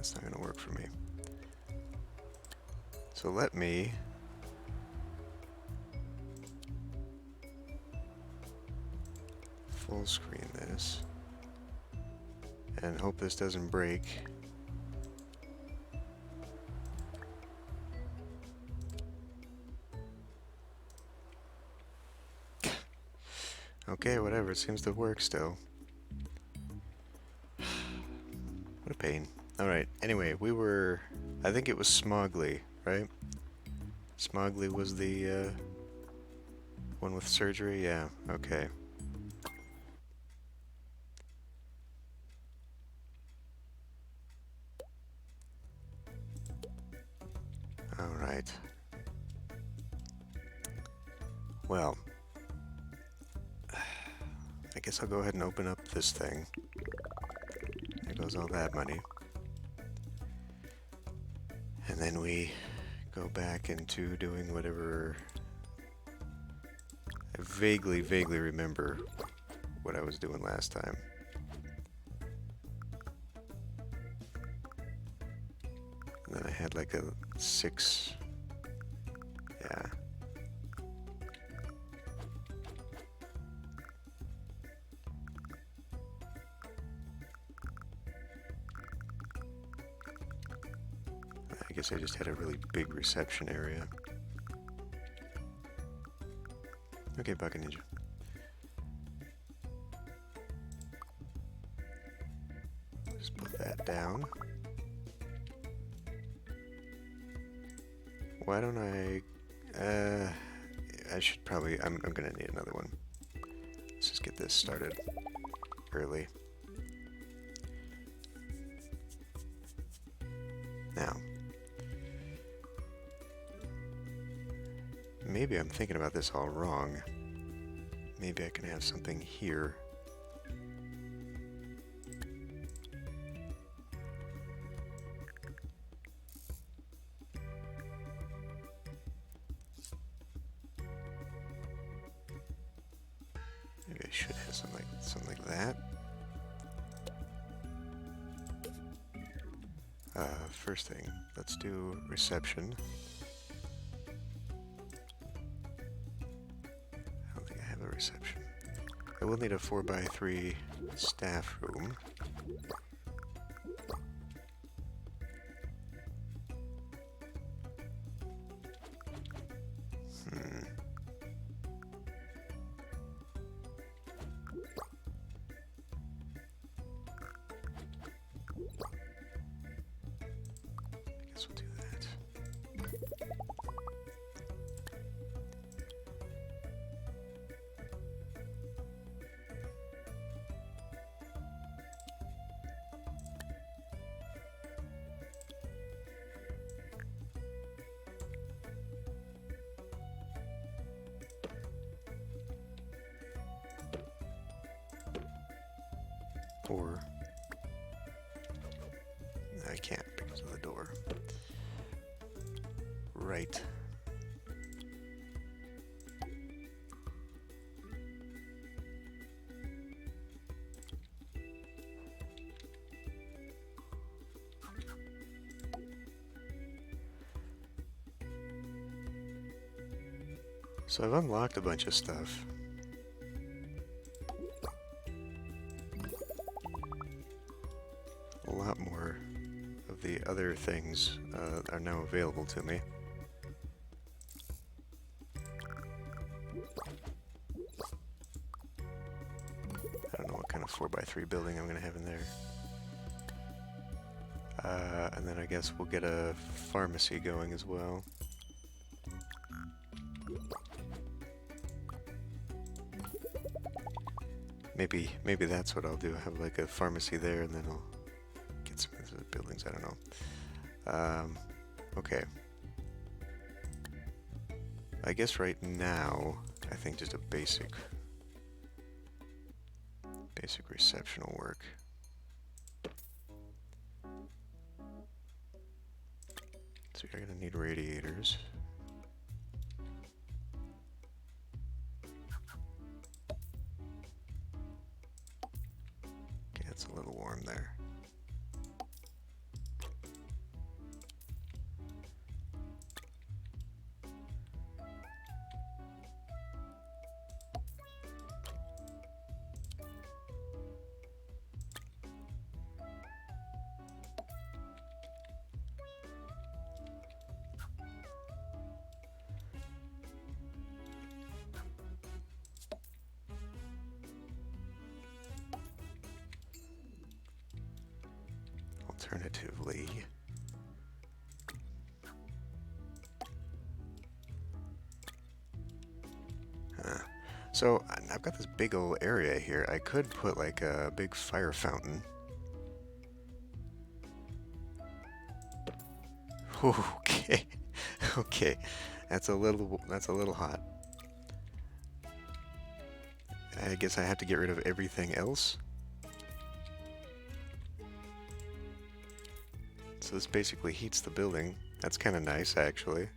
That's not gonna work for me. So let me full screen this and hope this doesn't break. Okay, whatever, it seems to work still. What a pain. Alright, anyway, I think it was Smogly, right? Smogly was the one with surgery? Yeah, okay. Alright. Well, I guess I'll go ahead and open up this thing. There goes all that money. And then we go back into doing whatever... I vaguely remember what I was doing last time. And then I had like a 6... Yeah. I guess I just had a really big reception area. Okay, Bucket Ninja. Just put that down. Why don't I should probably, I'm gonna need another one. Let's just get this started early. Now, maybe I'm thinking about this all wrong. Maybe I can have something here. Maybe I should have something like that. First thing, let's do reception. I don't think I have a reception. I will need a 4x3 staff room. I guess we'll do that. Or I can't because of the door. Right. So I've unlocked a bunch of stuff. A lot more of the other things are now available to me. I don't know what kind of 4x3 building I'm going to have in there. And then I guess we'll get a pharmacy going as well. Maybe that's what I'll do. Have like a pharmacy there, and then I'll get some of the buildings. I don't know. Okay. I guess right now, I think just a basic reception will work. So you're gonna need radiators. Okay, it's a little warm there. Alternatively... So, I've got this big old area here. I could put like a big fire fountain. Okay. Okay. That's a little hot. I guess I have to get rid of everything else. So this basically heats the building. That's kind of nice, actually.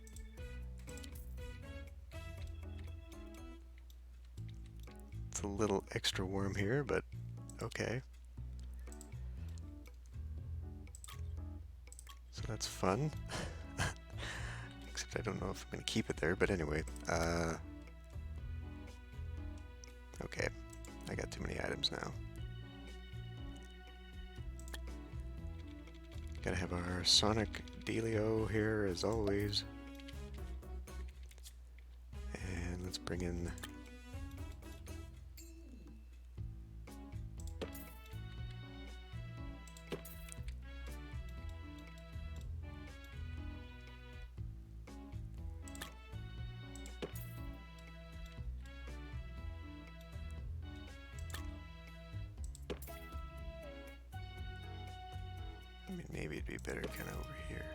It's a little extra warm here, but okay. So that's fun. Except I don't know if I'm going to keep it there, but anyway. Okay. I got too many items now. Gotta have our Sonic Delio here as always. And let's bring in... I mean, maybe it'd be better kind of over here.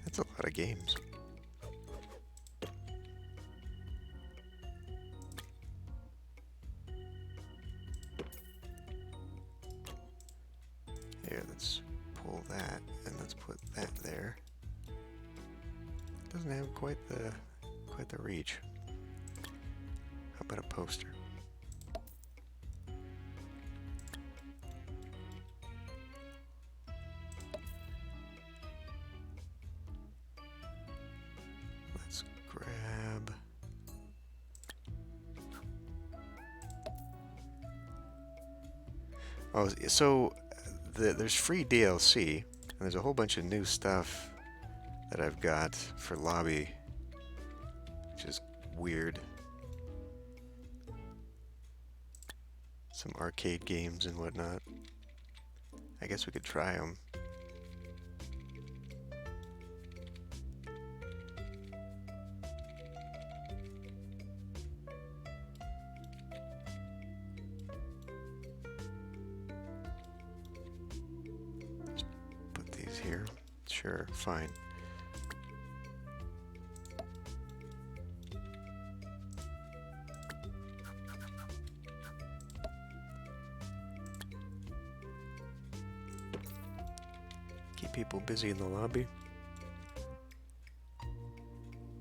That's a lot of games. Here, let's pull that, and let's put that there. Doesn't have quite the reach. How about a poster? Let's grab... Oh, so there's free DLC, and there's a whole bunch of new stuff that I've got for lobby, which is weird. Some arcade games and whatnot. I guess we could try them. Here. Sure, fine. Keep people busy in the lobby.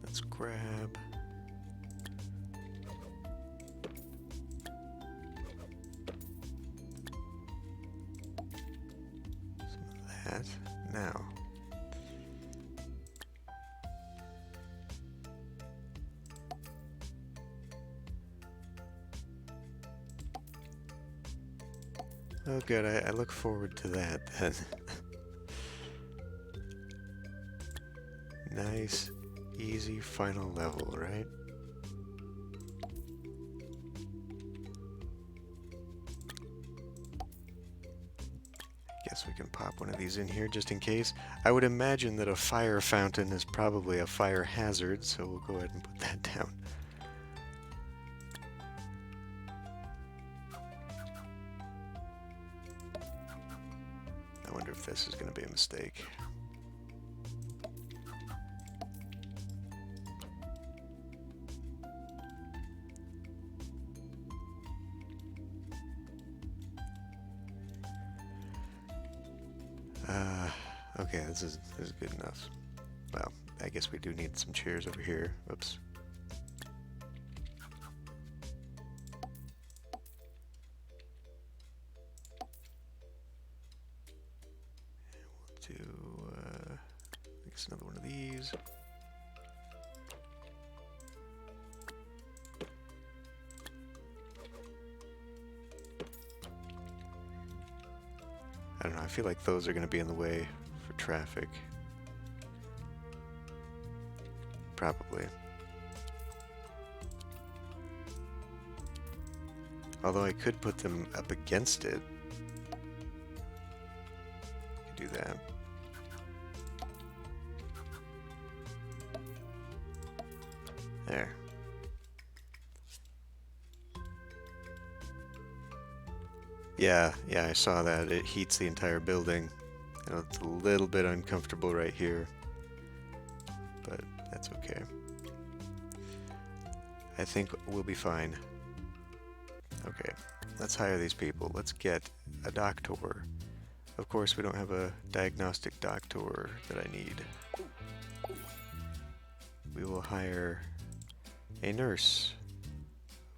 Let's grab... some of that. Now, oh good, I look forward to that then. Nice, easy final level, right? Guess we can pop one of these in here just in case. I would imagine that a fire fountain is probably a fire hazard, so we'll go ahead and put that down. I wonder if this is going to be a mistake. Okay, this is good enough. Well, I guess we do need some chairs over here. Oops. We'll do, I guess another one of these. I don't know, I feel like those are going to be in the way for traffic. Probably. Although I could put them up against it. Do that. There. Yeah, I saw that. It heats the entire building. You know, it's a little bit uncomfortable right here, but that's okay. I think we'll be fine. Okay, let's hire these people. Let's get a doctor. Of course, we don't have a diagnostic doctor that I need. We will hire a nurse.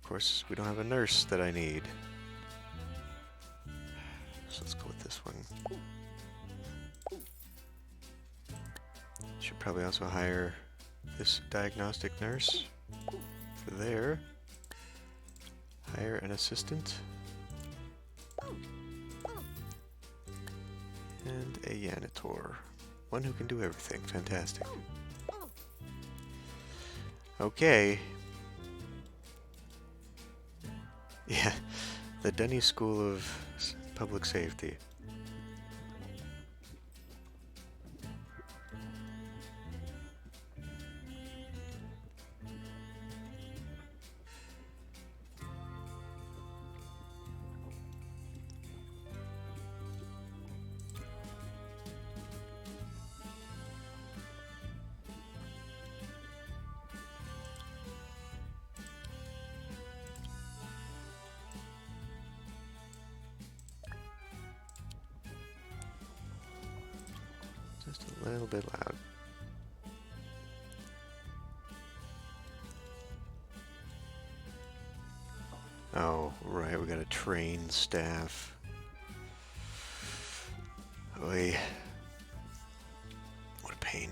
Of course, we don't have a nurse that I need. So let's go with this one. Should probably also hire this diagnostic nurse for there. Hire an assistant. And a janitor. One who can do everything. Fantastic. Okay. Yeah, the Denny School of Public Safety. Just a little bit loud. Oh, right, we gotta train staff. Oy. What a pain.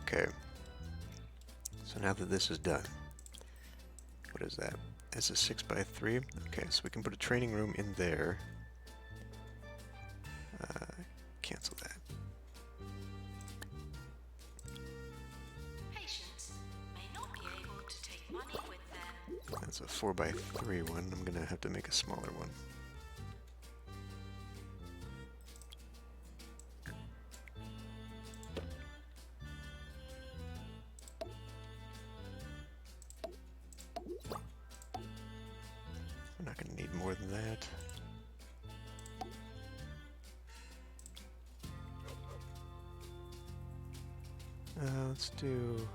Okay. So now that this is done, what is that? It's a 6x3. Okay, so we can put a training room in there. Cancel that. Patients may not be able to take money with them. That's a 4x3 one. I'm gonna have to make a smaller one. We're not gonna need more than that. Let's do...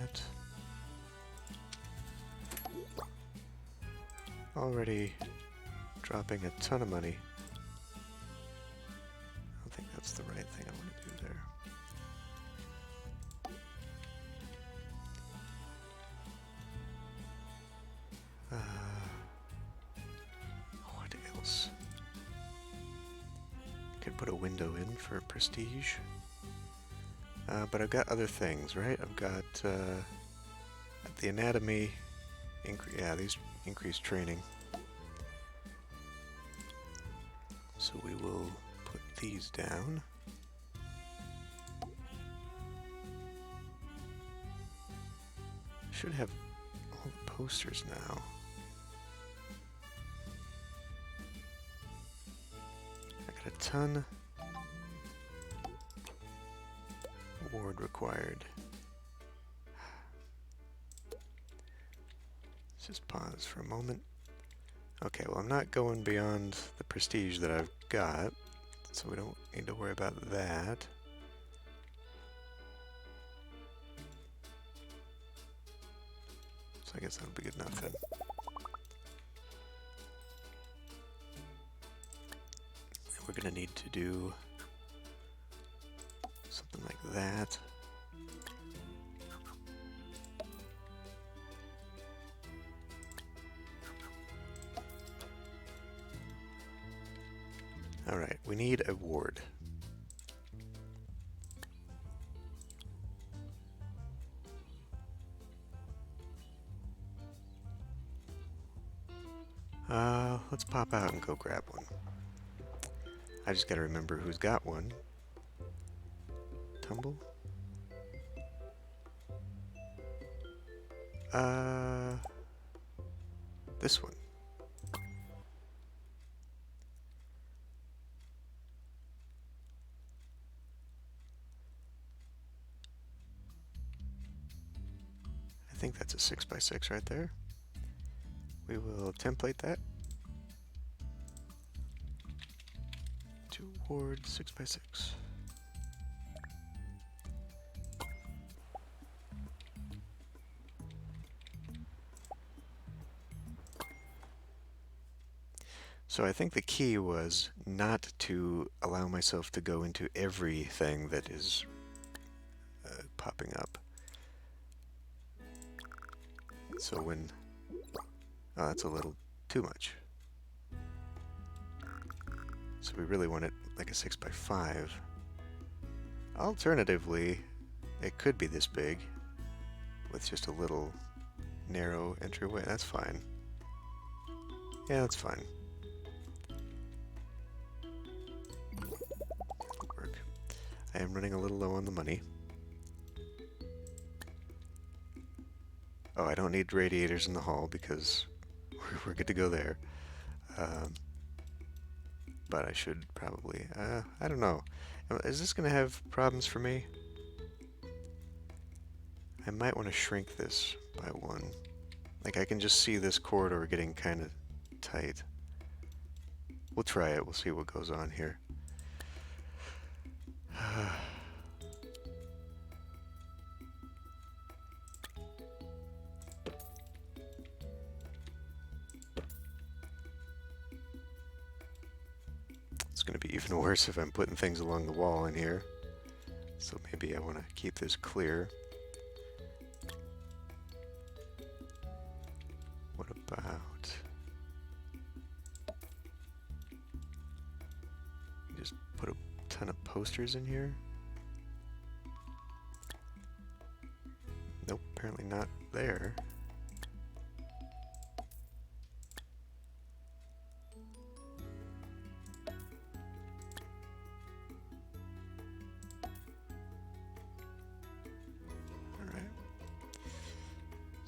that. Already dropping a ton of money. I don't think that's the right thing I want to do there. What else? Could put a window in for prestige. But I've got other things, right? I've got the anatomy. Yeah, these increase training. So we will put these down. Should have all the posters now. I got a ton. Award required. Let's just pause for a moment. Okay, well, I'm not going beyond the prestige that I've got, so we don't need to worry about that. So I guess that'll be good enough then. And we're gonna need to do something like that. Alright, we need a ward. Let's pop out and go grab one. I just gotta remember who's got one. Tumble? This one. I think that's a 6x6 right there. We will template that. 2 ward 6x6. So I think the key was not to allow myself to go into everything that is popping up. So when... Oh, that's a little too much. So we really want it like a 6x5. Alternatively, it could be this big with just a little narrow entryway. That's fine. Yeah, that's fine. Work. I am running a little low on the money. Oh, I don't need radiators in the hall because we're good to go there. But I should probably... I don't know. Is this going to have problems for me? I might want to shrink this by 1. Like, I can just see this corridor getting kind of tight. We'll try it. We'll see what goes on here. It's going to be even worse if I'm putting things along the wall in here. So maybe I want to keep this clear. What about... just put a ton of posters in here? Nope, apparently not there.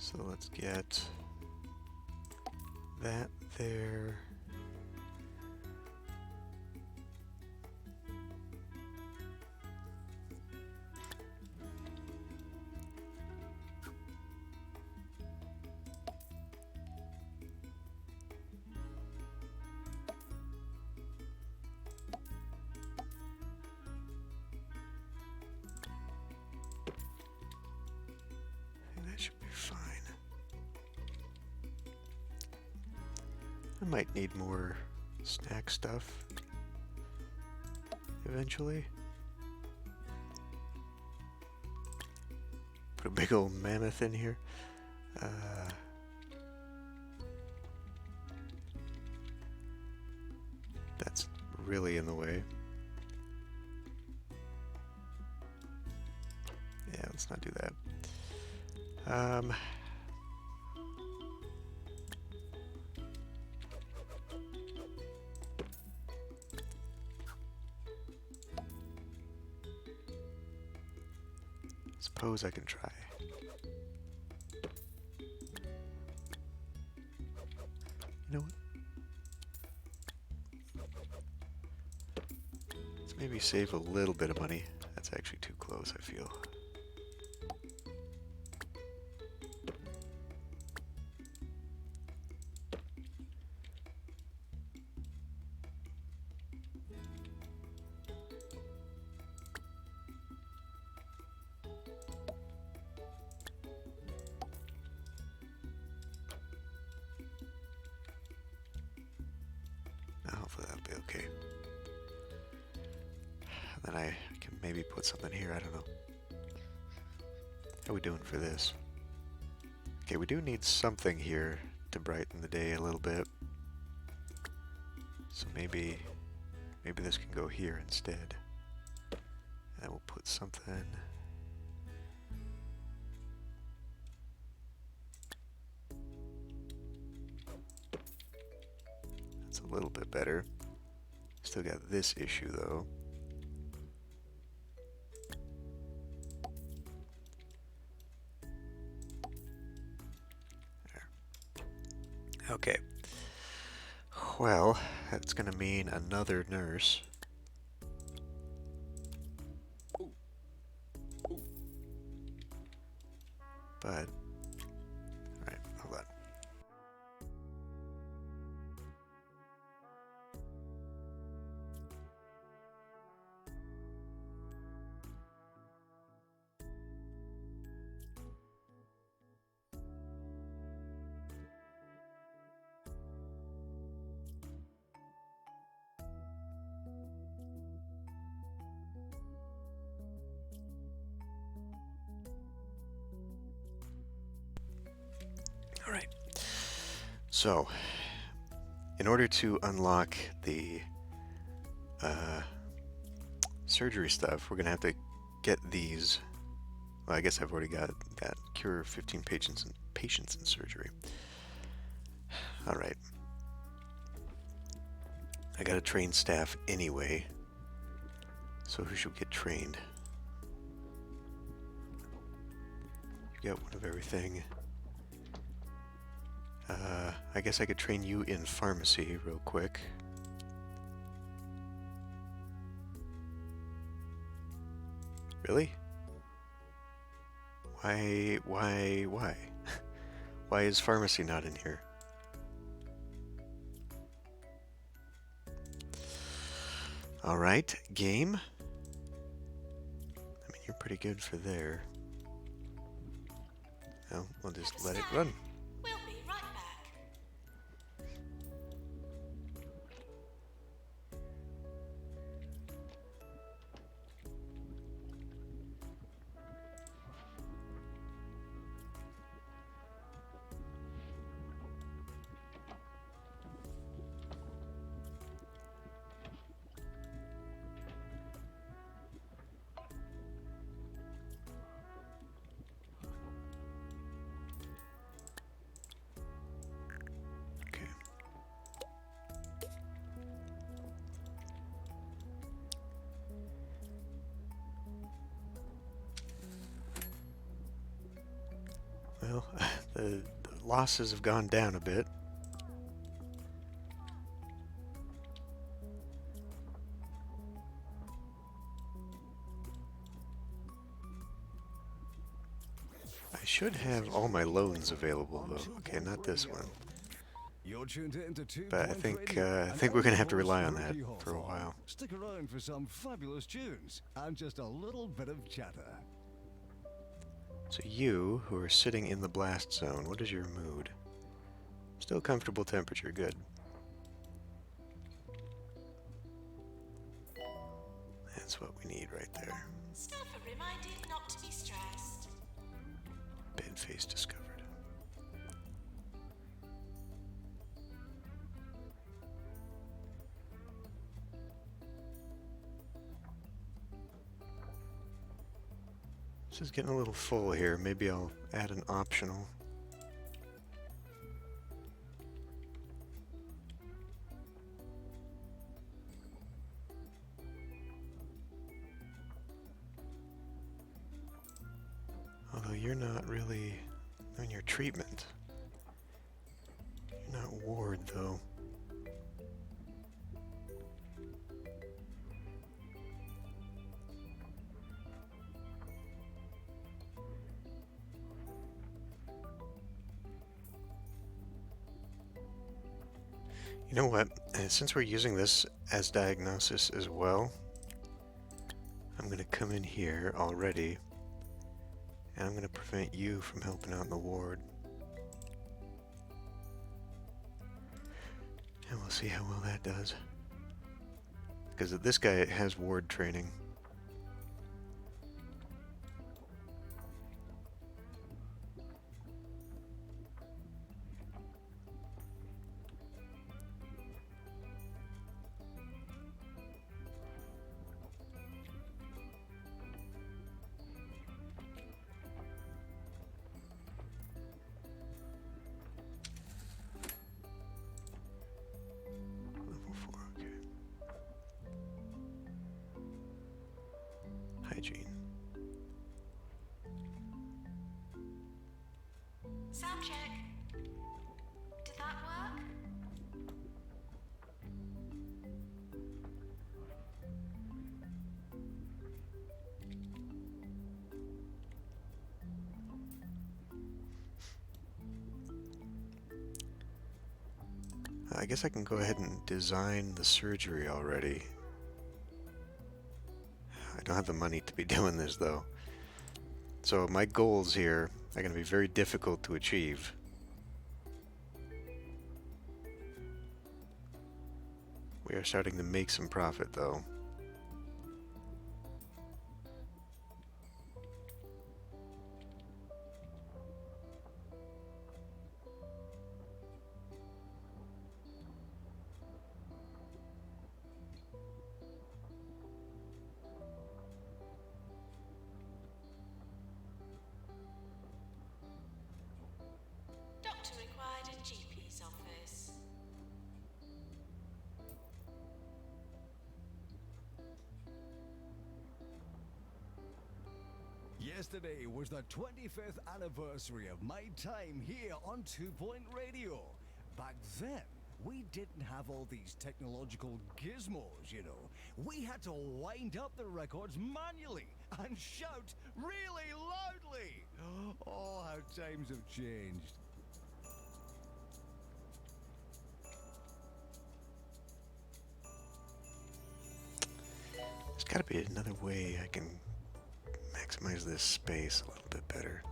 So let's get that there. That should be fine. I might need more snack stuff eventually. Put a big old mammoth in here. That's really in the way. Yeah, let's not do that. Suppose I can try. You know what? Let's maybe save a little bit of money. That's actually too close, I feel. Hopefully that'll be okay. And then I can maybe put something here, I don't know. How are we doing for this? Okay, we do need something here to brighten the day a little bit. So maybe Maybe this can go here instead. And we'll put something. That's a little bit better. Still got this issue though. There. Okay. Well, that's gonna mean another nurse. But, alright, hold on. Alright. So, in order to unlock the surgery stuff, we're gonna have to get these. Well, I guess I've already got cure 15 patients in surgery. Alright. I gotta train staff anyway. So who should get trained? You got one of everything. I guess I could train you in pharmacy real quick. Really? Why? Why is pharmacy not in here? Alright, game. I mean, you're pretty good for there. Well, we'll just let it run. We'll be right back. Okay. Well, the losses have gone down a bit. I should have all my loans available though. Okay, not this one. You're tuned into But I think we're gonna have to rely on that for a while. Stick around for some fabulous tunes and just a little bit of chatter. So you, who are sitting in the blast zone, what is your mood? Still comfortable temperature, good. That's what we need right there. Staff are reminded not to be stressed. Bed face discovered. This is getting a little full here. Maybe I'll add an optional. Although you're not really on your treatment. You're not ward though. You know what? Since we're using this as diagnosis as well, I'm going to come in here already, and I'm going to prevent you from helping out in the ward. And we'll see how well that does. Because this guy has ward training. Sound check. Did that work? I guess I can go ahead and design the surgery already. I don't have the money to be doing this though. So my goals here are going to be very difficult to achieve. We are starting to make some profit though. Doctor required in GP's office. Yesterday was the 25th anniversary of my time here on 2 Point Radio. Back then, we didn't have all these technological gizmos, you know. We had to wind up the records manually and shout really loudly. Oh, how times have changed. There's got to be another way I can maximize this space a little bit better.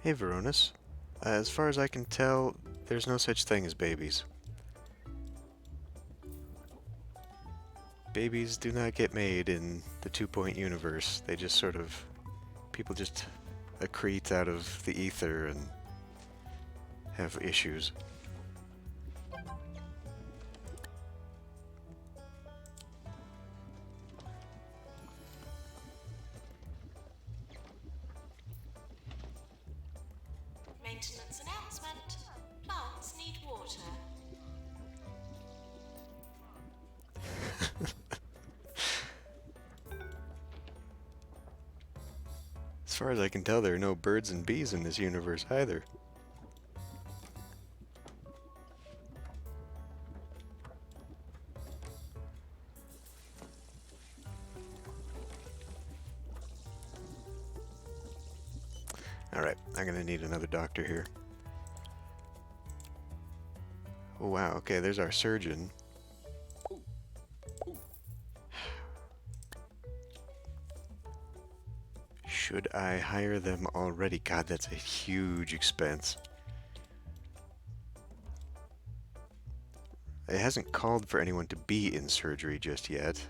Hey Veronis, as far as I can tell, there's no such thing as babies. Babies do not get made in the 2 Point universe. They just sort of, people just accrete out of the ether and have issues. Maintenance announcement. Plants need water. As far as I can tell, there are no birds and bees in this universe either. Alright, I'm gonna need another doctor here. Oh wow, okay, there's our surgeon. Should I hire them already? God, that's a huge expense. It hasn't called for anyone to be in surgery just yet.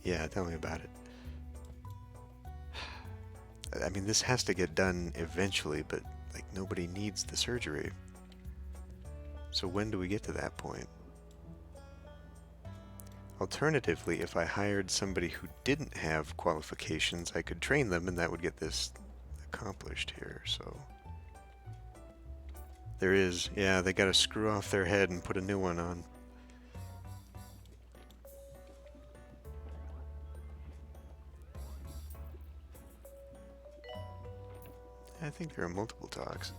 Yeah, tell me about it. I mean, this has to get done eventually, but like nobody needs the surgery. So when do we get to that point? Alternatively, if I hired somebody who didn't have qualifications, I could train them and that would get this accomplished here, so... There is, yeah, they gotta screw off their head and put a new one on. I think there are multiple talks.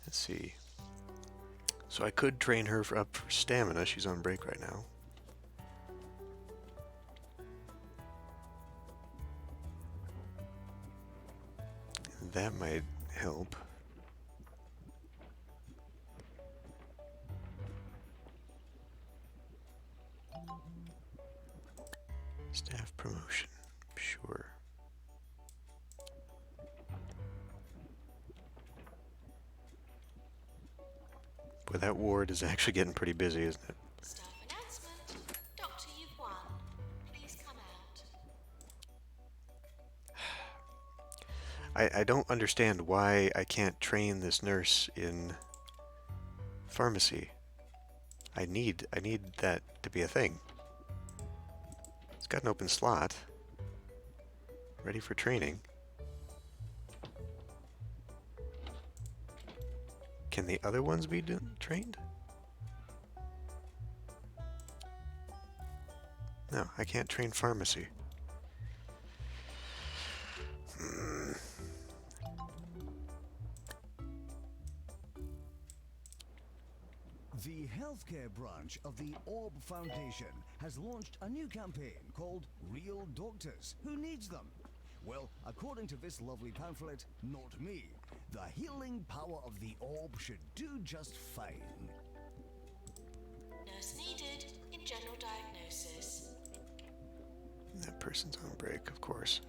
Let's see. So I could train her up for stamina. She's on break right now. That might help. Staff promotion. Sure. Boy, that ward is actually getting pretty busy, isn't it? Staff announcement. Doctor, you've won. Please come out. I don't understand why I can't train this nurse in pharmacy. I need that to be a thing. It's got an open slot. Ready for training. Can the other ones be trained? No, I can't train pharmacy. The healthcare branch of the Orb Foundation has launched a new campaign called Real Doctors. Who needs them? Well, according to this lovely pamphlet, not me. The healing power of the orb should do just fine. Nurse needed in general diagnosis. That person's on break, of course.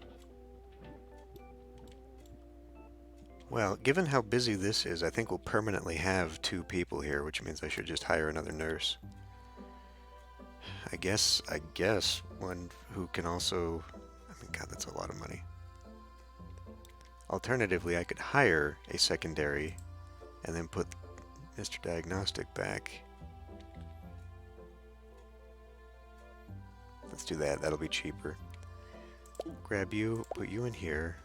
Well, given how busy this is, I think we'll permanently have 2 people here, which means I should just hire another nurse. I guess one who can also... I mean, God, that's a lot of money. Alternatively, I could hire a secondary and then put Mr. Diagnostic back. Let's do that. That'll be cheaper. Grab you, put you in here.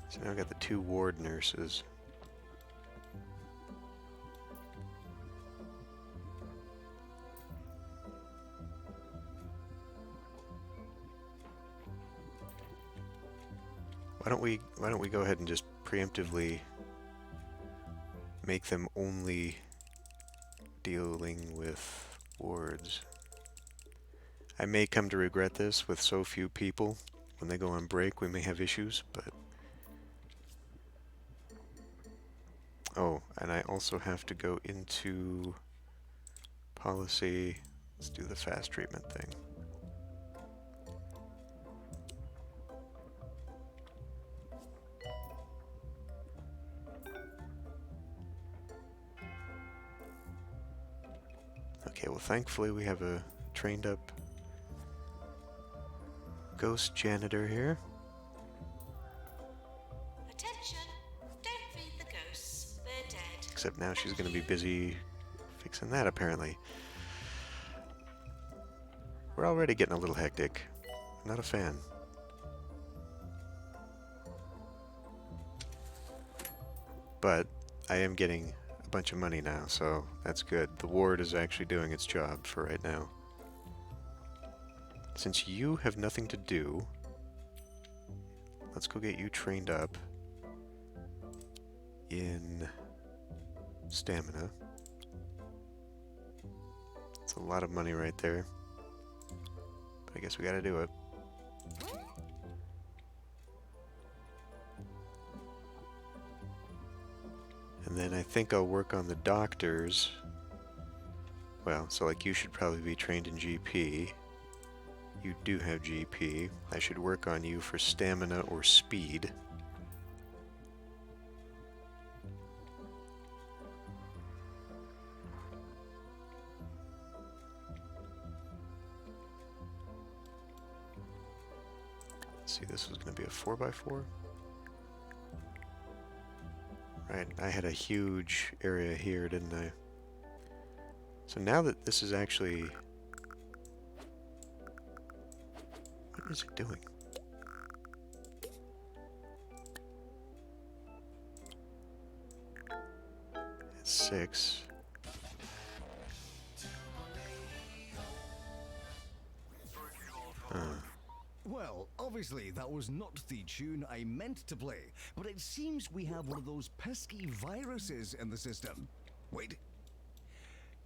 So now I've got the 2 ward nurses. Why don't we go ahead and just preemptively make them only dealing with wards. I may come to regret this with so few people. When they go on break, we may have issues, but... Oh, and I also have to go into policy. Let's do the fast treatment thing. Okay, well thankfully we have a trained up ghost janitor here. Attention! Don't feed the ghosts. They're dead. Except now she's going to be busy fixing that, apparently. We're already getting a little hectic. I'm not a fan. But I am getting a bunch of money now, so that's good. The ward is actually doing its job for right now. Since you have nothing to do, let's go get you trained up in stamina. It's a lot of money right there. But I guess we gotta do it. And then I think I'll work on the doctors. Well, so like you should probably be trained in GP. You do have GP. I should work on you for stamina or speed. Let's see, this was going to be a 4x4. Right, I had a huge area here, didn't I? So now that this is actually... What is it doing? It's 6. Well, obviously that was not the tune I meant to play, but it seems we have one of those pesky viruses in the system. Wait.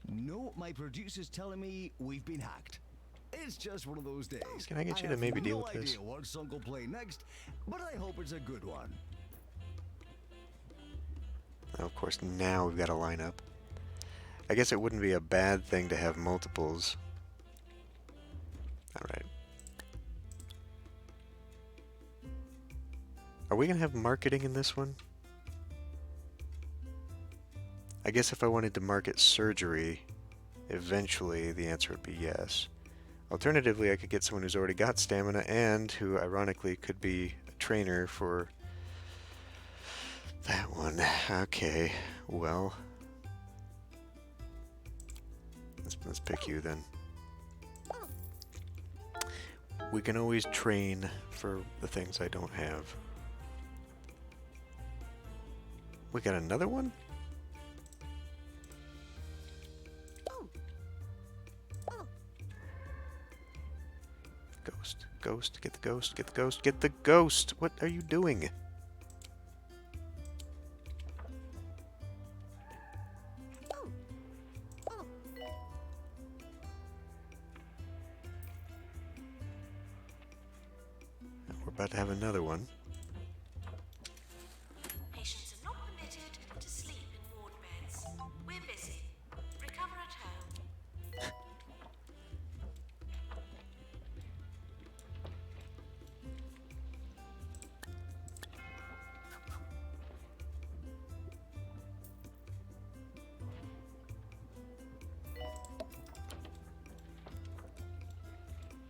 No, my producer's telling me we've been hacked. It's just one of those days. Can I get you to maybe deal with this? I have no idea what song will play next, but I hope it's a good one. Now, of course, now we've got a lineup. I guess it wouldn't be a bad thing to have multiples. Alright. Are we going to have marketing in this one? I guess if I wanted to market surgery, eventually the answer would be yes. Alternatively, I could get someone who's already got stamina and who, ironically, could be a trainer for that one. Okay, well, let's pick you then. We can always train for the things I don't have. We got another one? Ghost, ghost, get the ghost, get the ghost, get the ghost! What are you doing? We're about to have another one. Patients are not permitted to sleep in ward beds. We're busy. Recover at home.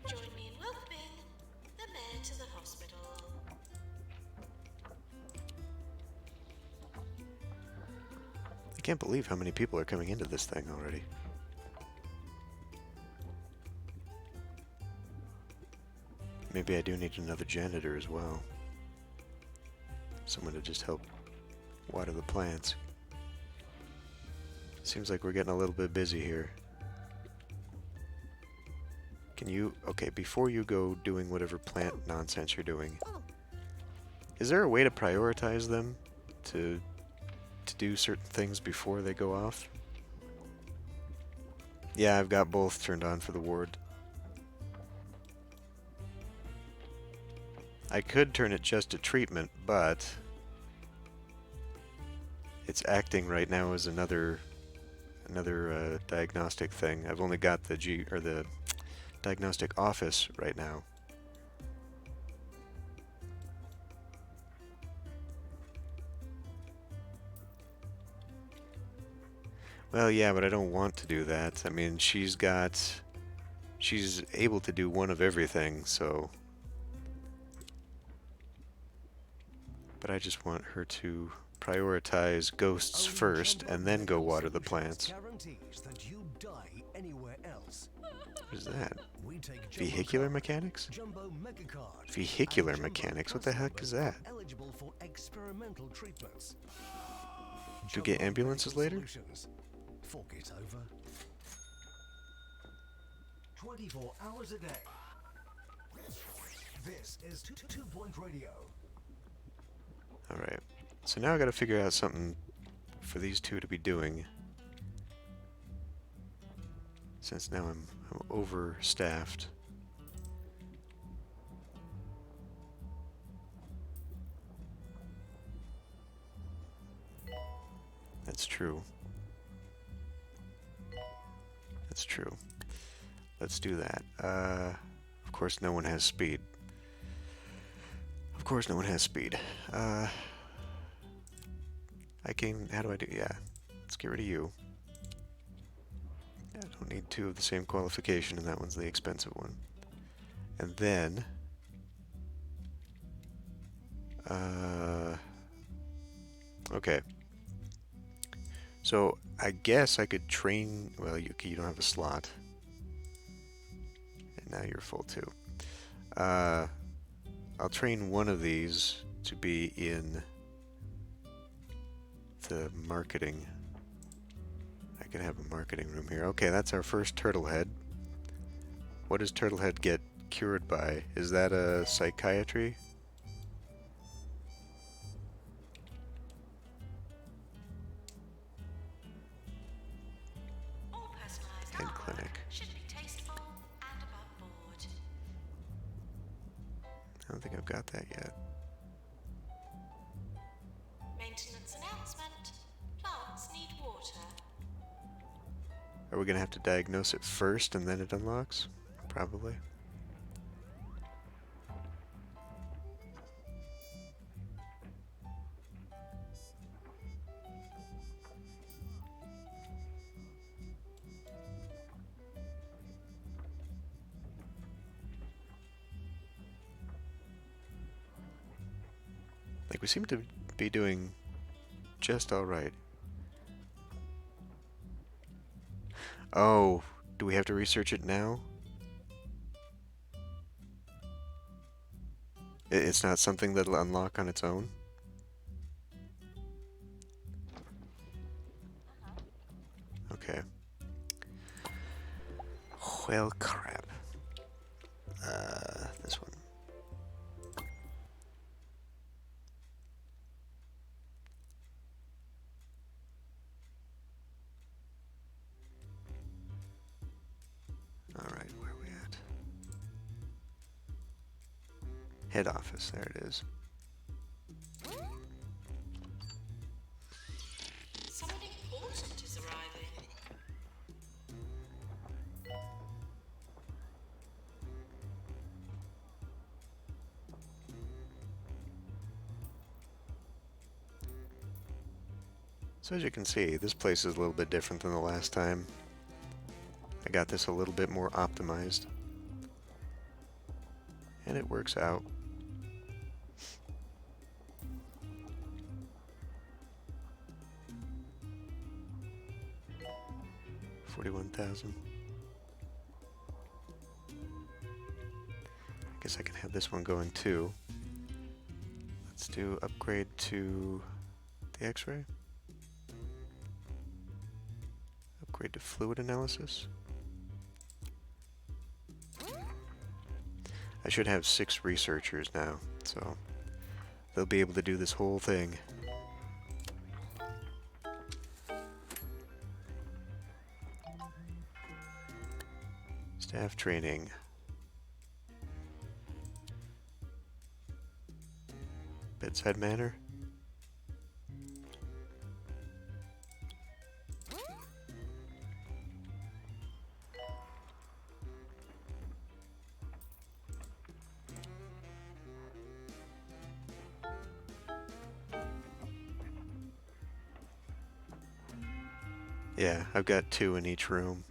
Join me in welcoming the mayor to the hospital. I can't believe how many people are coming into this thing already. Maybe I do need another janitor as well. Someone to just help water the plants. Seems like we're getting a little bit busy here. Can you... Okay, before you go doing whatever plant nonsense you're doing, is there a way to prioritize them to do certain things before they go off? Yeah, I've got both turned on for the ward. I could turn it just to treatment, but it's acting right now as another diagnostic thing. I've only got the diagnostic office right now. Well, yeah, but I don't want to do that. I mean, she's able to do one of everything, so... But I just want her to prioritize ghosts first, and then go water the plants. Guarantees that you die anywhere else. What is that? We take Vehicular Jumbo mechanics? Jumbo Megacard. Vehicular And Jumbo mechanics? What the heck is that? Eligible for experimental treatments. Do you get Jumbo ambulances Medical later? Solutions. Fork it over. 24 hours a day. This is 2 Point Radio. Alright. So now I gotta figure out something for these two to be doing. Since now I'm overstaffed. That's true. That's true. Let's do that. Of course no one has speed. Of course no one has speed. I can... How do I do... Yeah. Let's get rid of you. I don't need two of the same qualification, and that one's the expensive one. And then... Okay. So, I guess I could train... Well, you don't have a slot. And now you're full too. I'll train one of these to be in the marketing. I can have a marketing room here. Okay, that's our first turtle head. What does turtle head get cured by? Is that a psychiatry? All personalized And artwork clinic. should be tasteful and above board. I don't think I've got that yet. Maintenance announcement. Plants need water. Are we gonna have to diagnose it first and then it unlocks? Probably. Like, we seem to be doing just alright. Oh, do we have to research it now? It's not something that'll unlock on its own? Okay. Well, crap. This one. Alright, where are we at? Head office, there it is. Someone important is arriving. So as you can see, this place is a little bit different than the last time. I got this a little bit more optimized. And it works out. $41,000. I guess I can have this one going too. Let's do upgrade to the X-ray. Upgrade to fluid analysis. I should have 6 researchers now, so they'll be able to do this whole thing. Staff training. Bedside manner. Yeah, I've got 2 in each room.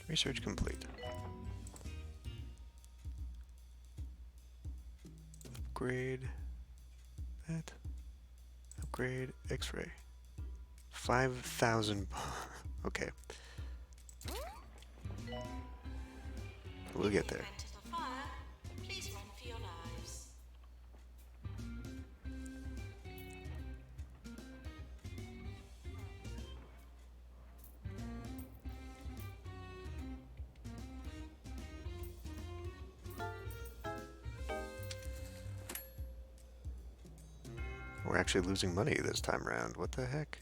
Research complete. Upgrade that. Upgrade X-ray. 5,000. Okay. We'll get there. Enter the fire. Please run for your lives. We're actually losing money this time around. What the heck?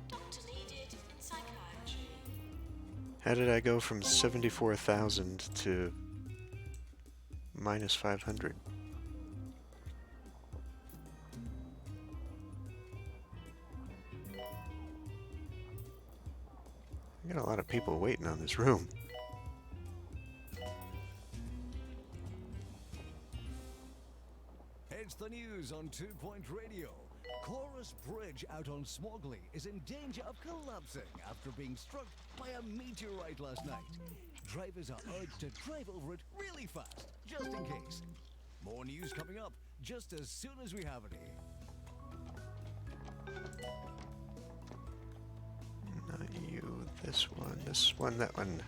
Doctor needed in psychiatry. How did I go from 74,000 to minus 500? I got a lot of people waiting on this room. It's the news on 2 Point Radio. Chorus Bridge out on Smogley is in danger of collapsing after being struck by a meteorite last night. Drivers are urged to drive over it really fast, just in case. More news coming up just as soon as we have any. Not you, this one, that one.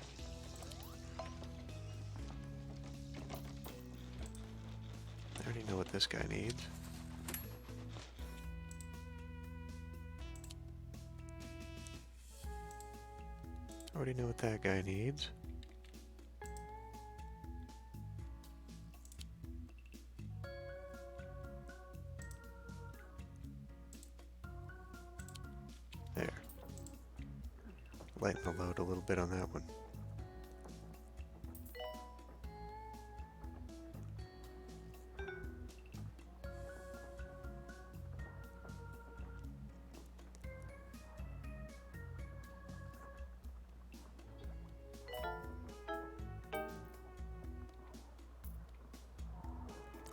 I already know what this guy needs. I already know what that guy needs. There. Lighten the load a little bit on that one.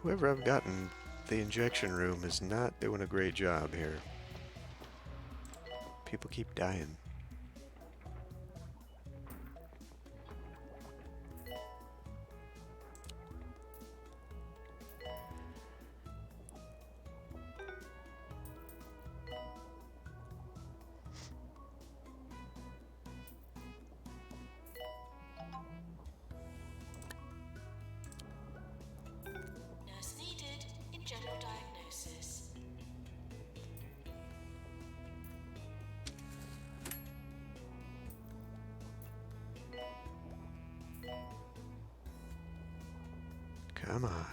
Whoever I've gotten the injection room is not doing a great job here. People keep dying. Come on.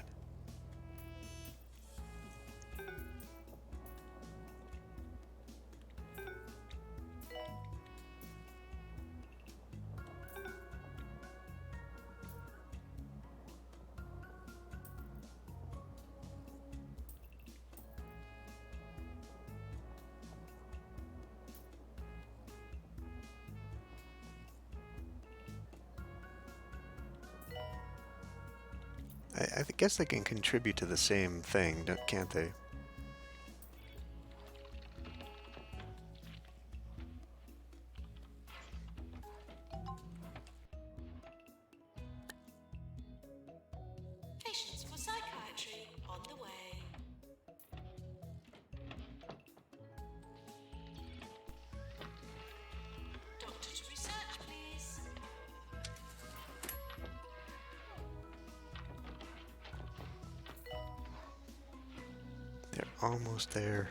I guess they can contribute to the same thing, can't they? Patients for psychiatry on the way. Doctor to research, please. They're almost there.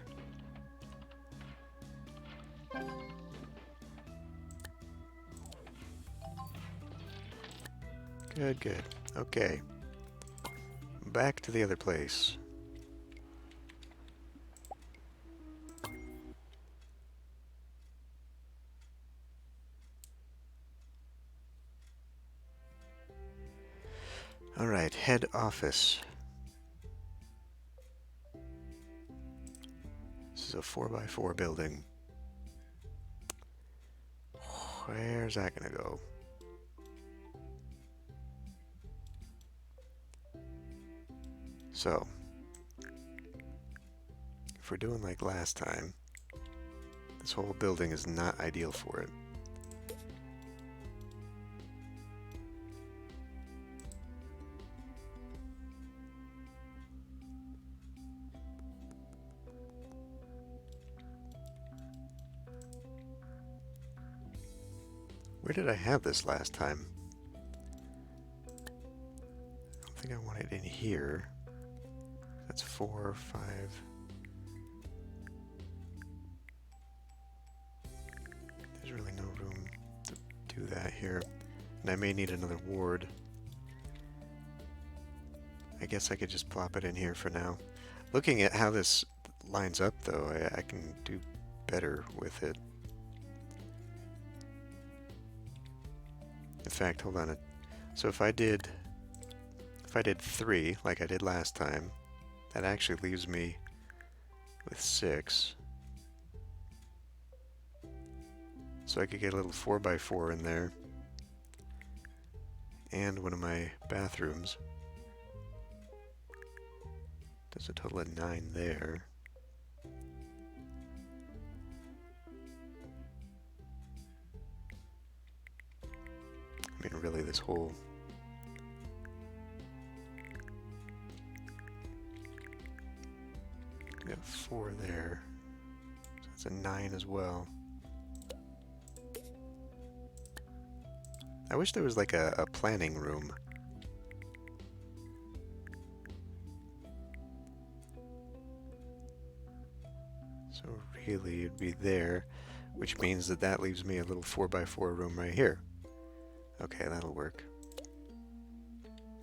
Good, good. Okay. Back to the other place. All right, head office. This is a 4x4 building. Where's that gonna go? So, if we're doing like last time, this whole building is not ideal for it. Where did I have this last time? I don't think I want it in here. That's 4, 5. There's really no room to do that here. And I may need another ward. I guess I could just plop it in here for now. Looking at how this lines up though, I can do better with it. In fact, hold on. So if I did 3 like I did last time, that actually leaves me with 6. So I could get a little 4x4 in there. And one of my bathrooms. There's a total of 9 there. I mean, really, this whole... We got 4 there. So that's a 9 as well. I wish there was like a planning room. So really, it'd be there, which means that that leaves me a little 4x4 room right here. Okay, that'll work.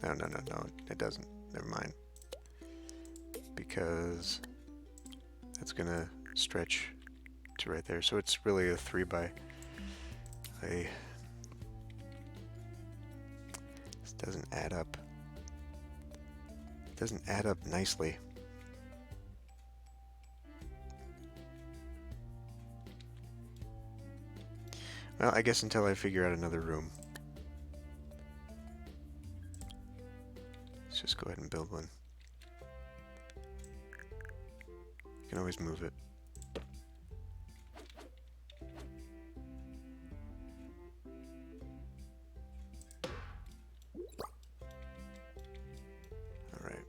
No, it doesn't. Never mind. Because that's gonna stretch to right there. So it's really a 3x. This doesn't add up. It doesn't add up nicely. Well, I guess until I figure out another room. Let's just go ahead and build one. You can always move it. Alright.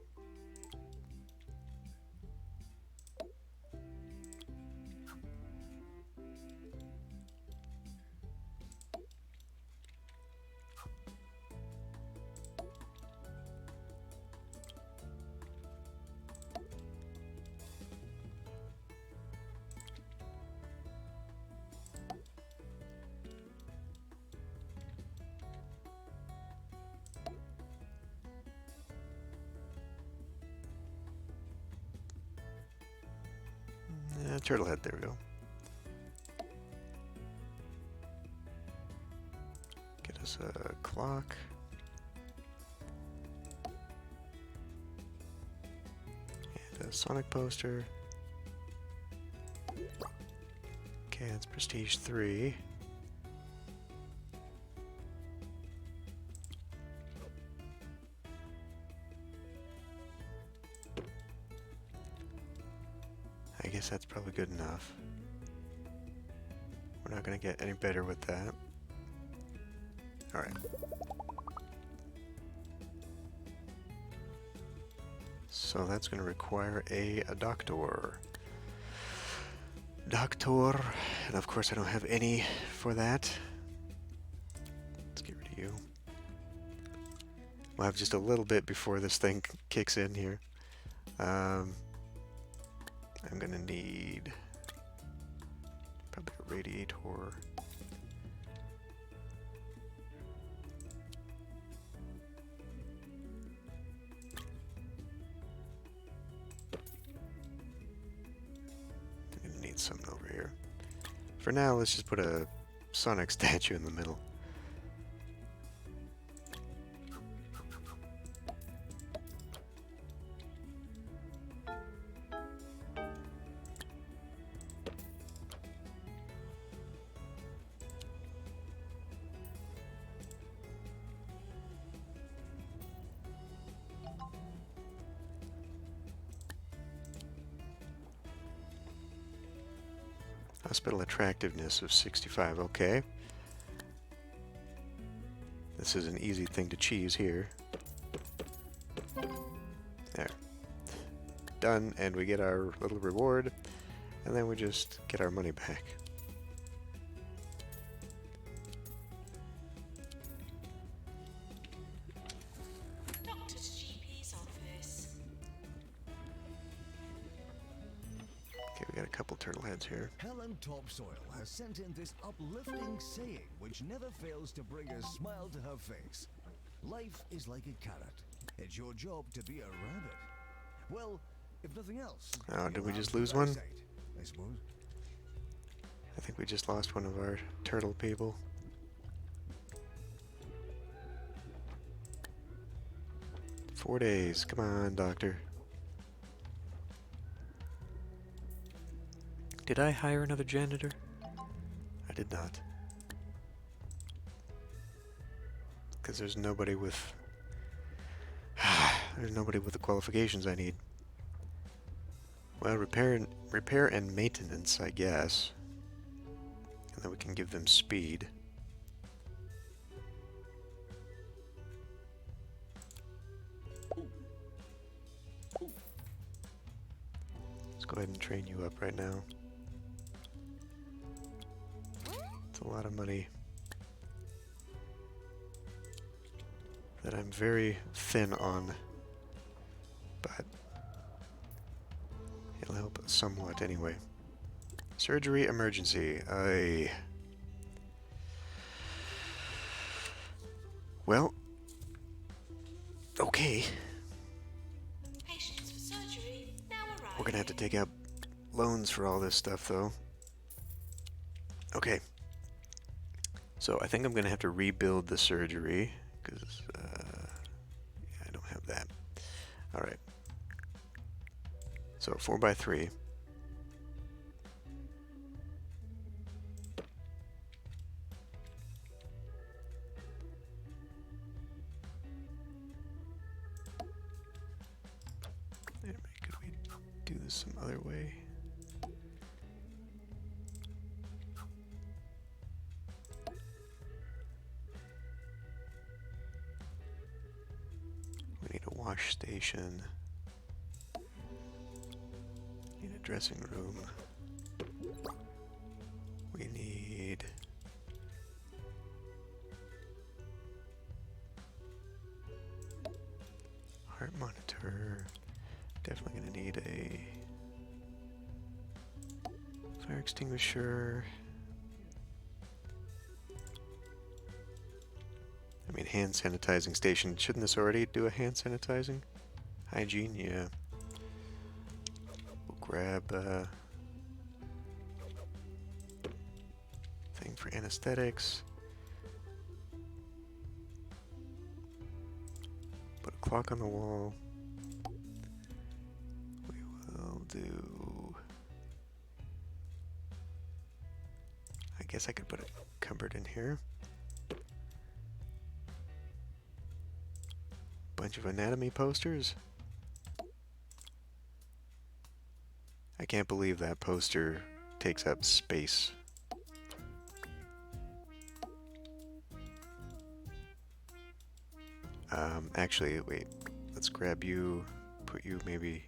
turtle head, there we go. Get us a clock. And a Sonic poster. Okay, it's Prestige 3. I guess that's probably good enough. We're not going to get any better with that. Alright. So that's going to require a doctor. Doctor. And of course I don't have any for that. Let's get rid of you. We'll have just a little bit before this thing kicks in here. I'm gonna need probably a radiator. I'm gonna need something over here. For now, let's just put a Sonic statue in the middle. Hospital attractiveness of 65, okay. This is an easy thing to cheese here. There. Done, and we get our little reward, and then we just get our money back. Doctor to GP's office. Okay, we got a couple turtle heads here. Helen Topsoil has sent in this uplifting saying which never fails to bring a smile to her face. Life is like a carrot. It's your job to be a rabbit. Well, if nothing else. Oh, did we you'll just have lose the one? eyesight, I suppose. I think we just lost one of our turtle people. Four days. Come on, doctor. Did I hire another janitor? I did not. Because there's nobody with... there's nobody with the qualifications I need. Well, repair and maintenance, I guess. And then we can give them speed. Let's go ahead and train you up right now. It's a lot of money that I'm very thin on, but it'll help somewhat anyway. Surgery emergency. Well, okay. Patients for surgery now arriving. We're gonna have to take out loans for all this stuff, though. Okay. So I think I'm gonna have to rebuild the surgery, because I don't have that. All right. So 4x3. Could we do this some other way? We need a wash station. Need a dressing room. We need heart monitor. Definitely gonna need a fire extinguisher. I mean, hand sanitizing station. Shouldn't this already do a hand sanitizing? Hygiene, yeah. We'll grab Anesthetics. Put a clock on the wall. We will do... I guess I could put a cupboard in here. Bunch of anatomy posters. I can't believe that poster takes up space. Actually, wait. Let's grab you, put you maybe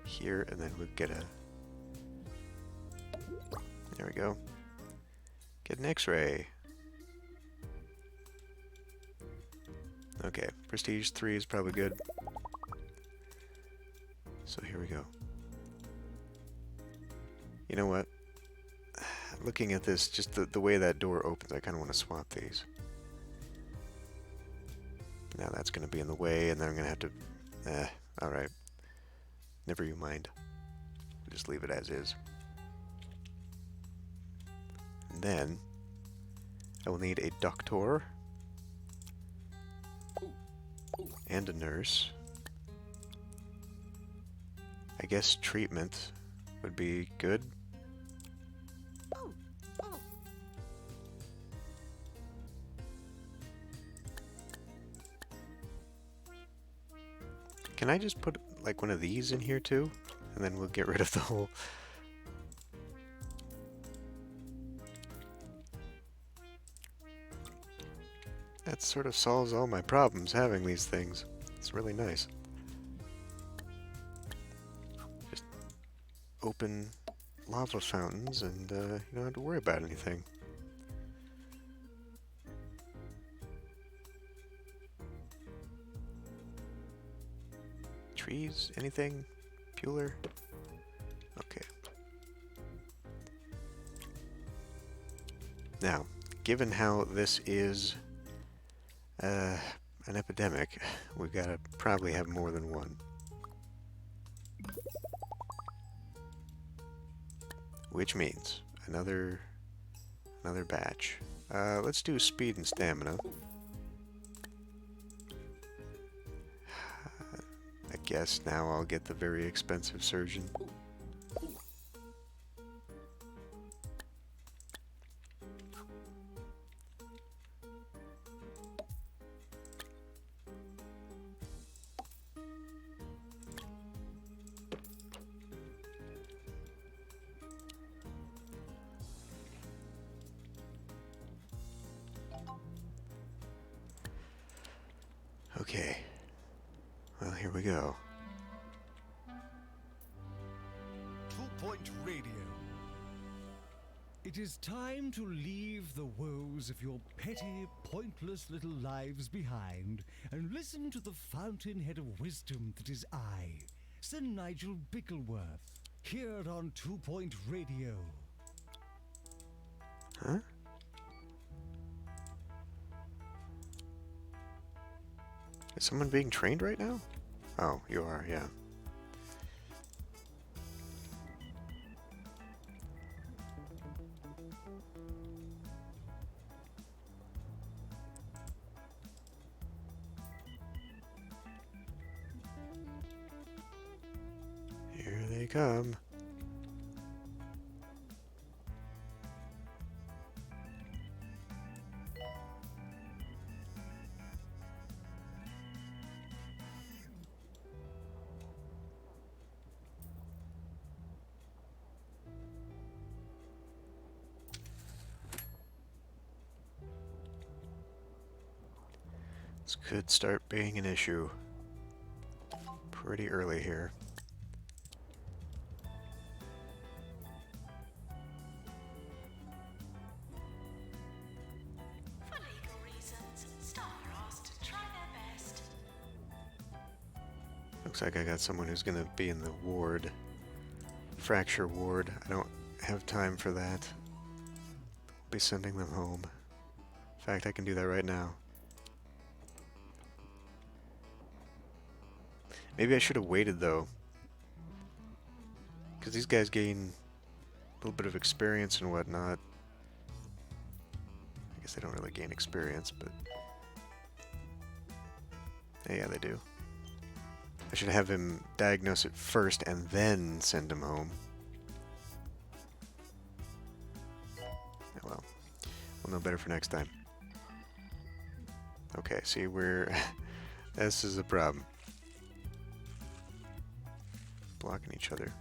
here, and then we'll get a... There we go. Get an X-ray. Okay, Prestige 3 is probably good. So here we go. You know what? Looking at this, just the way that door opens, I kind of want to swap these. Now that's going to be in the way, and then I'm going to have to... alright. Never you mind. Just leave it as is. And then, I will need a doctor. And a nurse. I guess treatment would be good. Can I just put like one of these in here too? And then we'll get rid of the whole... That sort of solves all my problems, having these things. It's really nice. Just open lava fountains and you don't have to worry about anything. Trees? Anything? Bueller? Okay. Now, given how this is an epidemic, we gotta probably have more than one. Which means another batch. Let's do speed and stamina. I guess now I'll get the very expensive surgeon. Okay. Well, here we go. 2 Point Radio. It is time to leave the woes of your petty, pointless little lives behind and listen to the fountainhead of wisdom that is I, Sir Nigel Bickleworth, here on 2 Point Radio. Huh? Is someone being trained right now? Oh, you are, yeah. Here they come. This could start being an issue pretty early here. For legal reasons, staff are asked to try their best. Looks like I got someone who's gonna be in the ward. Fracture ward. I don't have time for that. I'll be sending them home. In fact, I can do that right now. Maybe I should have waited though. Because these guys gain little bit of experience and whatnot. I guess they don't really gain experience, but yeah, they do. I should have him diagnose it first and then send him home. Oh well. We'll know better for next time. Okay, see, we're... this is a problem. Blocking each other.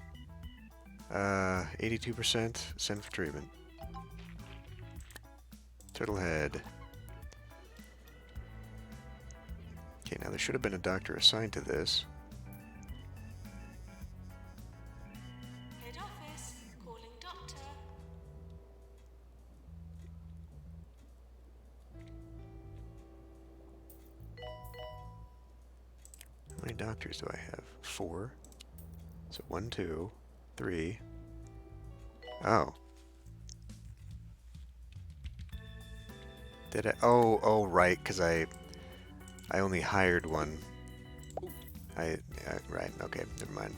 82%, send for treatment. Turtlehead. Okay, now there should have been a doctor assigned to this. Head office, calling doctor. How many doctors do I have? 4. So 1, 2, 3. Oh. Did I? Oh, right, because I only hired one. Right, okay, never mind.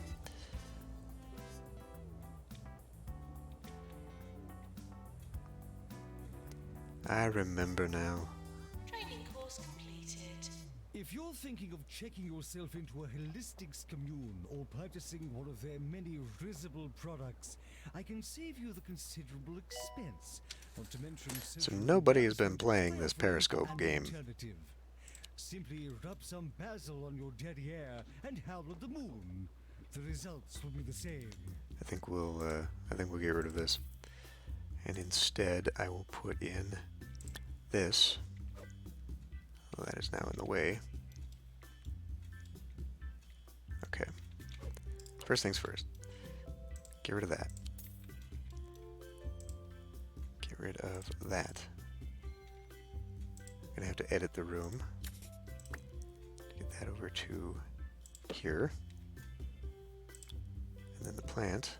I remember now. Training course completed. If you're thinking of checking yourself into a holistics commune or purchasing one of their many risible products, I can save you the considerable expense. Not to mention So nobody has been playing this Periscope an game. alternative. Simply rub some basil on your derriere and howl at the moon. The results will be the same. I think we'll get rid of this. And instead I will put in this. Well, that is now in the way. Okay. First things first. Get rid of that. Get rid of that. I'm gonna have to edit the room. Get that over to here. And then the plant.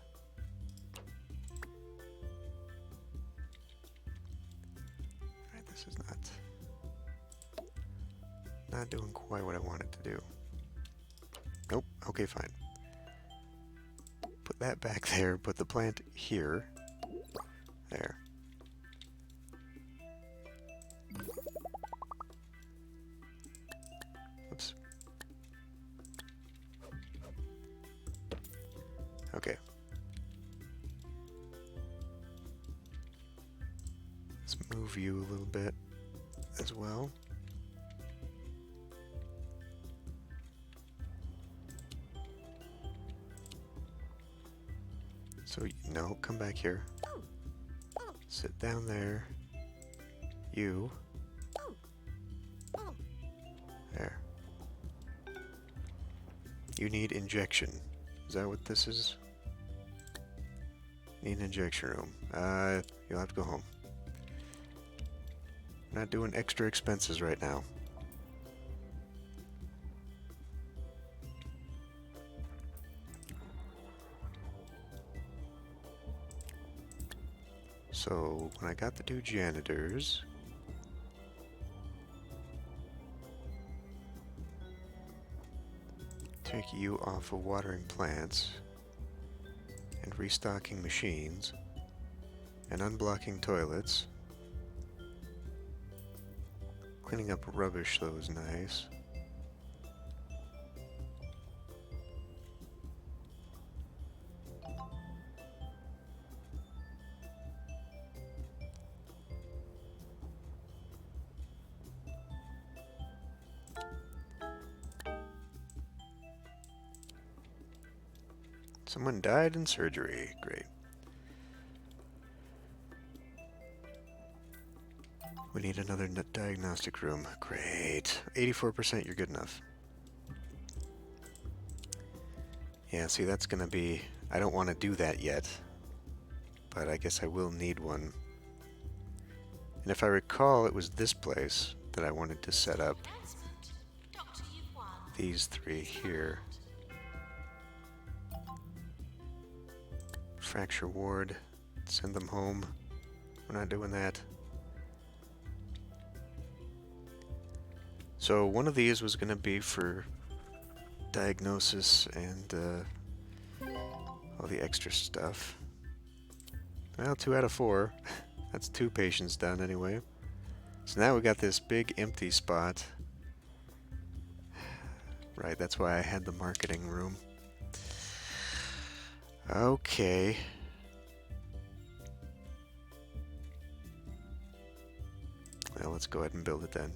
Alright, this is not doing quite what I want it to do. Nope, okay, fine. Put that back there, put the plant here. There. Oops. Okay. Let's move you a little bit as well. So, no, come back here. Sit down there. You. There. You need injection. Is that what this is? Need an injection room. You'll have to go home. Not doing extra expenses right now. So, when I got the 2 janitors, take you off of watering plants and restocking machines and unblocking toilets. Cleaning up rubbish, though, is nice. Someone died in surgery. Great. We need another diagnostic room. Great. 84%, you're good enough. Yeah, see, that's gonna be... I don't want to do that yet. But I guess I will need one. And if I recall, it was this place that I wanted to set up. Announcement. Doctor, you've won. These 3 here. Fracture ward. Send them home. We're not doing that. So one of these was going to be for diagnosis and all the extra stuff. Well, 2 out of 4. That's 2 patients done anyway. So now we got this big empty spot. Right, that's why I had the marketing room. Okay. Well, let's go ahead and build it then.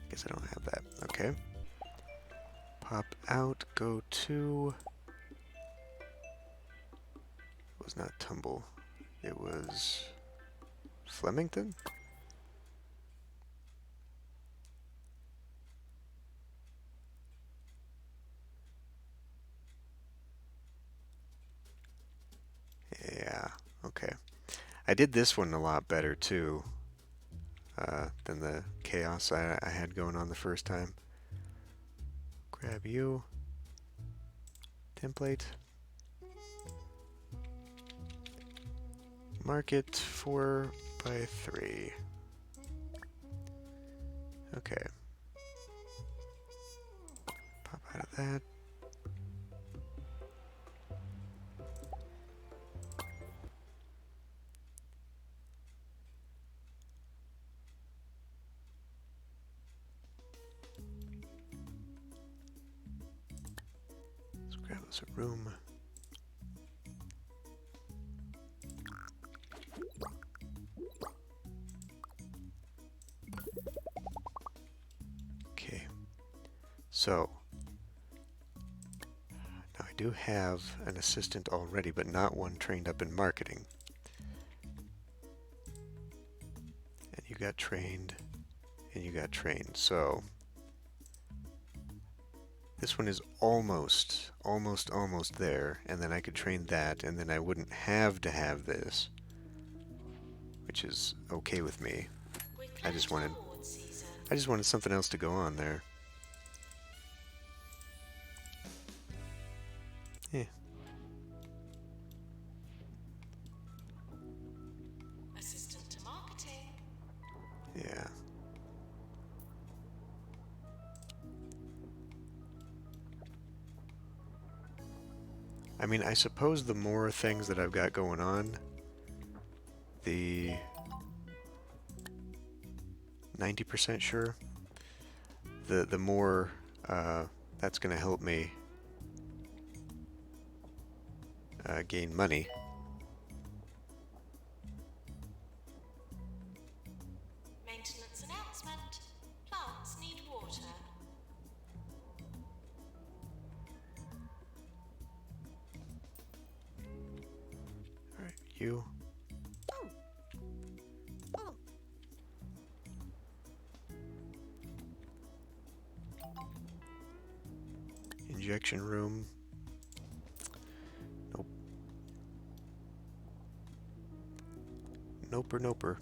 Guess I don't have that. Okay. Pop out, go to... It was not Tumble. It was... Flemington? Yeah, okay. I did this one a lot better too than the chaos I had going on the first time. Grab you. Template. Mark it 4 by 3. Okay. Pop out of that. Let's grab us a room. Okay. So, now I do have an assistant already, but not one trained up in marketing. And you got trained, and you got trained. So, this one is almost there, and then I could train that, and then I wouldn't have to have this, which is okay with me. I just wanted something else to go on there. Yeah. Assistant to marketing. Yeah. I mean, I suppose the more things that I've got going on, the 90% sure, the more that's going to help me gain money. Maintenance announcement. Plants need water. Alright, you. Injection room. Nope. Noper, noper.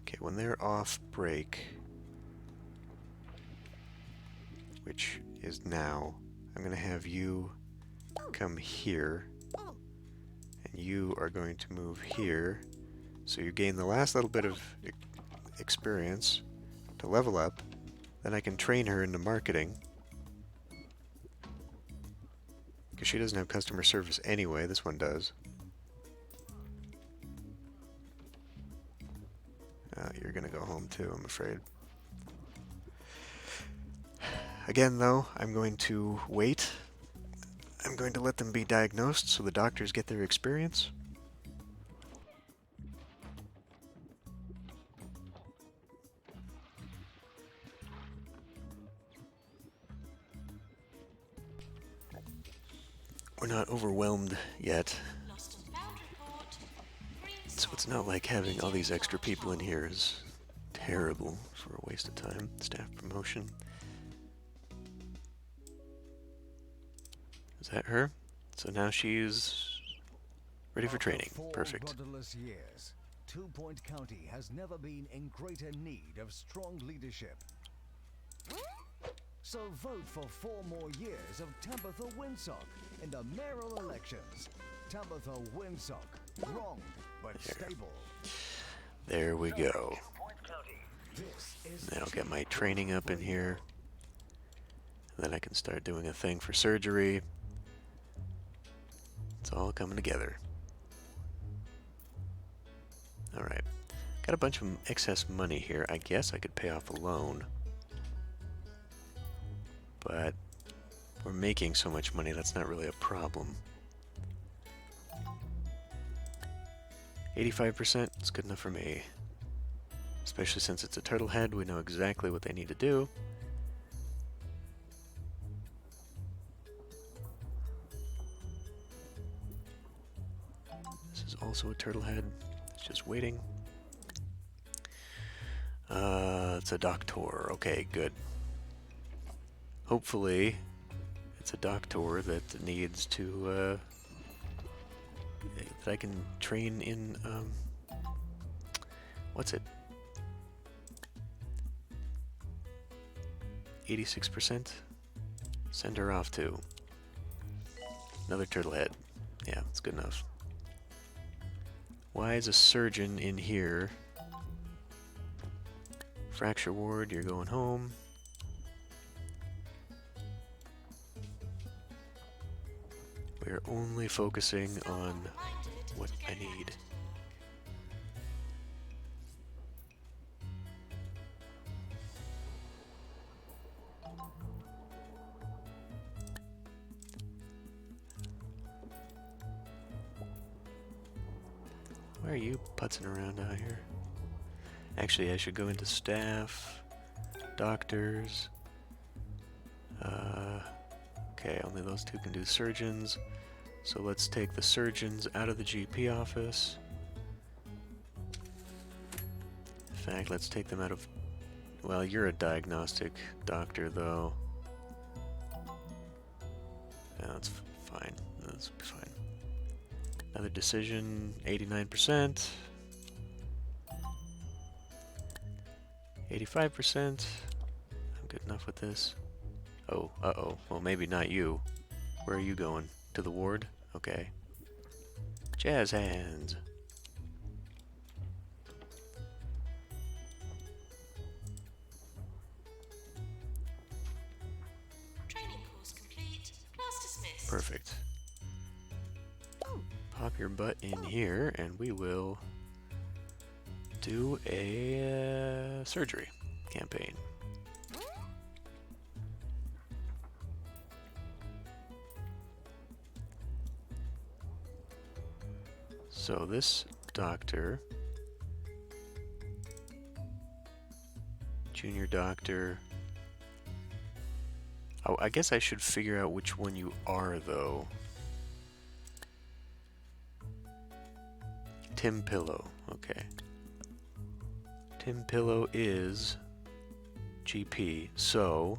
Okay, when they're off break, which is now, I'm going to have you come here, and you are going to move here, so you gain the last little bit of experience to level up. Then I can train her into marketing, because she doesn't have customer service anyway. This one does. You're gonna go home too, I'm afraid. Again, though, I'm going to wait. I'm going to let them be diagnosed so the doctors get their experience. We're not overwhelmed yet, Lost and found report. Green so it's not like having all these extra people in here is terrible for a waste of time. Staff promotion. Is that her? So now she's ready for training. After 4 Perfect. rudderless years, 2 Point County has never been in greater need of strong leadership. So vote for 4 more years of Tabitha Winsock in the mayoral elections. Tabitha Winsock, wrong but Here. stable. There we go. This is Then I'll get my training up in here. Then I can start doing a thing for surgery. It's all coming together. Alright. Got a bunch of excess money here. I guess I could pay off a loan. But we're making so much money, that's not really a problem. 85% is good enough for me. Especially since it's a turtle head, we know exactly what they need to do. This is also a turtle head. It's just waiting. It's a doctor. Okay, good. Hopefully, it's a doctor that needs to, that I can train in, what's it? 86%? Send her off to another turtle head. Yeah, it's good enough. Why is a surgeon in here? Fracture ward, you're going home. We're only focusing on what I need. Why are you putzing around out here? Actually, I should go into staff, doctors. Okay, only those two can do surgeons. So let's take the surgeons out of the GP office. In fact, let's take them out of... Well, you're a diagnostic doctor, though. Yeah, that's fine. That's fine. Another decision, 89%. 85%. I'm good enough with this. Oh, uh-oh. Well, maybe not you. Where are you going? To the ward? Okay. Jazz hands. Training course complete. Class dismissed. Perfect. Pop your butt in here, and we will do a surgery campaign. So this doctor, junior doctor. Oh, I guess I should figure out which one you are, though. Tim Pillow, okay. Tim Pillow is GP, so,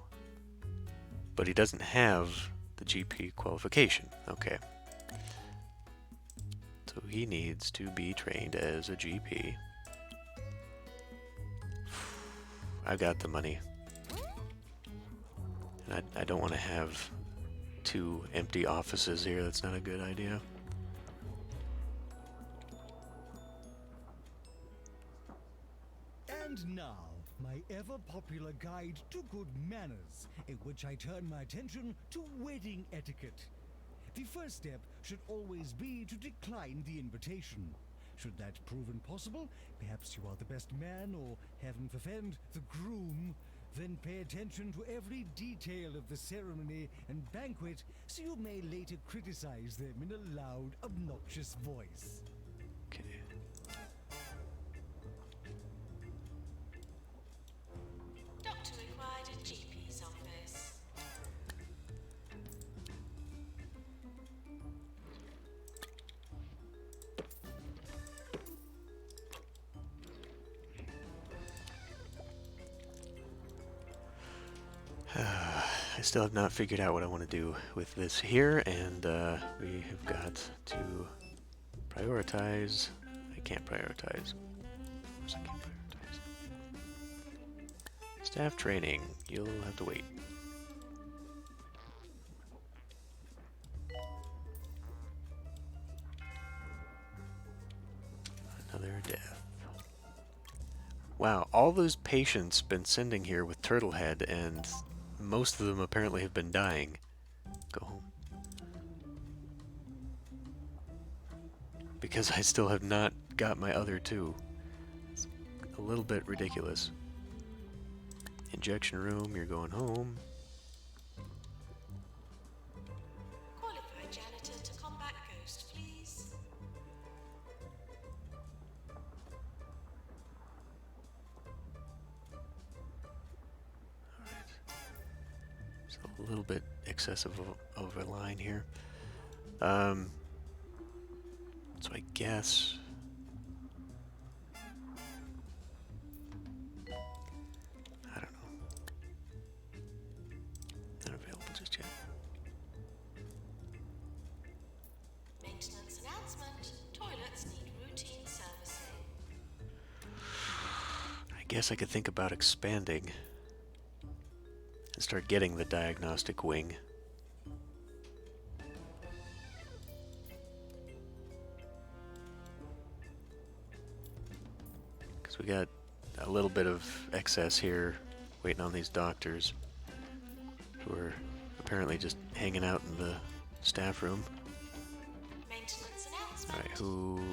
but he doesn't have the GP qualification, okay. So he needs to be trained as a GP. I got the money. And I don't want to have two empty offices here, that's not a good idea. And now, my ever-popular guide to good manners, in which I turn my attention to wedding etiquette. The first step should always be to decline the invitation. Should that prove impossible, perhaps you are the best man, or heaven forfend, the groom, then pay attention to every detail of the ceremony and banquet, so you may later criticize them in a loud, obnoxious voice. Okay. Doctor required in GP's office. I still have not figured out what I want to do with this here, and we have got to prioritize. I can't prioritize. Of course I can't prioritize. Staff training. You'll have to wait. Another death. Wow, all those patients been sending here with Turtlehead, and most of them apparently have been dying. Go home. Because I still have not got my other two. It's a little bit ridiculous. Injection room, you're going home. Qualified janitor to combat ghost, please. It's a little bit excessive of a line here. So I guess... I don't know. Not available just yet. Maintenance announcement. Toilets need routine servicing. I guess I could think about expanding and start getting the diagnostic wing. Because we got a little bit of excess here waiting on these doctors who are apparently just hanging out in the staff room. Maintenance announcement. Alright, who.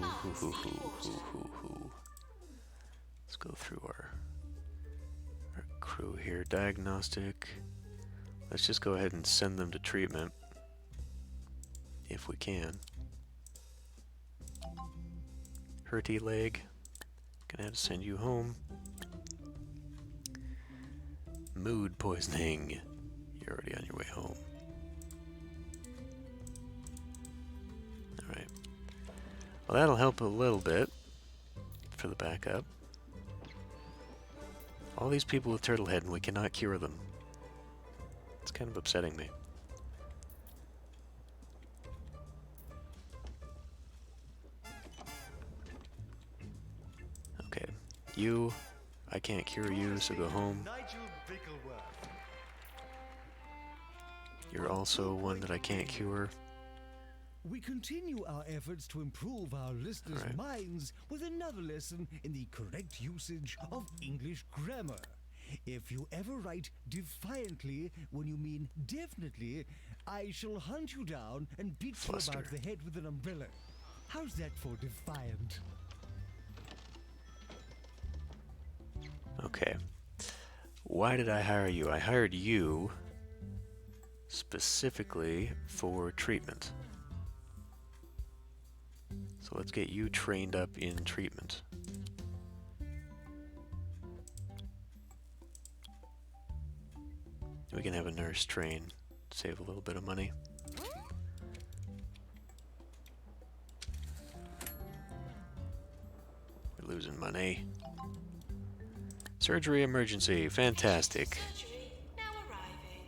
Let's go through our crew here. Diagnostic. Let's just go ahead and send them to treatment. If we can. Hurty leg. Gonna have to send you home. Mood poisoning. You're already on your way home. Alright. Well, that'll help a little bit for the backup. All these people with Turtlehead and we cannot cure them. It's kind of upsetting me. Okay. You, I can't cure you, so go home. You're also one that I can't cure. We continue our efforts to improve our listeners' Alright. minds with another lesson in the correct usage of English grammar. If you ever write defiantly when you mean definitely, I shall hunt you down and beat Fluster. you about the head with an umbrella. How's that for defiant? Okay. Why did I hire you? I hired you specifically for treatment. So let's get you trained up in treatment. We can have a nurse train, save a little bit of money. We're losing money. Surgery emergency, fantastic. Surgery now arriving.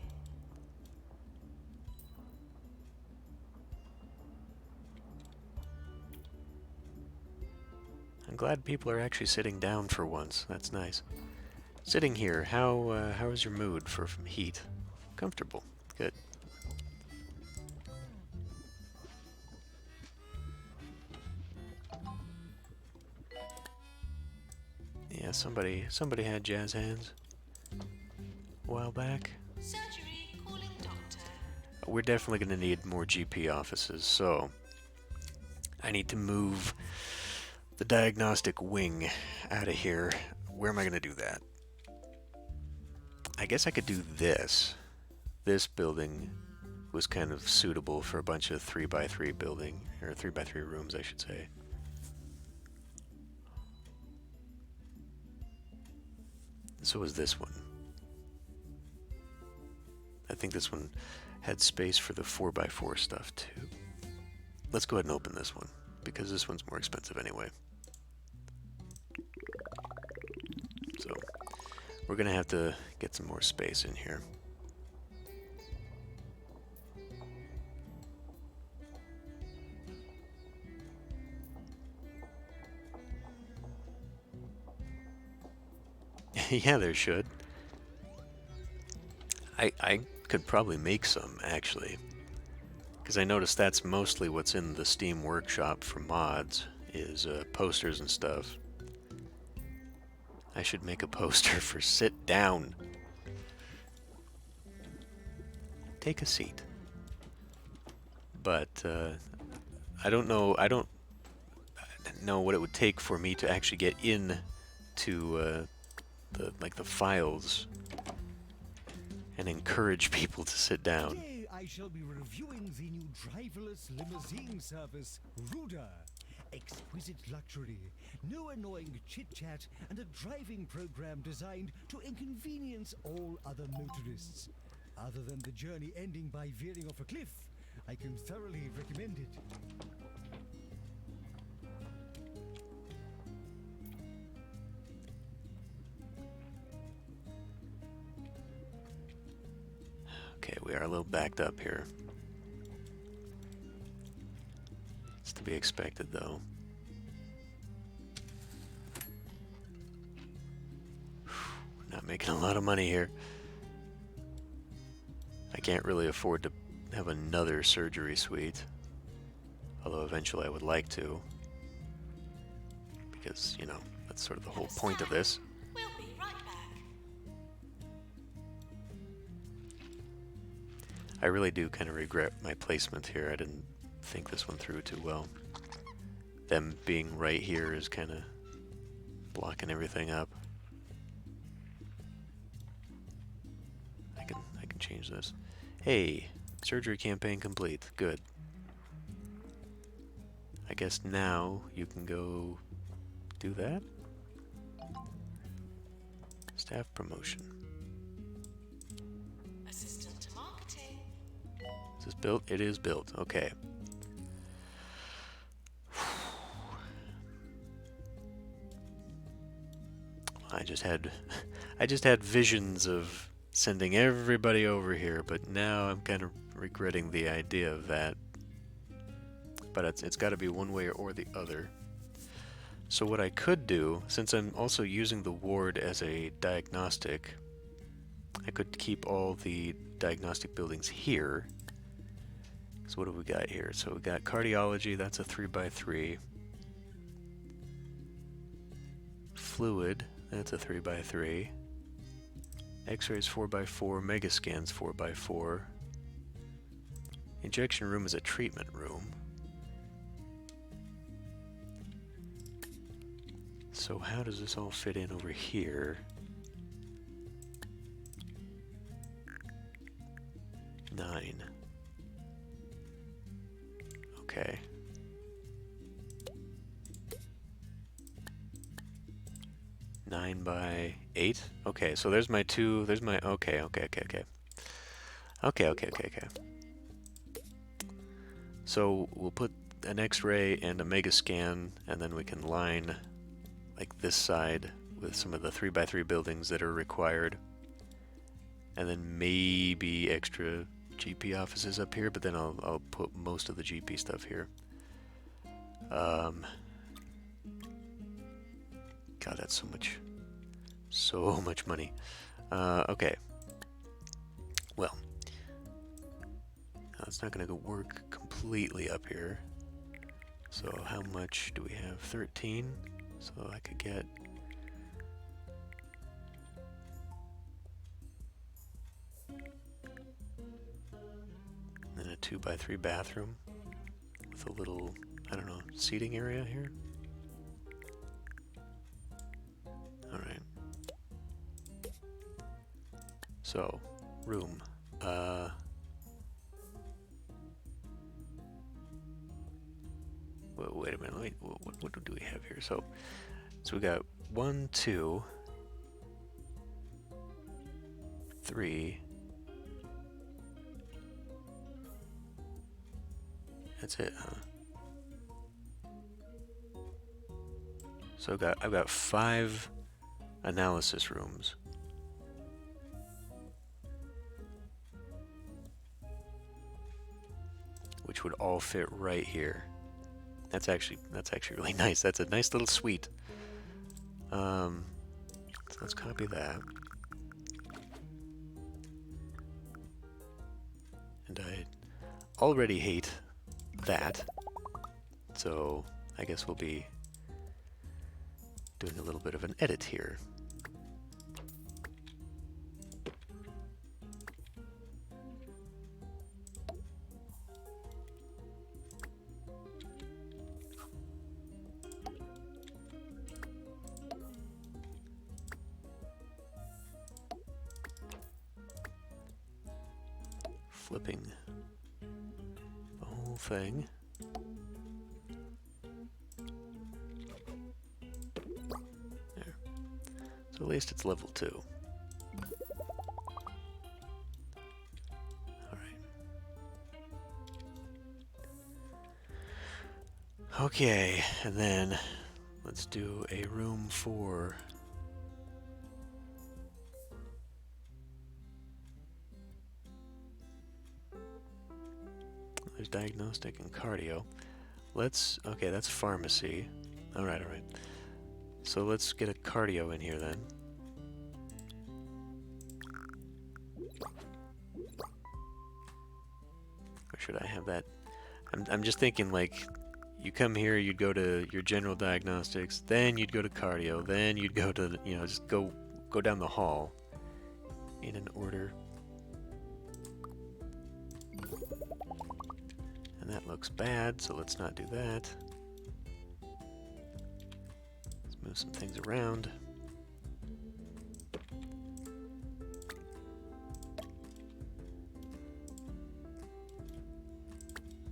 I'm glad people are actually sitting down for once. That's nice. Sitting here, how is your mood for heat? Comfortable. Good. Yeah, somebody had jazz hands a while back. Surgery calling doctor. We're definitely going to need more GP offices, so I need to move the diagnostic wing out of here. Where am I going to do that? I guess I could do this. This building was kind of suitable for a bunch of 3x3 building, or 3x3 rooms, I should say. So was this one. I think this one had space for the 4x4 stuff too. Let's go ahead and open this one, because this one's more expensive anyway. So, we're gonna have to get some more space in here. Yeah, there should. I could probably make some, actually. Because I noticed that's mostly what's in the Steam Workshop for mods, is posters and stuff. I should make a poster for sit down. Take a seat. But I don't know what it would take for me to actually get in to the files and encourage people to sit down. Today I shall be reviewing the new driverless limousine service, Ruda. Exquisite luxury, no annoying chit-chat, and a driving program designed to inconvenience all other motorists. Other than the journey ending by veering off a cliff, I can thoroughly recommend it. Okay, we are a little backed up here. It's to be expected, though. Not making a lot of money here. I can't really afford to have another surgery suite. Although eventually I would like to. Because, you know, that's sort of the whole point of this. We'll be right back. I really do kind of regret my placement here. I didn't think this one through too well. Them being right here is kind of blocking everything up. I can change this. Hey, surgery campaign complete. Good. I guess now you can go do that. Staff promotion. Assistant to marketing. Is this built? It is built. Okay. I just had visions of sending everybody over here, but now I'm kind of regretting the idea of that. But it's got to be one way or the other. So what I could do, since I'm also using the ward as a diagnostic, I could keep all the diagnostic buildings here. So what do we got here? So we got cardiology, that's a 3x3. Fluid, that's a 3x3. X-rays 4x4, megascans 4x4. Injection room is a treatment room. So how does this all fit in over here? 9. Okay. Nine by 8. Okay, so there's my two. There's my. Okay. So we'll put an X-ray and a Megascan, and then we can line like this side with some of the 3x3 buildings that are required, and then maybe extra GP offices up here. But then I'll put most of the GP stuff here. God, that's so much money. Okay. Well, it's not going to work completely up here. So how much do we have? 13. So I could get... And then a 2x3 bathroom with a little, I don't know, seating area here. Alright. So, room. Wait a minute. What do we have here? So we got 1, 2, 3. That's it, huh? So I've got 5 analysis rooms. Which would all fit right here. That's actually really nice. That's a nice little suite. So let's copy that. And I already hate that. So I guess we'll be doing a little bit of an edit here. flipping the whole thing. There. So at least it's level 2. Okay, and then let's do a room for there's diagnostic and cardio. Okay, that's pharmacy. Alright. So let's get a cardio in here then. Or should I have that? I'm just thinking like you come here, you'd go to your general diagnostics, then you'd go to cardio, then you'd go to, just go down the hall in an order. And that looks bad, so let's not do that. Let's move some things around.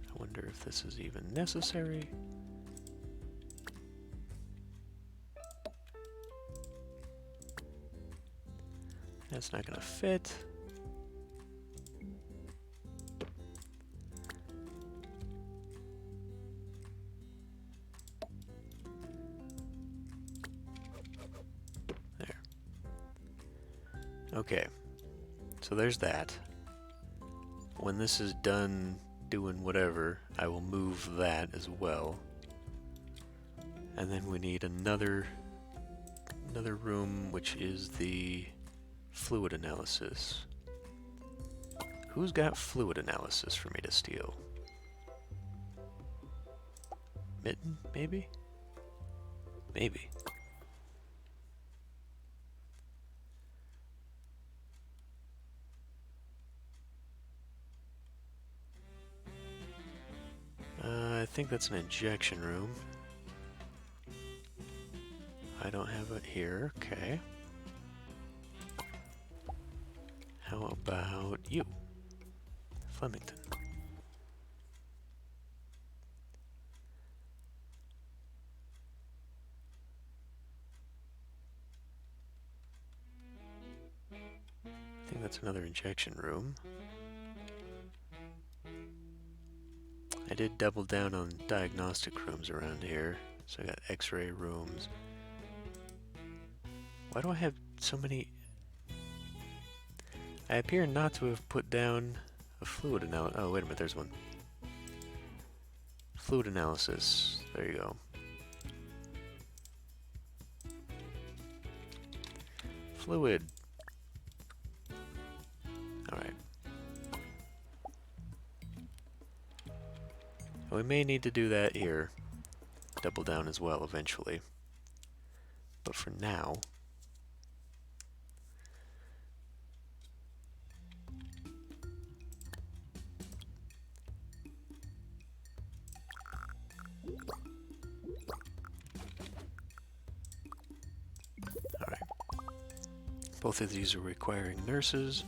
I wonder if this is even necessary. That's not gonna fit. There. Okay. So there's that. When this is done doing whatever, I will move that as well. And then we need another room, which is the fluid analysis. Who's got fluid analysis for me to steal? Mitten, maybe? Maybe. I think that's an injection room. I don't have it here. Okay. How about you, Flemington? I think that's another injection room. I did double down on diagnostic rooms around here. So I got x-ray rooms. Why do I have so many? I appear not to have put down a fluid analysis. Oh, wait a minute, there's one. Fluid analysis. There you go. Fluid. Alright. We may need to do that here. Double down as well eventually. But for now... Alright. Both of these are requiring nurses.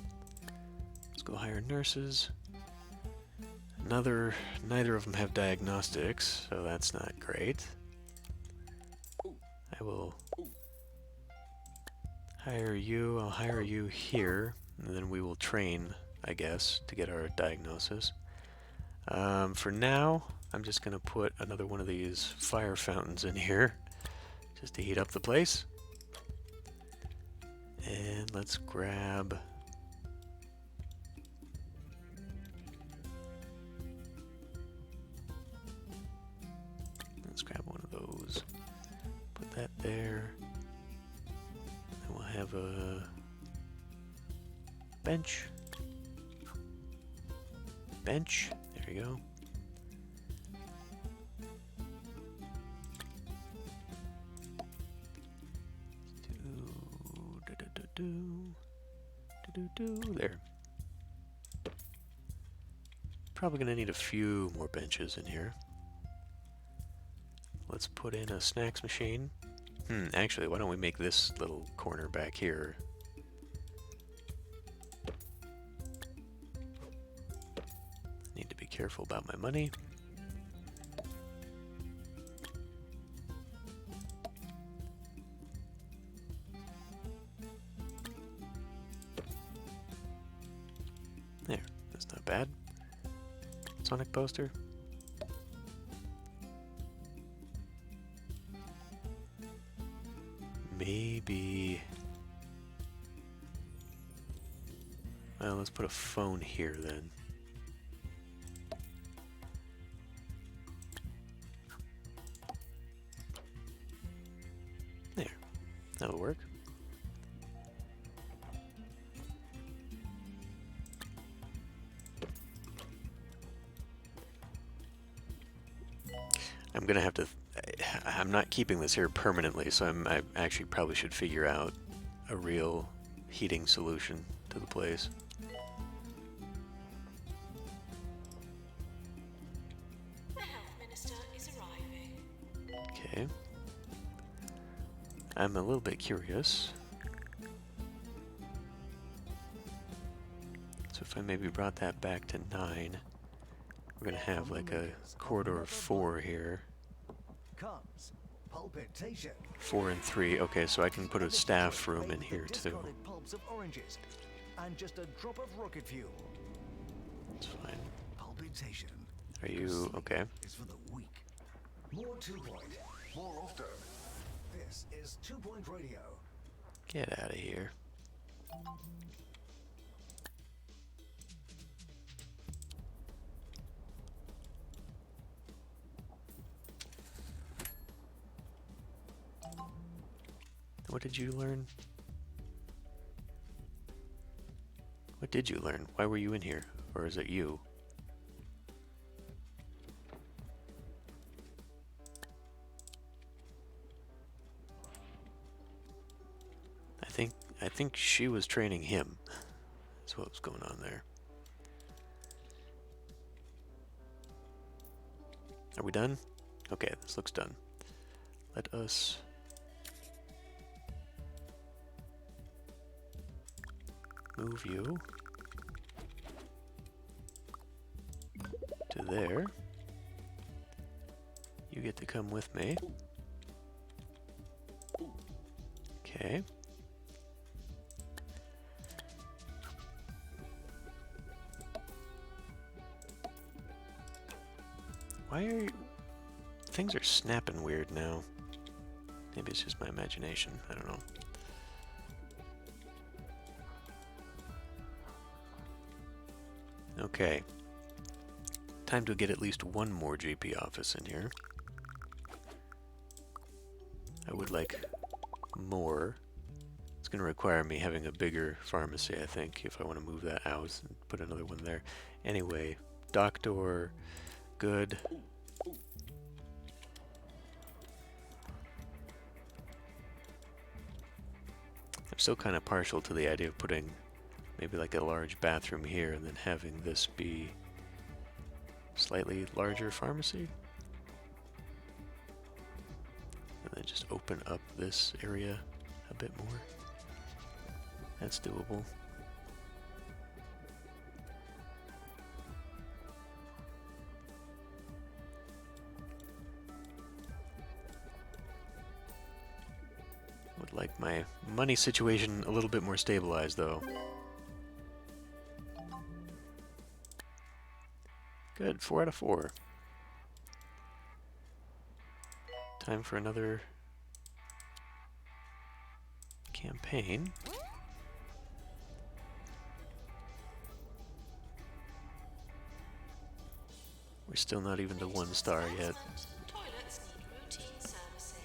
Let's go hire nurses. Neither of them have diagnostics, so that's not great. I will hire you. I'll hire you here, and then we will train, I guess, to get our diagnosis. For now, I'm just going to put another one of these fire fountains in here, just to heat up the place. And let's grab... Let's grab one of those. Put that there. And we'll have a bench. Bench. There you go. There. Probably gonna need a few more benches in here. Let's put in a snacks machine. Actually, why don't we make this little corner back here? careful about my money. There, that's not bad. Sonic poster. Maybe... Well, let's put a phone here then. There. That'll work. I'm gonna have to... I'm not keeping this here permanently, so I actually probably should figure out a real heating solution to the place. The health minister is arriving. Okay. I'm a little bit curious. So if I maybe brought that back to 9, we're gonna have like a corridor of 4 here. Comes palpitation. 4 and 3. Okay, so I can put a staff room in here too. Discarded pulps of oranges and just a drop of rocket fuel. That's fine. Palpitation. Are you okay? Is for the weak. More 2 Point. More often. This is 2 Point Radio. Get out of here. What did you learn? What did you learn? Why were you in here? Or is it you? I think she was training him. That's what was going on there. Are we done? Okay, this looks done. Let us move you to there. You get to come with me. Okay. Why are things are snapping weird now? Maybe it's just my imagination. I don't know. Okay. Time to get at least one more GP office in here. I would like more. It's going to require me having a bigger pharmacy, I think, if I want to move that out and put another one there. Anyway, doctor, good. I'm still kind of partial to the idea of putting maybe like a large bathroom here and then having this be slightly larger pharmacy. And then just open up this area a bit more. That's doable. Would like my money situation a little bit more stabilized though. Good, 4 out of 4. Time for another campaign. We're still not even to 1 star yet. Toilets need routine servicing.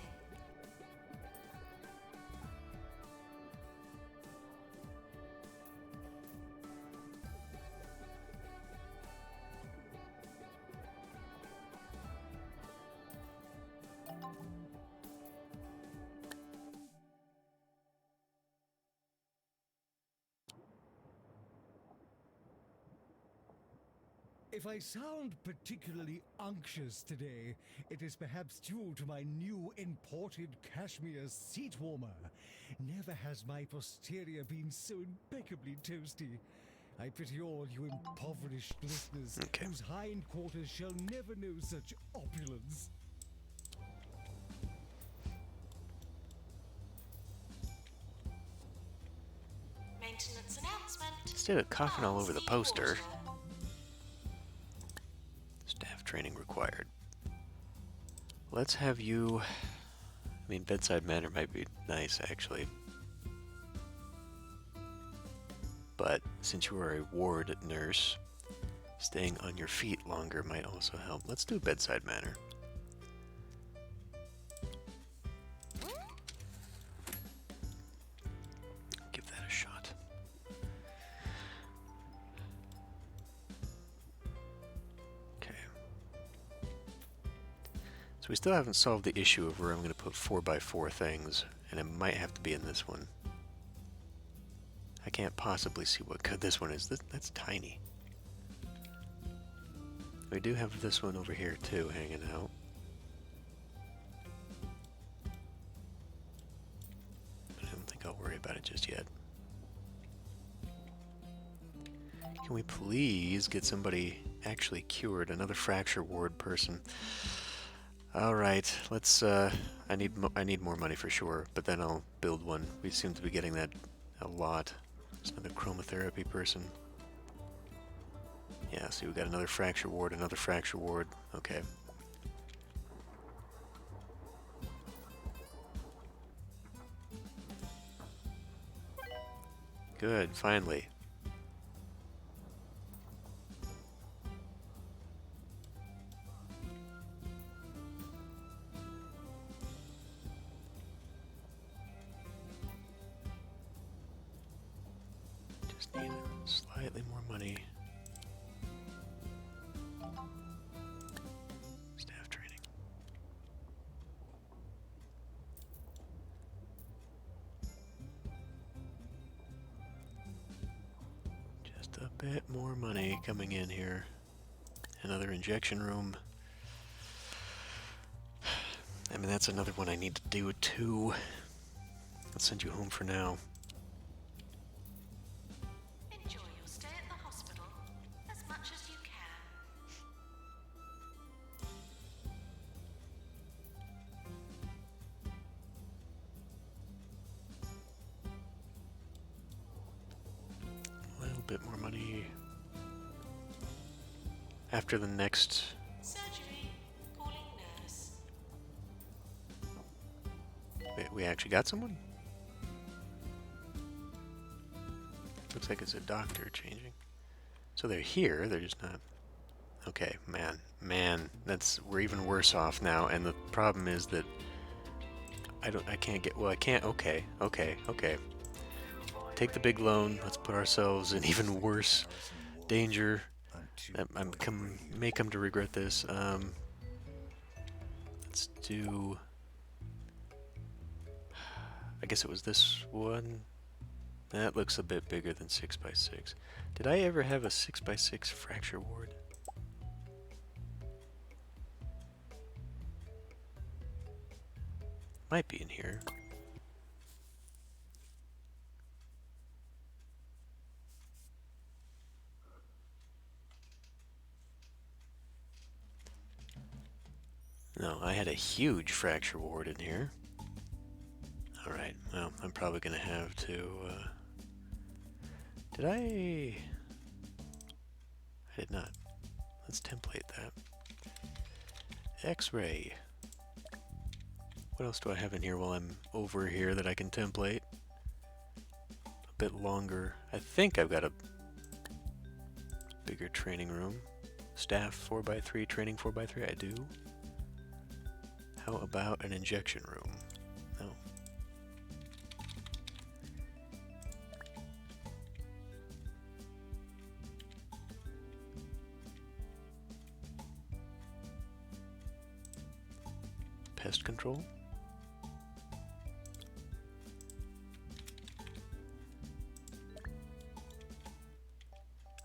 If I sound particularly unctuous today, it is perhaps due to my new imported cashmere seat warmer. Never has my posterior been so impeccably toasty. I pity all you impoverished listeners Okay. whose hindquarters shall never know such opulence. Maintenance announcement. Instead of coughing all over the poster, Water. staff training required. Let's have you... I mean, bedside manner might be nice, actually. But since you are a ward nurse, staying on your feet longer might also help. Let's do bedside manner. Give that a shot. Okay. So we still haven't solved the issue of where I'm going to put 4x4 things, and it might have to be in this one. I can't possibly see what good this one is. That's tiny. We do have this one over here too, hanging out. But I don't think I'll worry about it just yet. Can we please get somebody actually cured? Another fracture ward person. All right, let's. I need more money for sure, but then I'll build one. We seem to be getting that a lot. There's another chromotherapy person. Yeah, see, we got another fracture ward, another fracture ward. Okay. Good, finally. Just need slightly more money. Staff training. Just a bit more money coming in here. Another injection room. I mean, that's another one I need to do too. Let's send you home for now. Enjoy your stay at the hospital as much as you can. A little bit more money. After the next... Surgery. Calling nurse. We actually got someone? Looks like it's a doctor changing. So they're here, they're just not... Okay, man, we're even worse off now, and the problem is that I can't get, well, I can't, okay. Take the big loan, let's put ourselves in even worse danger. May come to regret this. Let's do, I guess it was this one. That looks a bit bigger than 6x6. Did I ever have a 6x6 fracture ward? Might be in here. No, I had a huge fracture ward in here. Alright, well, I'm probably gonna have to, did I did not. Let's template that. X-ray. What else do I have in here while I'm over here that I can template? A bit longer. I think I've got a bigger training room. Staff 4x3, training 4x3, I do. How about an injection room? No. Pest control?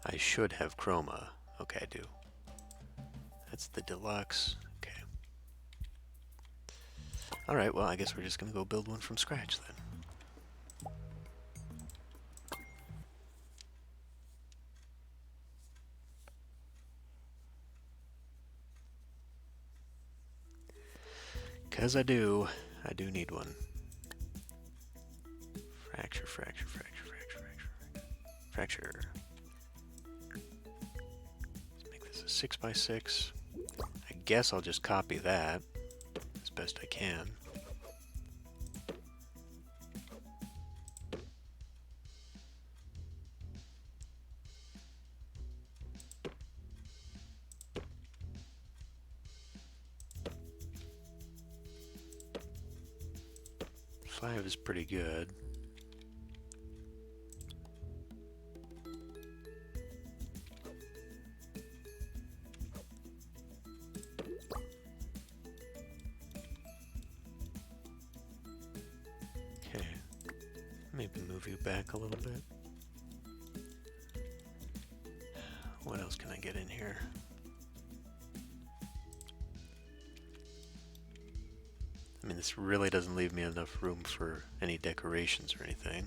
I should have chroma. Okay, I do. That's the deluxe. Okay. Alright, well, I guess we're just gonna go build one from scratch then. 'Cause I do need one. Fracture, fracture, fracture, fracture, fracture, fracture. Let's make this a 6x6. I guess I'll just copy that as best I can. Five is pretty good. Okay, maybe move you back a little bit. What else can I get in here? I mean, this really doesn't leave me enough room for any decorations or anything.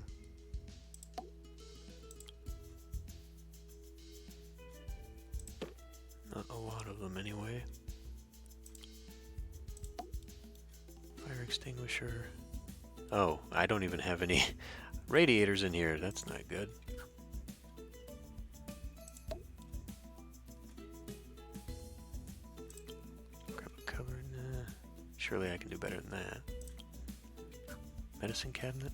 Not a lot of them anyway. Fire extinguisher. Oh, I don't even have any radiators in here. That's not good. Grab a cupboard. Nah. Surely I can do better than that. Medicine cabinet?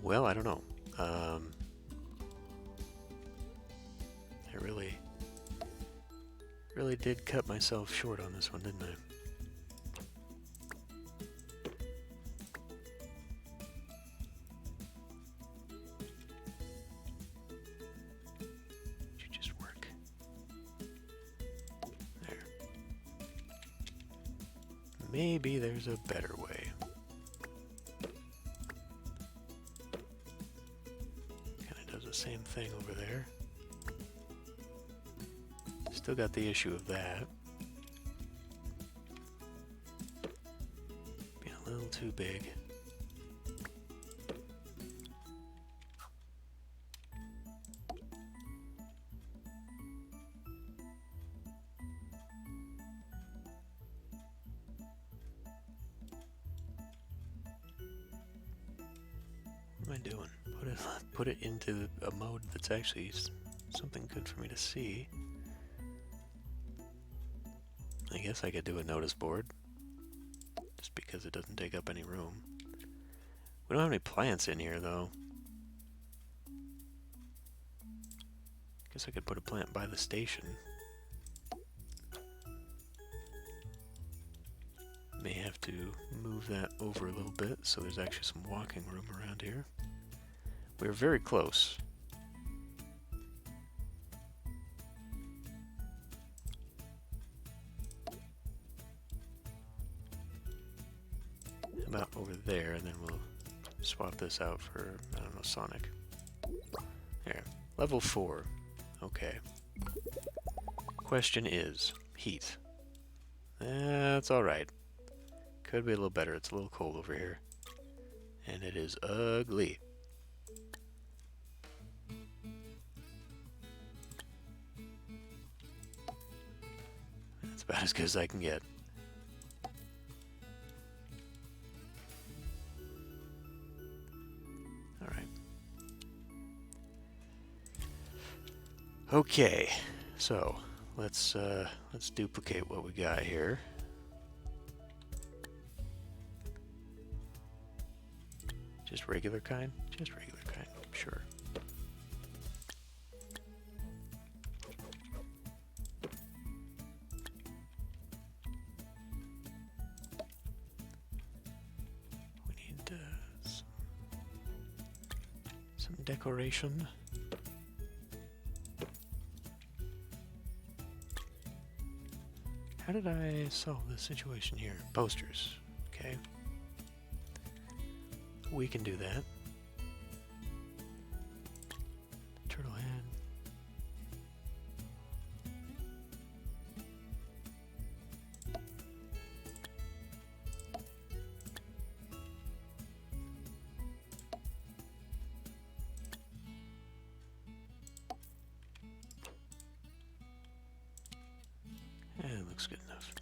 Well, I don't know. I really did cut myself short on this one, didn't I? Should just work. There. Maybe there's a better way. Same thing over there. Still got the issue of that. Be a little too big. What am I doing? Put it into a mode that's actually something good for me to see. I guess I could do a notice board, just because it doesn't take up any room. We don't have any plants in here, though. Guess I could put a plant by the station. May have to move that over a little bit so there's actually some walking room around here. We're very close. How about over there, and then we'll swap this out for, I don't know, Sonic. There. Level 4. Okay. Question is, heat. That's alright. Could be a little better. It's a little cold over here. And it is ugly. That's about as good as I can get. Alright. Okay, so let's duplicate what we got here. Just regular kind? Just regular kind, sure. We need some decoration. How did I solve this situation here? Posters, okay. We can do that. Turtle head. looks good enough.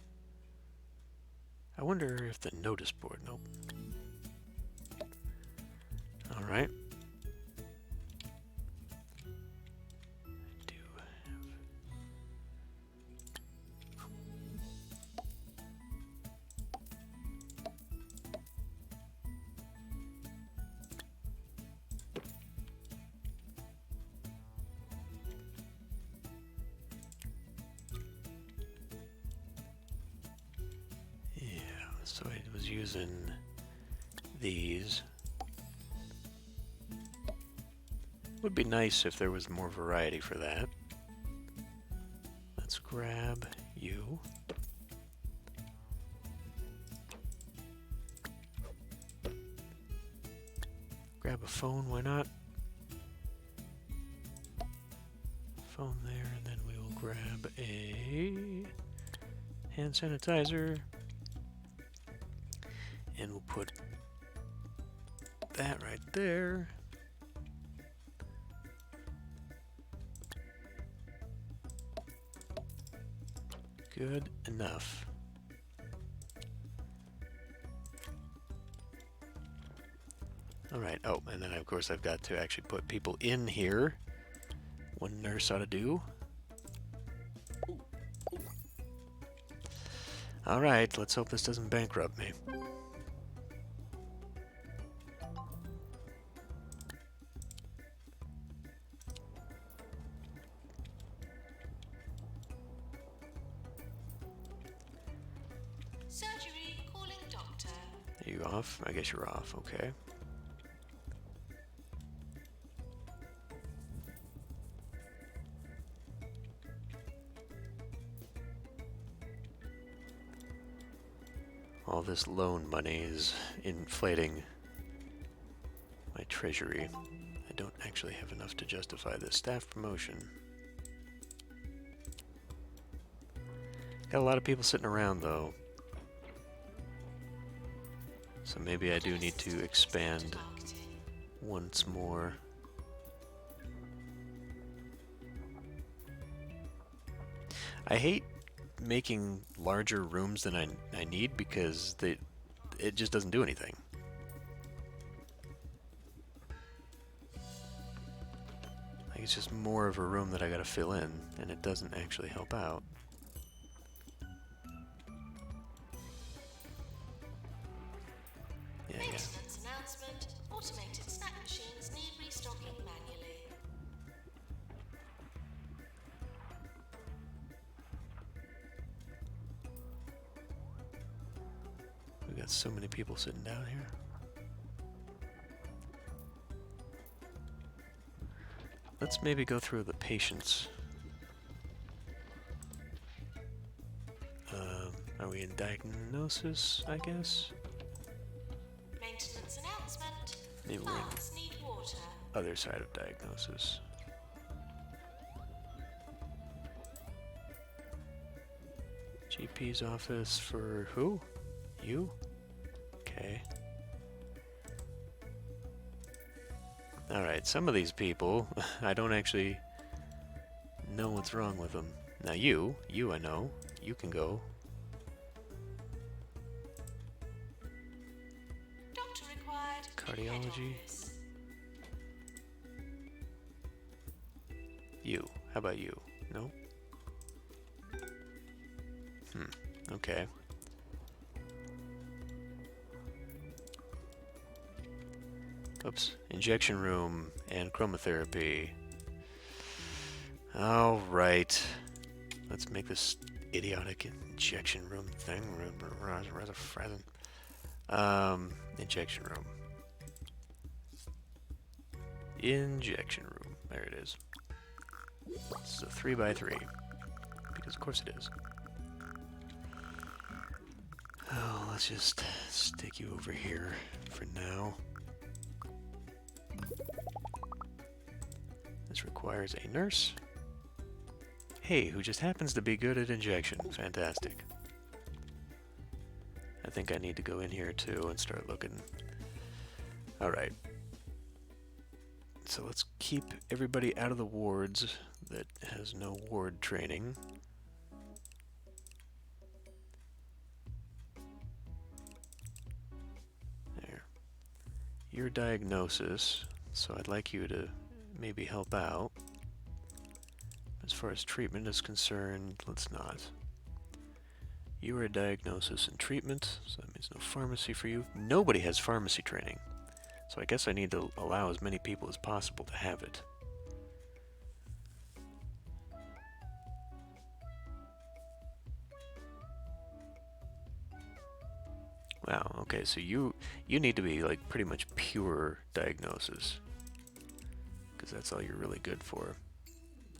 I wonder if the notice board... Nope. Alright. I do have... Yeah, so I was using these. Would be nice if there was more variety for that. Let's grab you. Grab a phone, why not? Phone there, and then we will grab a hand sanitizer. And we'll put that right there. Good enough. Alright, oh, and then of course I've got to actually put people in here. One nurse ought to do. Alright, let's hope this doesn't bankrupt me. Surgery calling doctor. Are you off? I guess you're off, okay. All this loan money is inflating my treasury. I don't actually have enough to justify this staff promotion. Got a lot of people sitting around though. So maybe I do need to expand once more. I hate making larger rooms than I need because it just doesn't do anything. Like it's just more of a room that I gotta fill in, and it doesn't actually help out. Yeah, yeah. Maintenance announcement. Automated snack machines need restocking manually. We got so many people sitting down here. Let's maybe go through the patients. Are we in diagnosis, I guess? Maintenance announcement. Maybe we're in Plants need water. other side of diagnosis. GP's office for who? You? Okay. Alright, some of these people, I don't actually know what's wrong with them. Now you I know. You can go. Doctor required. Cardiology. Head office. You. How about you? No? Okay. Oops. Injection room and chromotherapy. Alright. Let's make this idiotic injection room thing. Injection room. Injection room. There it is. It's a 3x3. Because of course it is. Oh, let's just stick you over here for now. This requires a nurse. Hey, who just happens to be good at injection. Fantastic. I think I need to go in here too and start looking. Alright. So let's keep everybody out of the wards that has no ward training. your diagnosis, so I'd like you to maybe help out. As far as treatment is concerned, let's not. You are a diagnosis and treatment, so that means no pharmacy for you. Nobody has pharmacy training, so I guess I need to allow as many people as possible to have it. Wow, okay, so you need to be like pretty much pure diagnosis, because that's all you're really good for.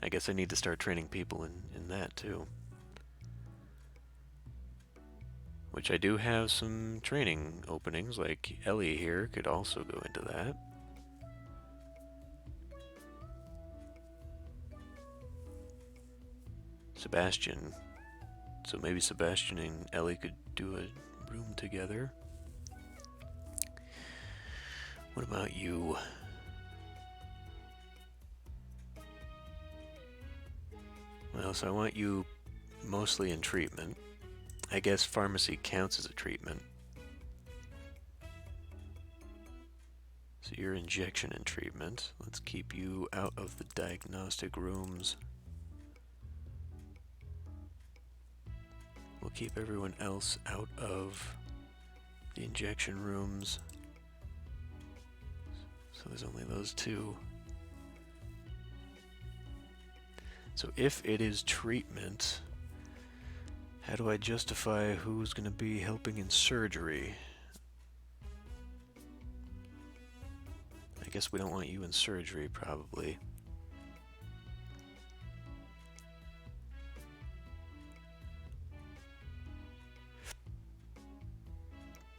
I guess I need to start training people in that too. Which I do have some training openings, like Ellie here could also go into that. Sebastian. So maybe Sebastian and Ellie could do a room together. What about you? Well, so I want you mostly in treatment. I guess pharmacy counts as a treatment. So you're injection and treatment. Let's keep you out of the diagnostic rooms. We'll keep everyone else out of the injection rooms. So there's only those two. So if it is treatment, how do I justify who's going to be helping in surgery? I guess we don't want you in surgery, probably.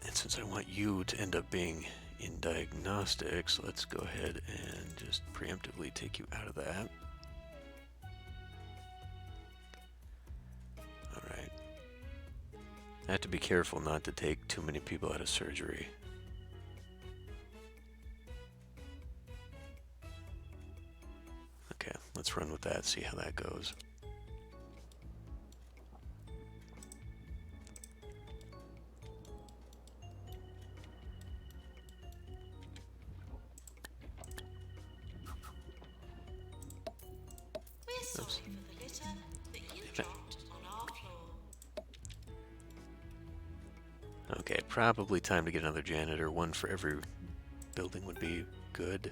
And since I want you to end up being in diagnostics, let's go ahead and just preemptively take you out of that. Alright. I have to be careful not to take too many people out of surgery. Okay, let's run with that, see how that goes. We're sorry for the litter that you dropped on our floor. Okay, probably time to get another janitor. One for every building would be good.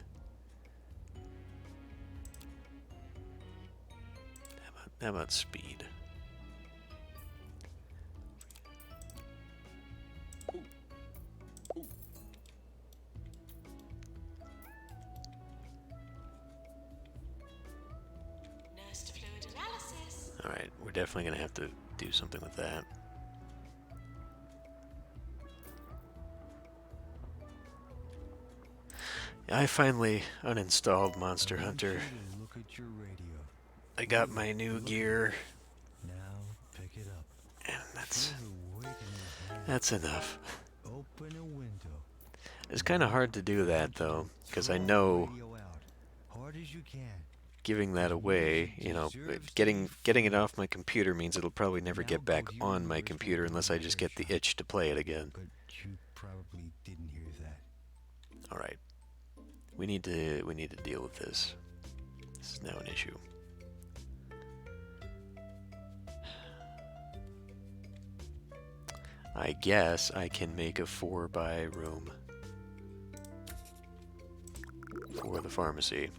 How about speed? Nurse to fluid analysis. Alright, we're definitely going to have to do something with that. I finally uninstalled Monster Hunter. Look at your radio. I got my new gear, Now pick it up. and that's Feel the weight in your hand. that's enough. Open a window. It's kind of hard to do that though, because I know Radio out. Hard as you can. giving that away, you know, getting it off my computer means it'll probably never get back on my computer unless I just get the itch to play it again. But you probably didn't hear that. All right, we need to deal with this. This is now an issue. I guess I can make a 4-by room for the pharmacy.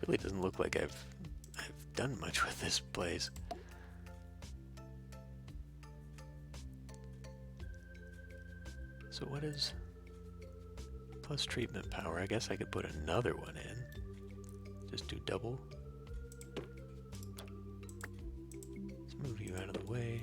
Really doesn't look like I've done much with this place. So what is plus treatment power? I guess I could put another one in. Just do double. Let's move you out of the way.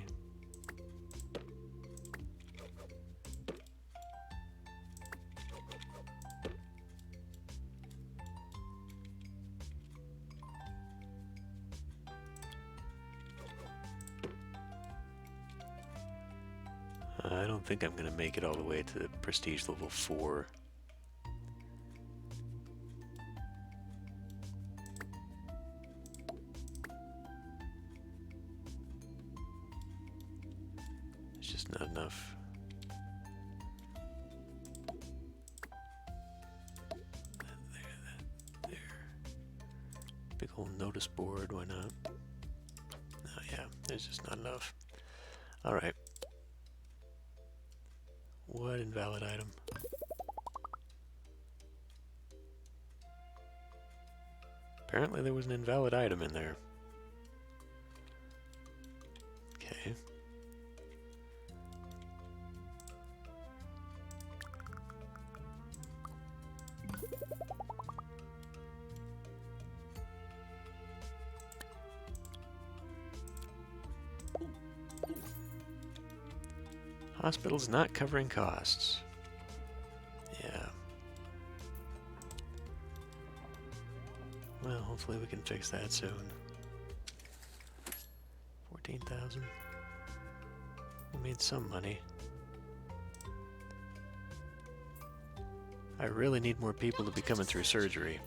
don't think I'm gonna make it all the way to prestige level 4. It's just not enough. There. Big old notice board, why not? Oh yeah, there's just not enough. Alright. What invalid item? Apparently there was an invalid item in there. Okay. Hospital's not covering costs. Yeah. Well, hopefully we can fix that soon. 14,000. We made some money. I really need more people to be coming through surgery.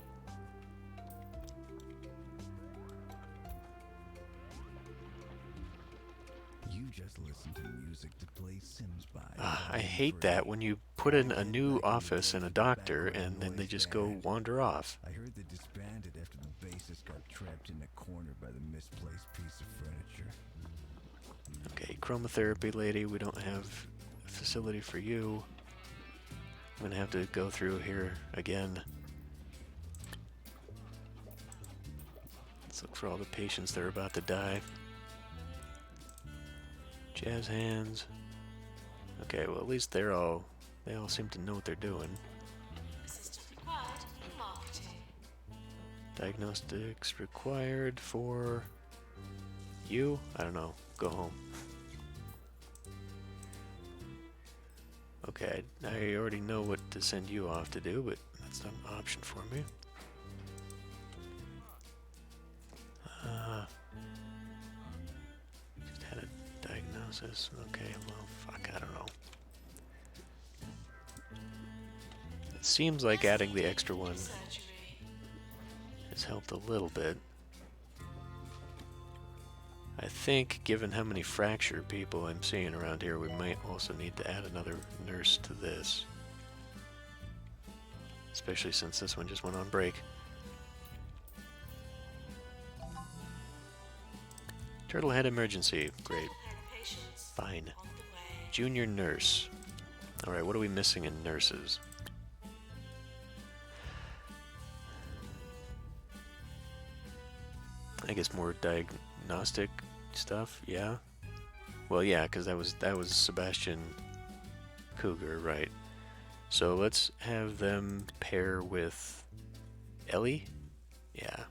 You just listen to music to play Sims by. I hate that when you put in a new office and a doctor and then they just go wander off. I heard they disbanded after the bassist got trapped in a corner by the misplaced piece of furniture. Okay, chromotherapy lady, we don't have a facility for you. I'm gonna have to go through here again. Let's look for all the patients that are about to die. Jazz hands. Okay, well at least they all seem to know what they're doing. Assistant required in marketing. Diagnostics required for you? I don't know. Go home. Okay, I already know what to send you off to do, but that's not an option for me. Just had a diagnosis. Okay, well, fuck, I don't know. It seems like adding the extra one Surgery. has helped a little bit. I think, given how many fracture people I'm seeing around here, we might also need to add another nurse to this. Especially since this one just went on break. Turtlehead emergency. Great. Turtlehead patients Fine. on the way. Junior nurse. Alright, what are we missing in nurses? I guess more diagnostic stuff, yeah. Well, yeah, because that was Sebastian Cougar, right? So let's have them pair with Ellie. Yeah.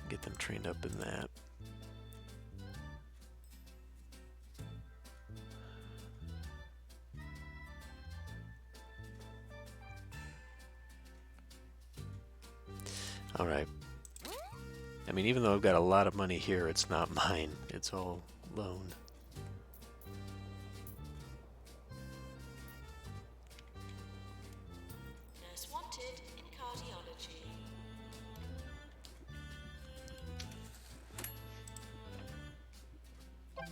Get them trained up in that. Alright. I mean, even though I've got a lot of money here, it's not mine. It's all loaned. Nurse wanted in cardiology. What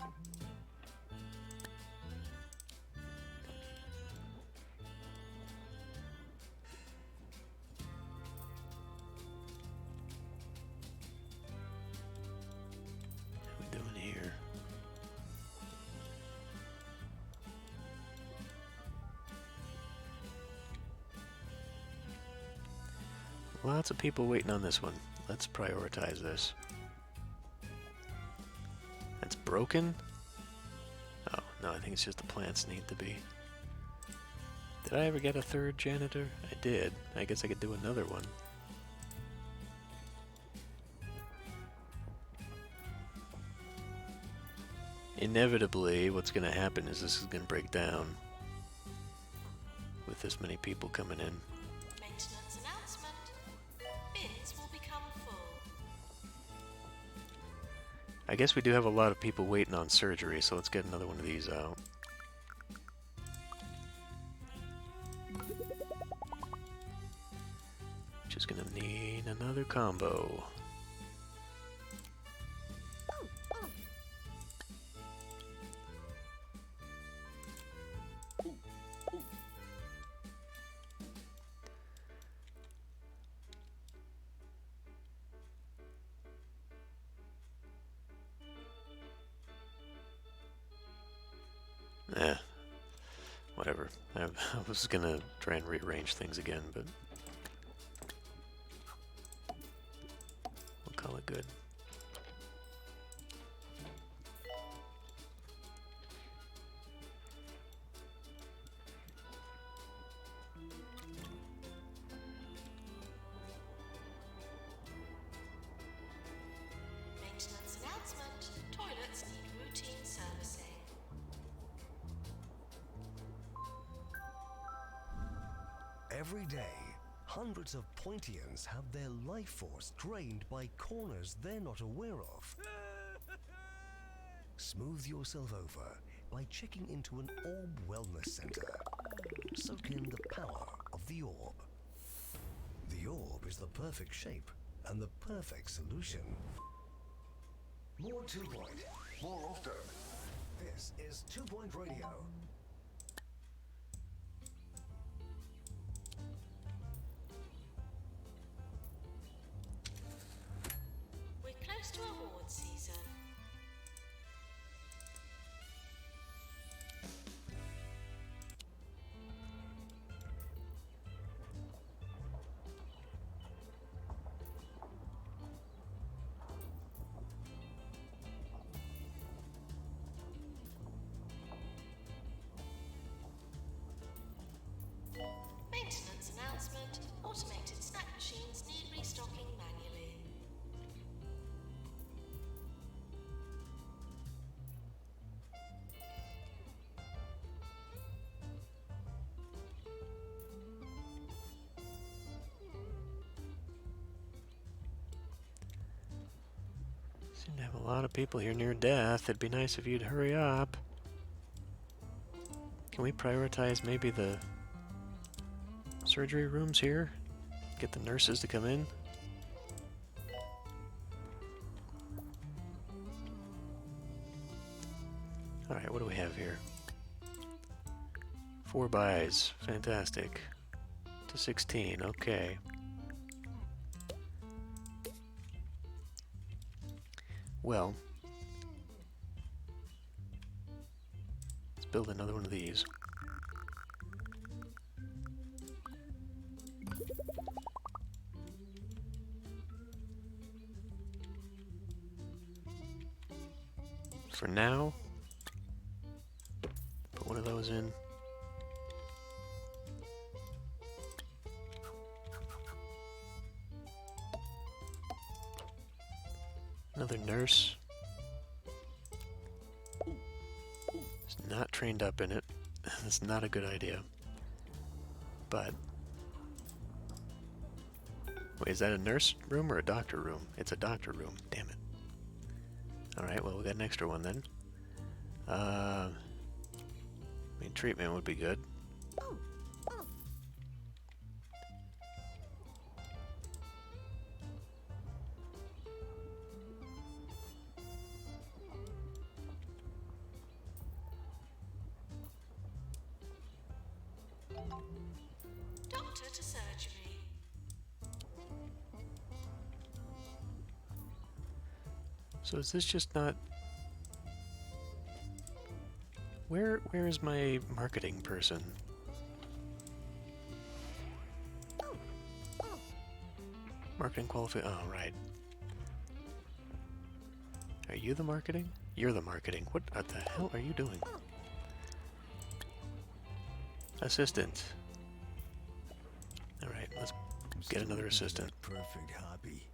are we doing here? Lots of people waiting on this one. Let's prioritize this. That's broken? Oh, no, I think it's just the plants need to be. Did I ever get a third janitor? I did. I guess I could do another one. Inevitably, what's going to happen is this is going to break down with this many people coming in. Maintenance announcement. I guess we do have a lot of people waiting on surgery, so let's get another one of these out. Just gonna need another combo. Whatever. I was gonna try and rearrange things again, but we'll call it good. Maintenance announcement. Toilets need routine servicing. Every day, hundreds of Pointians have their life force drained by corners they're not aware of. Smooth yourself over by checking into an Orb Wellness Center. Soak in the power of the Orb. The Orb is the perfect shape and the perfect solution. More 2 Point, more often. This is 2 Point Radio. We're close to award season. Maintenance announcement. Automated snack machines need restocking manually. Seem to have a lot of people here near death. It'd be nice if you'd hurry up. Can we prioritize maybe the surgery rooms here? Get the nurses to come in? Alright, what do we have here? 4 buys. Fantastic. To 16, okay. Well, let's build another one of these. For now, put one of those in. Another nurse. Is not trained up in it. That's not a good idea. But wait, is that a nurse room or a doctor room? It's a doctor room. Damn it. Alright, well, we got an extra one then. I mean, treatment would be good. Doctor to surgery. So is this just not... Where is my marketing person? Marketing qualification. Oh, right. Are you the marketing? You're the marketing. What the hell are you doing? Assistant. Alright, let's get another assistant. Perfect hobby.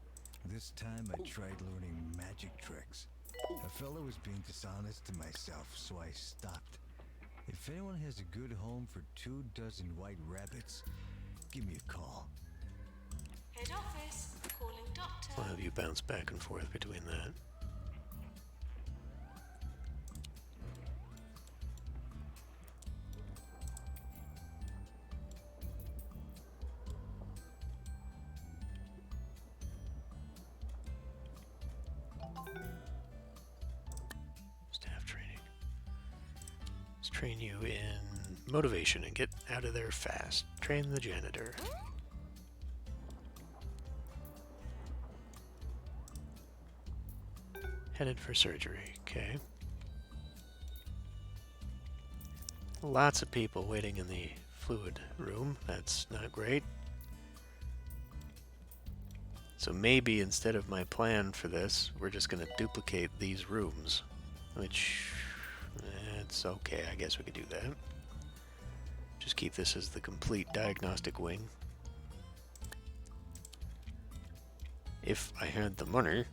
This time I tried learning magic tricks. A fellow was being dishonest to myself, so I stopped. If anyone has a good home for 24 white rabbits, give me a call. Head office. Calling doctor. I'll have you bounce back and forth between that. train you in motivation and get out of there fast. Train the janitor. Headed for surgery, okay. Lots of people waiting in the fluid room. That's not great. So maybe instead of my plan for this, we're just going to duplicate these rooms. Which, it's okay, I guess we could do that. Just keep this as the complete diagnostic wing. If I had the money.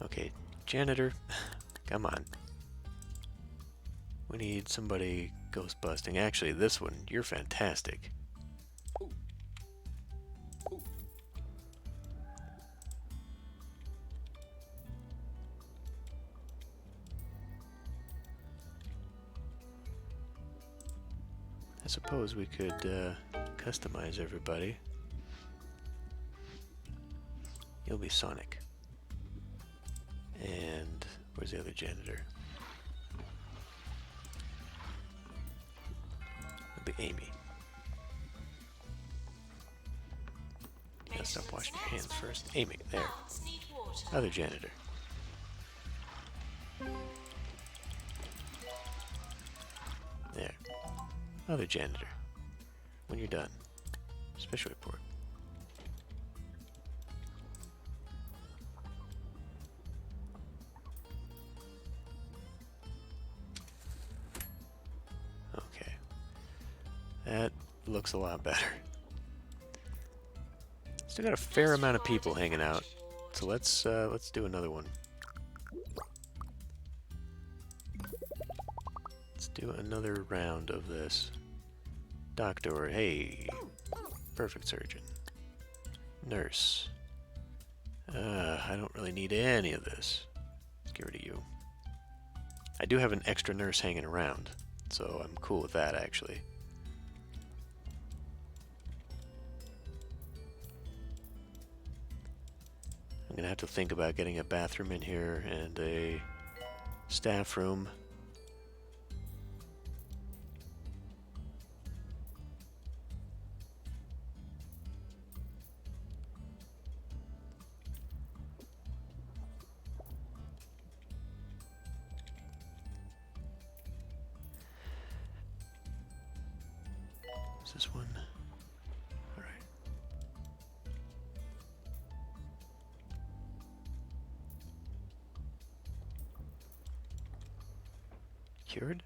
Okay, janitor, come on. We need somebody ghost busting. Actually, this one, you're fantastic. I suppose we could customize everybody. You'll be Sonic. And where's the other janitor? It'll be Amy. Gotta stop washing your hands first. Amy, there. Plants need water. Other janitor. There. Other janitor. When you're done. Special report. Okay. That looks a lot better. Still got a fair amount of people hanging out. So let's do another one. Let's do another round of this. Doctor, hey. Perfect surgeon. Nurse. I don't really need any of this. Let's get rid of you. I do have an extra nurse hanging around, so I'm cool with that actually. I'm gonna have to think about getting a bathroom in here and a staff room. Is this one? All right. Cured?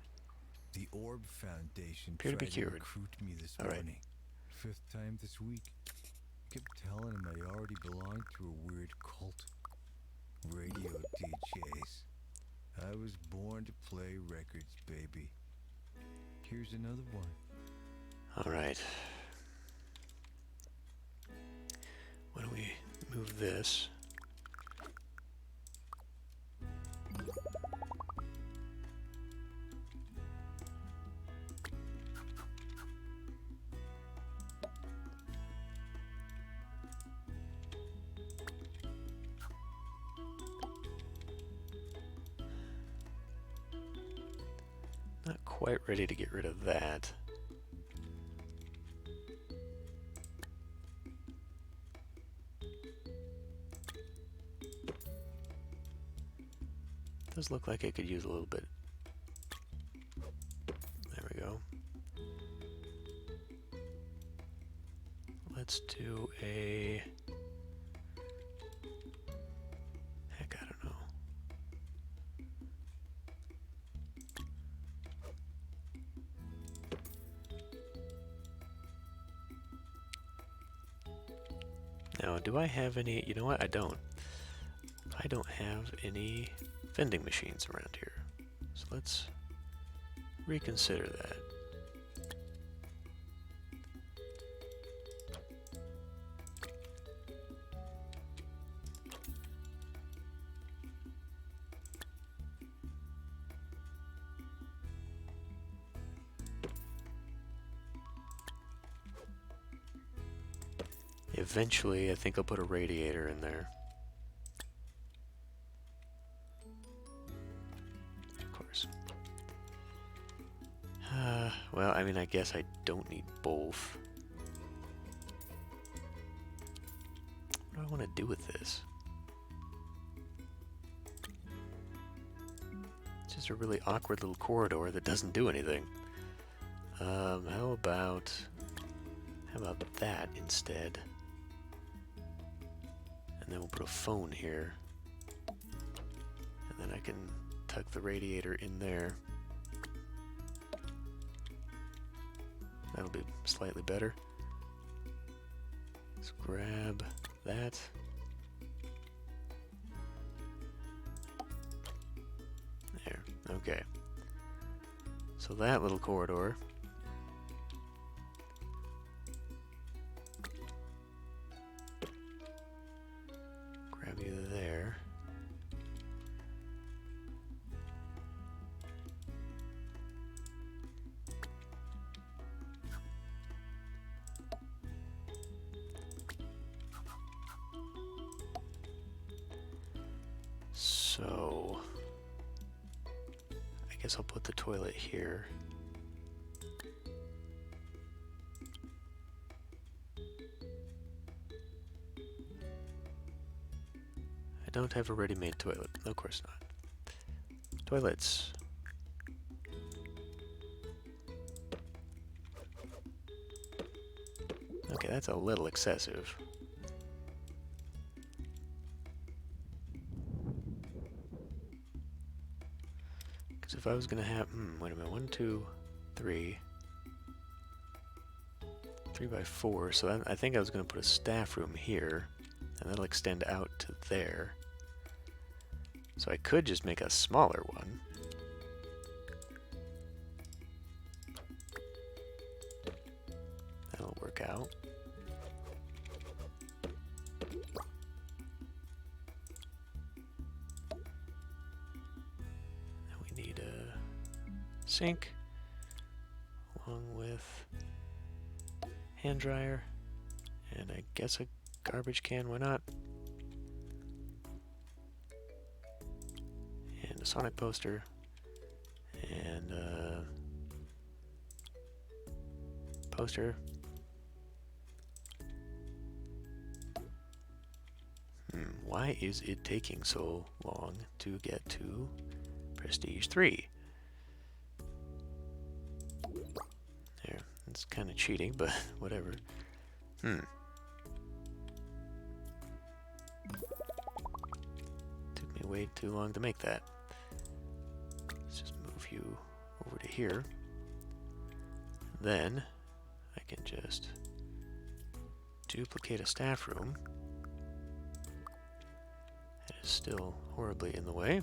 The Orb Foundation Appear to be tried cured. recruit me this All right. morning. 5th time this week. Kept telling him I already belonged to a weird cult. Radio DJs. I was born to play records, baby. Here's another one. All right. Why don't we move this? Not quite ready to get rid of that. Does look like it could use a little bit. There we go. Let's do a... Heck, I don't know. Now, do I have any... You know what? I don't. I don't have any vending machines around here. So let's reconsider that. Eventually, I think I'll put a radiator in there. I mean, I guess I don't need both. What do I want to do with this? It's just a really awkward little corridor that doesn't do anything. How about that instead? And then we'll put a phone here. And then I can tuck the radiator in there. That'll be slightly better. Let's grab that. There, okay. So that little corridor. Grab you there. So, I guess I'll put the toilet here. I don't have a ready-made toilet. No, of course not. Toilets. Okay, that's a little excessive. Because if I was going to have... wait a minute. 1, 2, 3. 3 by 4. So I think I was going to put a staff room here. And that'll extend out to there. So I could just make a smaller one. That'll work out. Now we need a sink along with hand dryer and I guess a garbage can, why not? And a Sonic poster and a poster. Why is it taking so long to get to Prestige 3? There, it's kind of cheating, but whatever. Took me way too long to make that. Let's just move you over to here. Then I can just duplicate a staff room. It is still horribly in the way.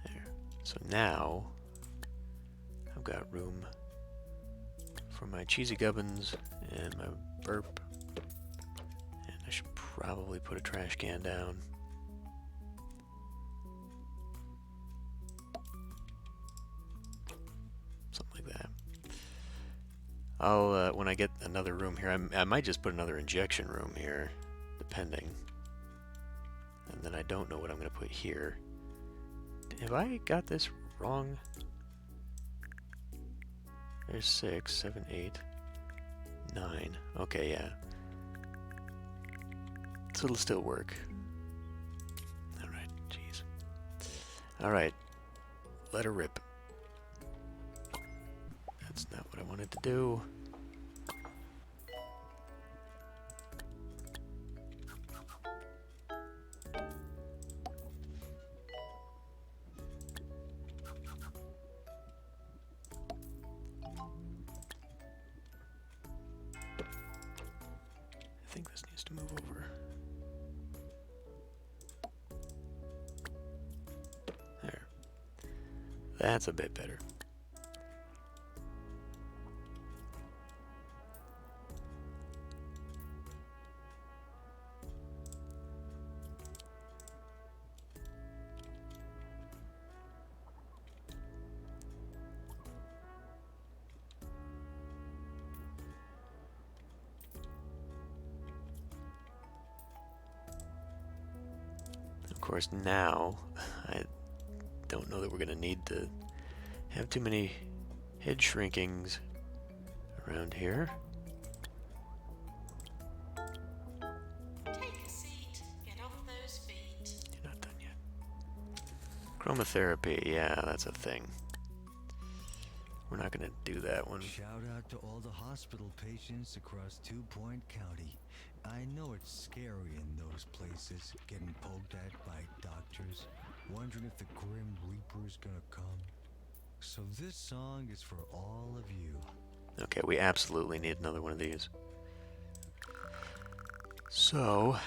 There. So now I've got room for my cheesy gubbins and my burp. And I should probably put a trash can down. Something like that. I'll, when I get another room here, I might just put another injection room here, depending. And then I don't know what I'm going to put here. Have I got this wrong? There's 6, 7, 8, 9. Okay, yeah. So it'll still work. Alright, jeez. Alright. Let her rip. That's not what I wanted to do. I think this needs to move over. There. That's a bit better. Of course, now I don't know that we're going to need to have too many head shrinkings around here. Take a seat. Get off those feet. You're not done yet. Chromotherapy, yeah, that's a thing. We're not going to do that one. Shout out to all the hospital patients across 2 Point County. I know it's scary in those places, getting poked at by doctors, wondering if the Grim Reaper's gonna come. So this song is for all of you. Okay, we absolutely need another one of these. So...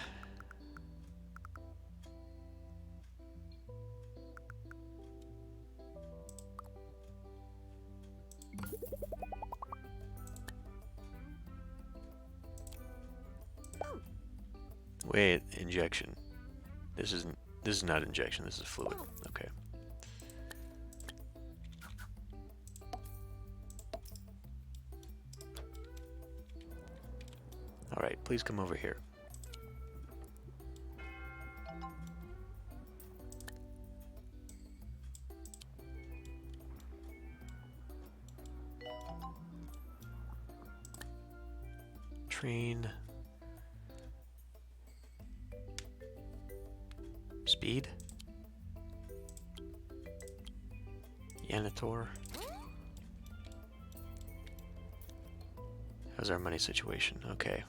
Wait, injection. This is not injection, this is fluid. Okay. Alright, please come over here. Train. Speed. Yanator. How's our money situation? Okay.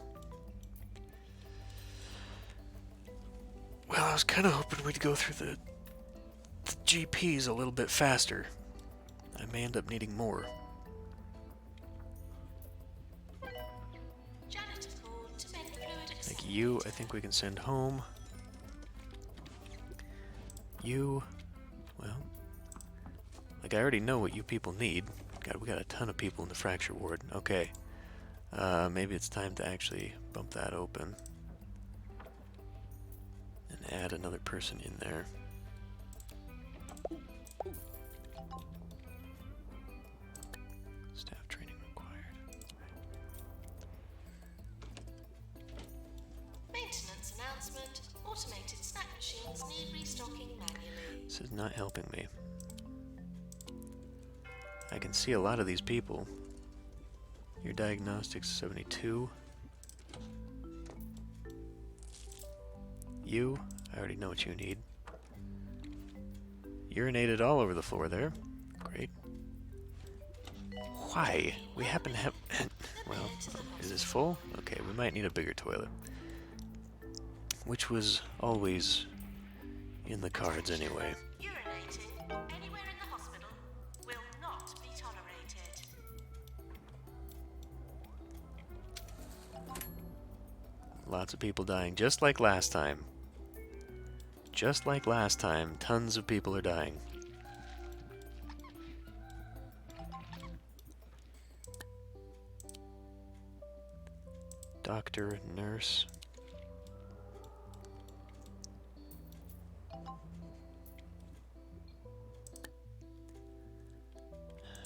Well, I was kind of hoping we'd go through the GPs a little bit faster. I may end up needing more. Janitor called to make fluid accept. Like you, I think we can send home. You, well, like I already know what you people need. God, we got a ton of people in the fracture ward. Okay. Maybe it's time to actually bump that open. And add another person in there. Staff training required. Maintenance announcement. Automated snack machines need restocking manually. This is not helping me. I can see a lot of these people. Your diagnostics 72. You, I already know what you need. Urinated all over the floor there. Great. Why? We happen to have... well, is this full? Okay, we might need a bigger toilet. Which was always in the cards anyway. Urinating anywhere in the hospital will not be tolerated. Lots of people dying, just like last time. Just like last time, tons of people are dying. Doctor, nurse.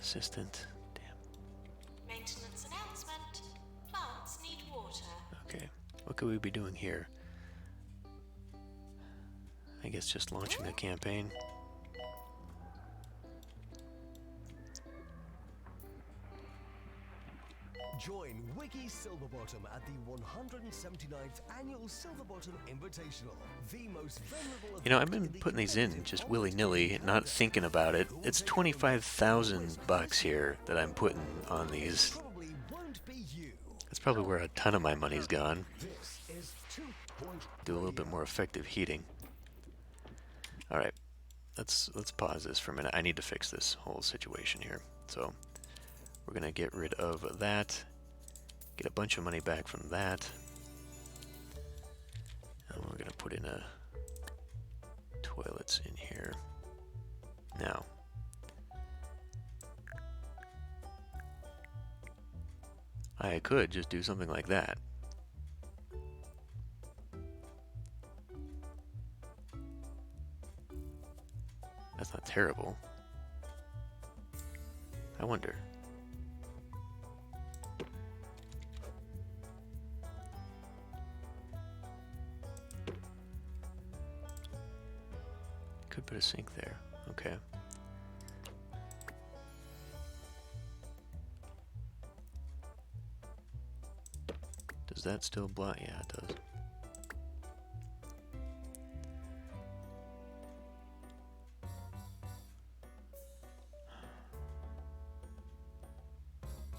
Assistant. Damn. Maintenance announcement. Plants need water. Okay. What could we be doing here? I guess just launching a campaign. Join Wiki Silverbottom at the 179th Annual Silverbottom Invitational, the most venerable... You know, I've been putting these in just willy-nilly, not thinking about it. It's $25,000 here that I'm putting on these. Probably won't be you. That's probably where a ton of my money's gone. This is 2 Point Do a little bit more effective heating. Alright, let's pause this for a minute. I need to fix this whole situation here. So, we're going to get rid of that. Get a bunch of money back from that. And we're going to put in a toilets in here. Now, I could just do something like that. That's not terrible. I wonder. Could put a sink there. Okay. Does that still block? Yeah, it does.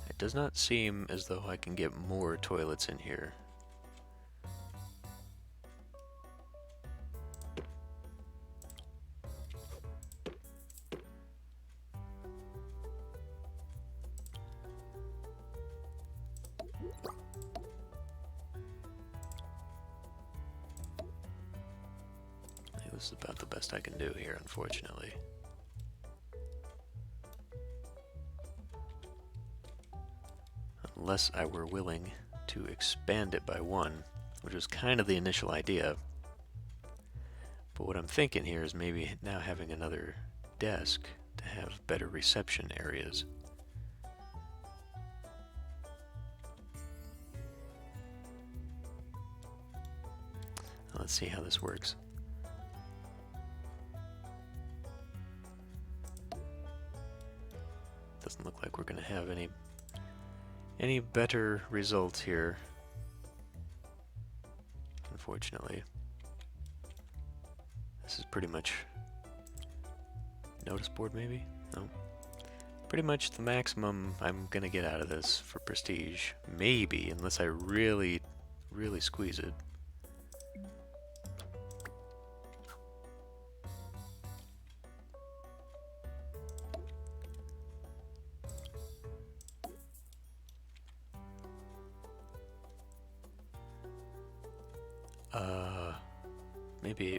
It does not seem as though I can get more toilets in here. This is about the best I can do here, unfortunately. Unless I were willing to expand it by one, which was kind of the initial idea. But what I'm thinking here is maybe now having another desk to have better reception areas. Let's see how this works. Doesn't look like we're going to have any better results here, unfortunately. This is pretty much notice board, maybe? No. Pretty much the maximum I'm going to get out of this for prestige. Maybe, unless I really, really squeeze it.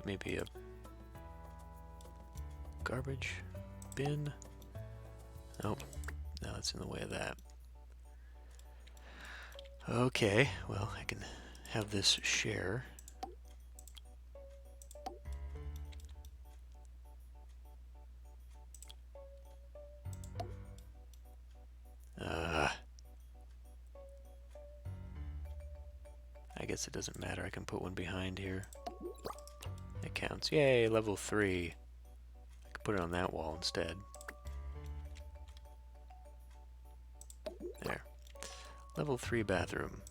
Maybe a garbage bin? Nope. No, it's in the way of that. Okay, well, I can have this share. I guess it doesn't matter. I can put one behind here. It counts. Yay, level 3. I could put it on that wall instead. There. Level 3 bathroom.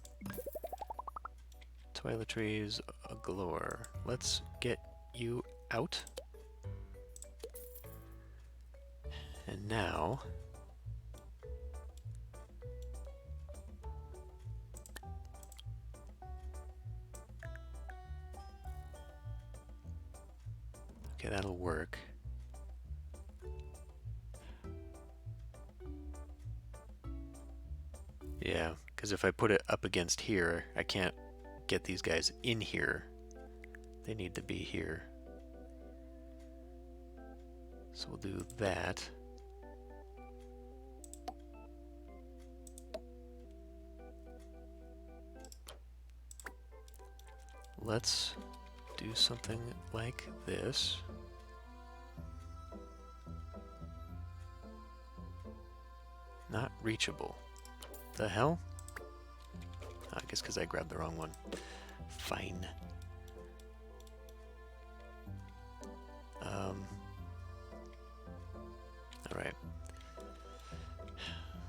Toiletries galore. Let's get you out. And now... okay, that'll work. Yeah, because if I put it up against here, I can't get these guys in here. They need to be here. So we'll do that. Let's do something like this. Not reachable. The hell? I guess because I grabbed the wrong one. Fine. Alright.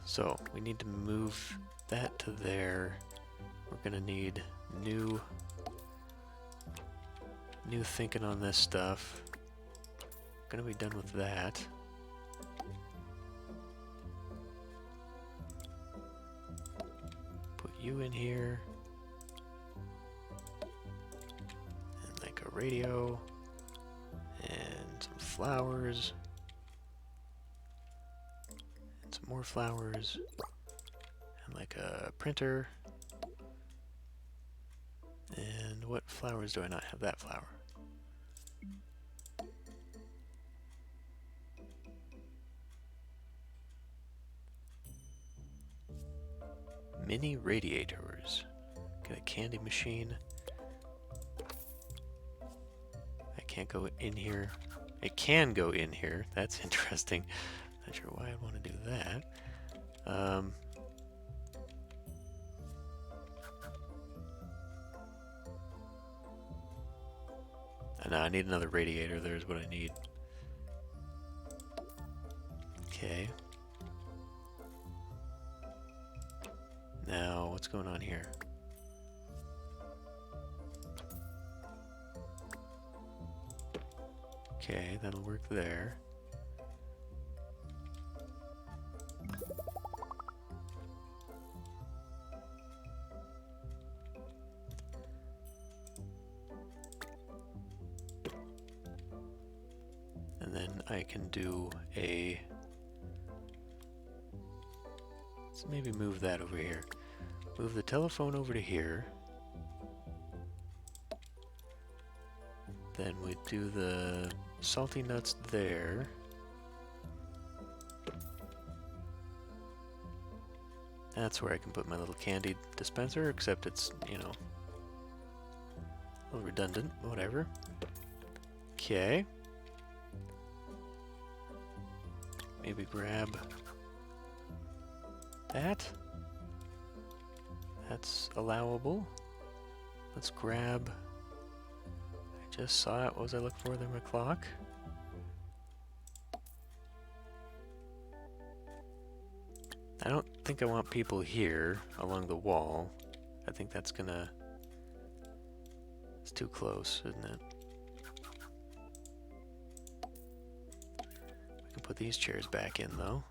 So, we need to move that to there. We're gonna need new thinking on this stuff. Gonna be done with that. Put you in here. And like a radio. And some flowers. And some more flowers. And like a printer. And what flowers do I not have? That flower. Mini radiators. Got a candy machine. I can't go in here. It can go in here. That's interesting. Not sure why I'd want to do that. No, I need another radiator. There's what I need. Okay. Now, what's going on here? Okay, that'll work there. And then I can do a... Let's maybe move that over here. Move the telephone over to here. Then we do the salty nuts there. That's where I can put my little candy dispenser, except it's, you know, a little redundant, whatever. Okay. Maybe grab that. That's allowable. Let's grab... I just saw it. What was I looking for there? My clock. I don't think I want people here along the wall. I think that's gonna... It's too close, isn't it? We can put these chairs back in, though.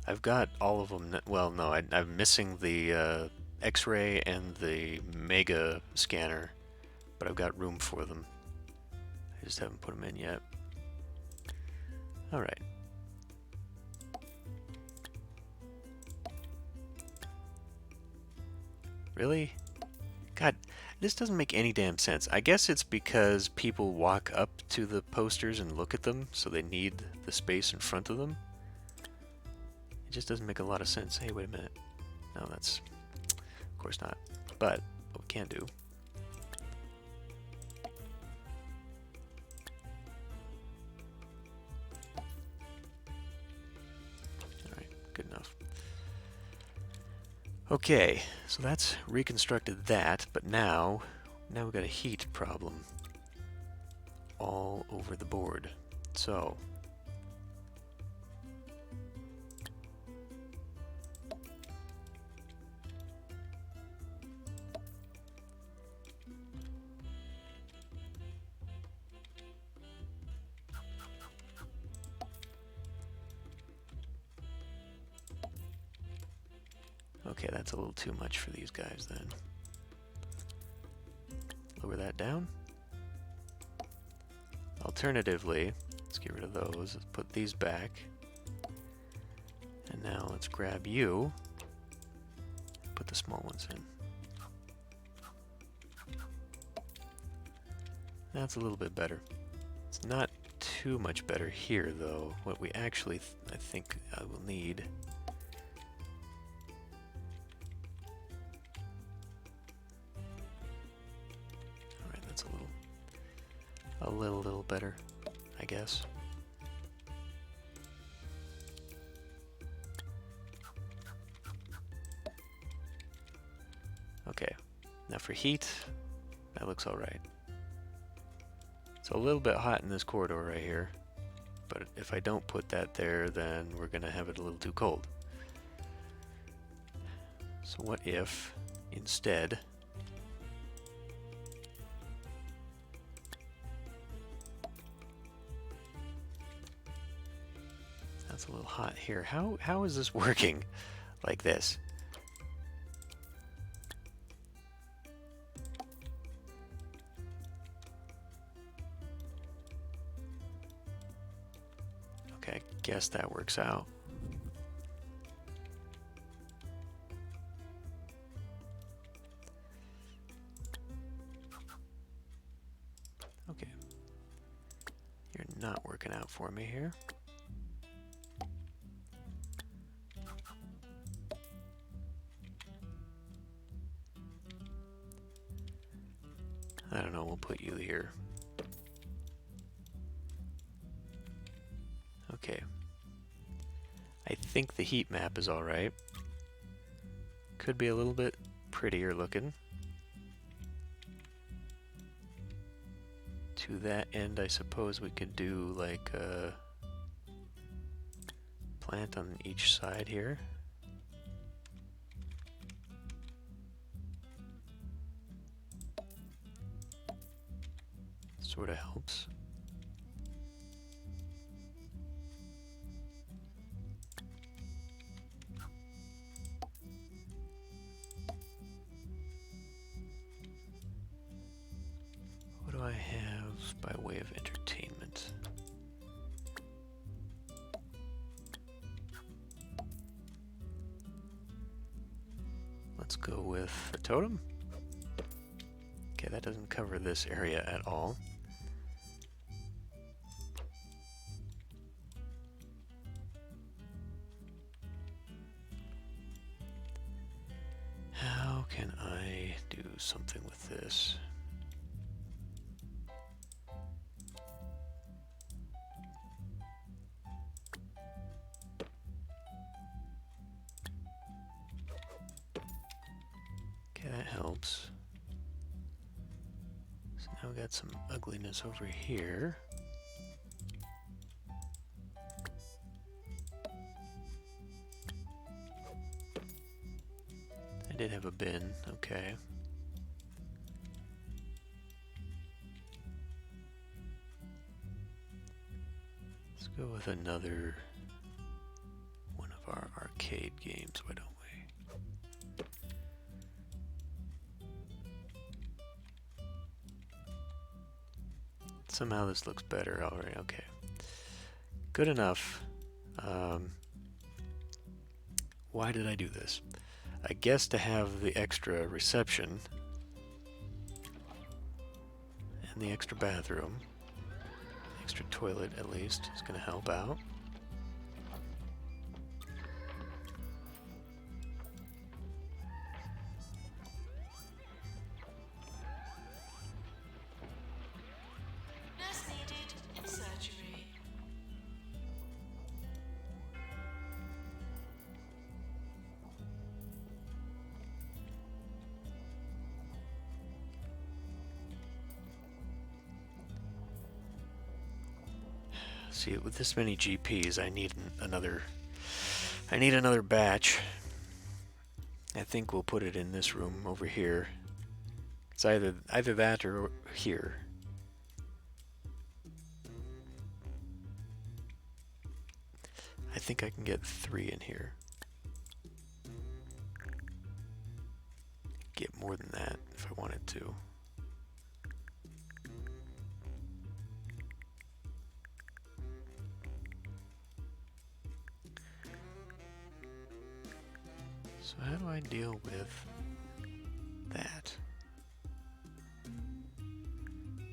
I've got all of them. Well, no, I'm missing the X-ray and the Mega scanner, but I've got room for them. I just haven't put them in yet. All right. Really? God, this doesn't make any damn sense. I guess it's because people walk up to the posters and look at them, so they need the space in front of them. It just doesn't make a lot of sense. Hey, wait a minute. No, that's... Of course not. But, what we can do... Alright, good enough. Okay, so that's reconstructed that, but now we've got a heat problem all over the board. So okay, that's a little too much for these guys then. Lower that down. Alternatively, let's get rid of those. Let's put these back. And now let's grab you. Put the small ones in. That's a little bit better. It's not too much better here, though. What we actually, I think I will need... a little better, I guess. Okay, now for heat, that looks alright. It's a little bit hot in this corridor right here, but if I don't put that there, then we're gonna have it a little too cold. So what if, instead, that's a little hot here. How is this working like this? Okay, I guess that works out. Okay. You're not working out for me here. I don't know, we'll put you here. Okay. I think the heat map is alright. Could be a little bit prettier looking. To that end, I suppose we could do like a plant on each side here. Sort of helps. What do I have by way of entertainment? Let's go with a totem. Okay, that doesn't cover this area at all. How can I do something with this? Okay, that helps. So now we got some ugliness over here. I did have a bin, okay. Let's go with another one of our arcade games, why don't we? Somehow this looks better already, okay. Good enough. Why did I do this? I guess to have the extra reception and the extra bathroom, extra toilet at least, is going to help out. Nurse needed in surgery. See, with this many GPs, I need another batch. I think we'll put it in this room over here. It's either that or here. I think I can get 3 in here. Get more than that if I wanted to. So how do I deal with that?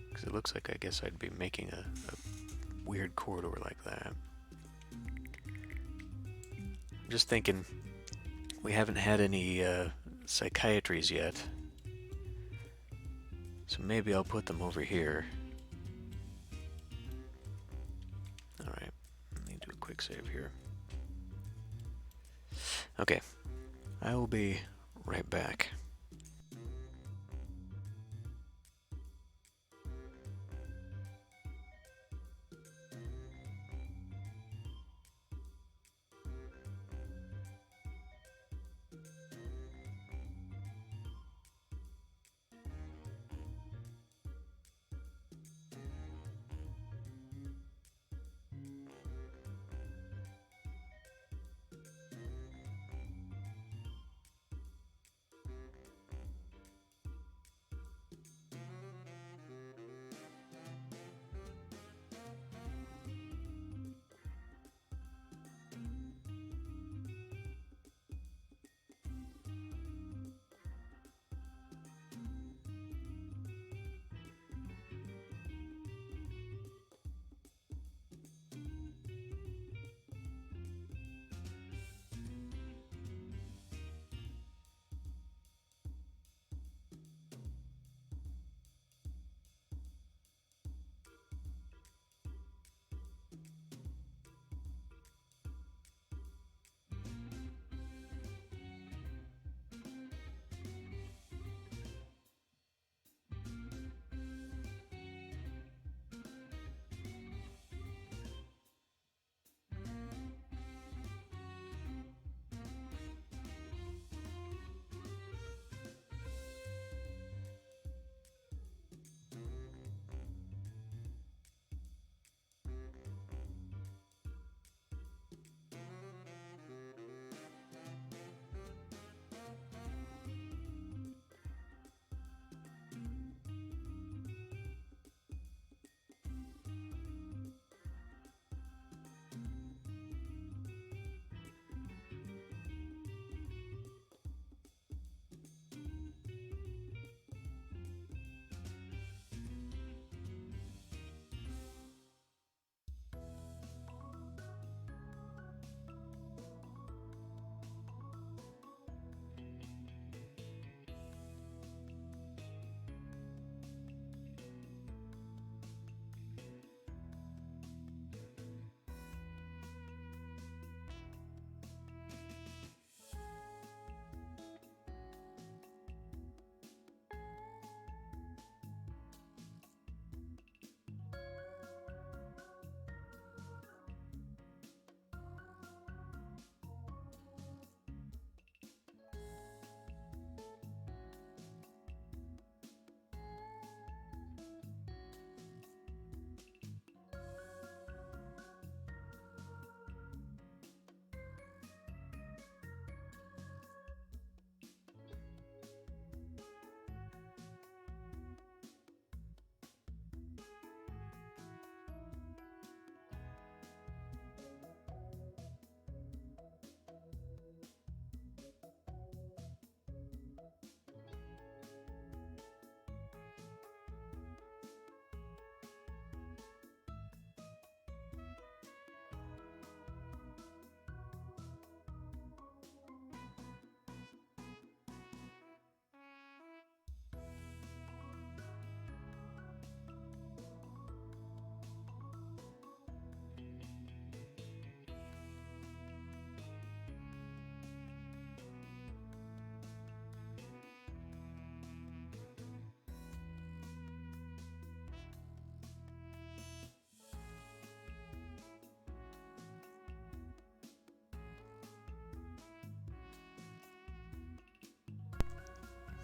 Because it looks like I guess I'd be making a weird corridor like that. I'm just thinking, we haven't had any psychiatries yet. So maybe I'll put them over here. Alright, let me do a quick save here. Okay. I will be right back.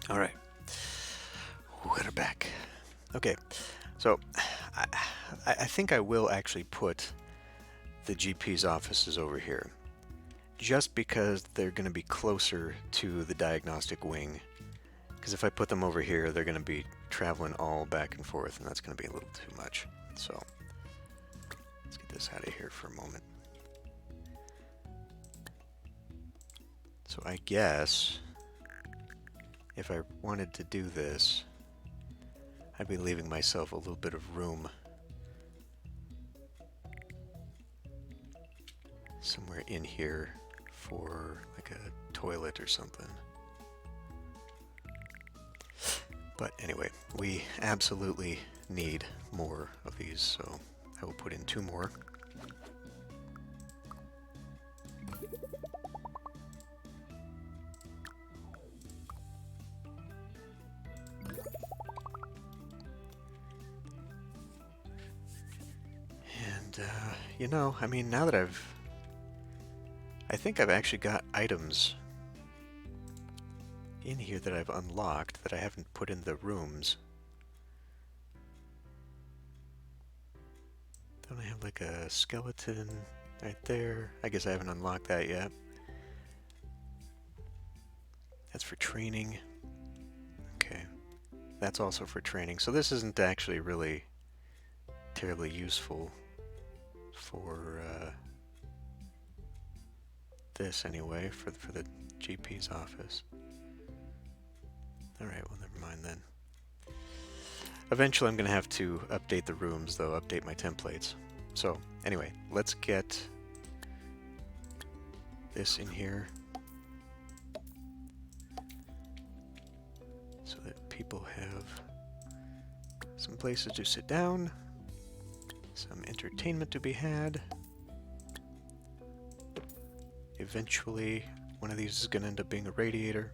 All right. We're back. Okay, so I, I think I will actually put the GP's offices over here, just because they're going to be closer to the diagnostic wing. Because if I put them over here, they're going to be traveling all back and forth, and that's going to be a little too much. So let's get this out of here for a moment. So I guess if I wanted to do this, I'd be leaving myself a little bit of room somewhere in here for like a toilet or something. But anyway, we absolutely need more of these, so I will put in 2 more. And, you know, I mean, now that I think I've actually got items in here that I've unlocked that I haven't put in the rooms. Don't I have like a skeleton right there? I guess I haven't unlocked that yet. That's for training. Okay. That's also for training. So this isn't actually really terribly useful for this anyway, for the GP's office. Alright, well never mind then. Eventually I'm going to have to update the rooms though, update my templates. So anyway, let's get this in here so that people have some places to sit down, some entertainment to be had. Eventually one of these is going to end up being a radiator.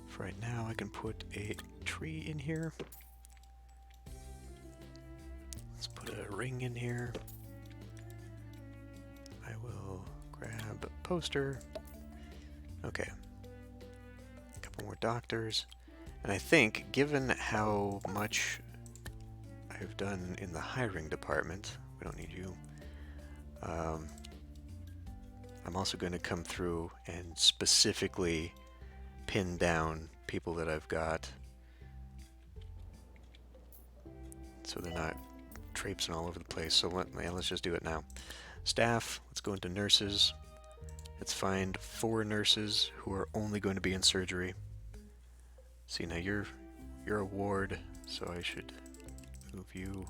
For right now I can put a tree in here. Let's put a ring in here. I will grab a poster. Okay. A couple more doctors. And I think, given how much I've done in the hiring department, we don't need you, I'm also going to come through and specifically pin down people that I've got so they're not traipsing all over the place. So let's just do it now. Staff, let's go into nurses. Let's find 4 nurses who are only going to be in surgery. See, now you're a ward, so I should move you.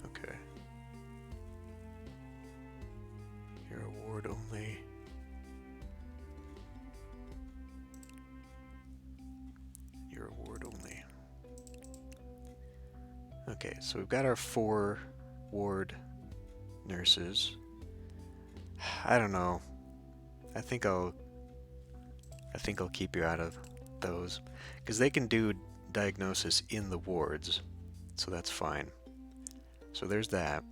Okay. You're a ward only. You're a ward only. Okay, so we've got our 4 ward nurses. I don't know. I think I'll keep you out of those because they can do diagnosis in the wards, so that's fine. So there's that.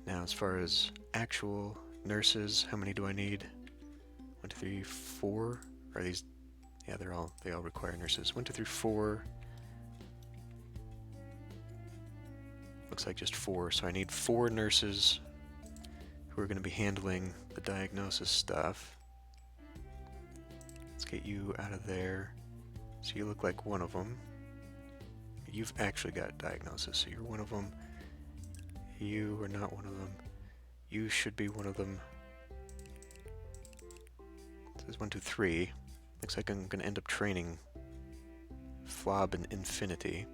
Now, as far as actual nurses, how many do I need? 1, 2, 3, 4. Are these? Yeah, they all require nurses. 1, 2, 3, 4. Looks like just 4. So I need 4 nurses who are going to be handling the diagnosis stuff. Let's get you out of there. So you look like one of them. You've actually got diagnosis, so you're one of them. You are not one of them. You should be one of them. It says 1, 2, 3. Looks like I'm going to end up training Flob and Infinity.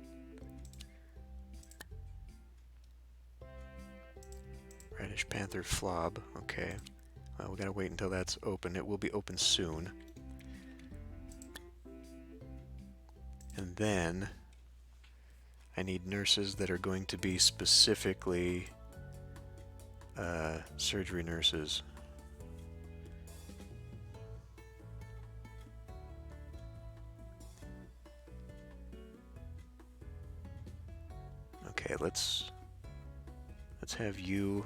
Reddish Panther Flob. Okay. Well, we gotta wait until that's open. It will be open soon. And then I need nurses that are going to be specifically surgery nurses. Okay, let's have you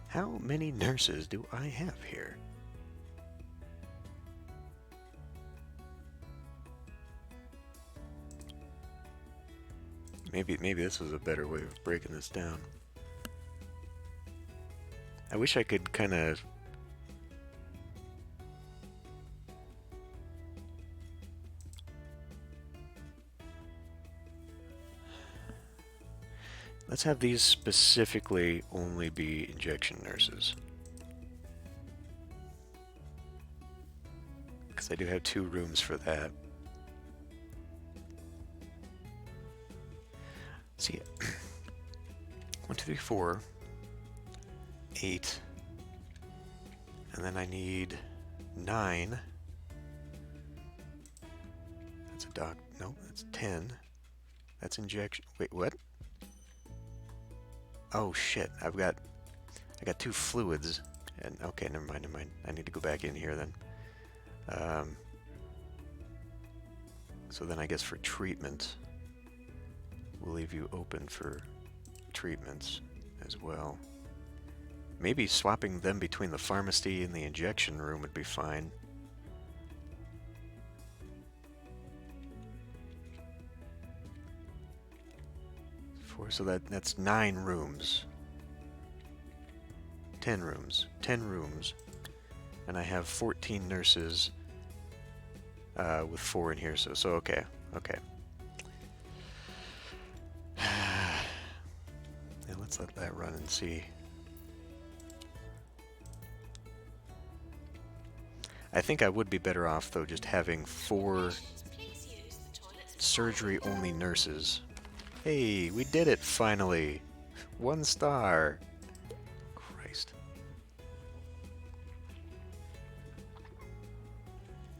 How many nurses do I have here? Maybe this was a better way of breaking this down. I wish I could kind of... Let's have these specifically only be injection nurses. Because I do have 2 rooms for that. See, 1, 2, 3, 4, 8, and then I need 9. That's a doc. No, that's 10. That's injection. Wait, what? Oh shit! I got 2 fluids, and okay, never mind. I need to go back in here then. So then I guess for treatment, we'll leave you open for treatments as well. Maybe swapping them between the pharmacy and the injection room would be fine. So that's 9 rooms. 10 rooms. 10 rooms. And I have 14 nurses with 4 in here, so okay. Okay. Yeah, let's let that run and see. I think I would be better off, though, just having 4 surgery-only nurses. Hey, we did it, finally! 1 star! Christ.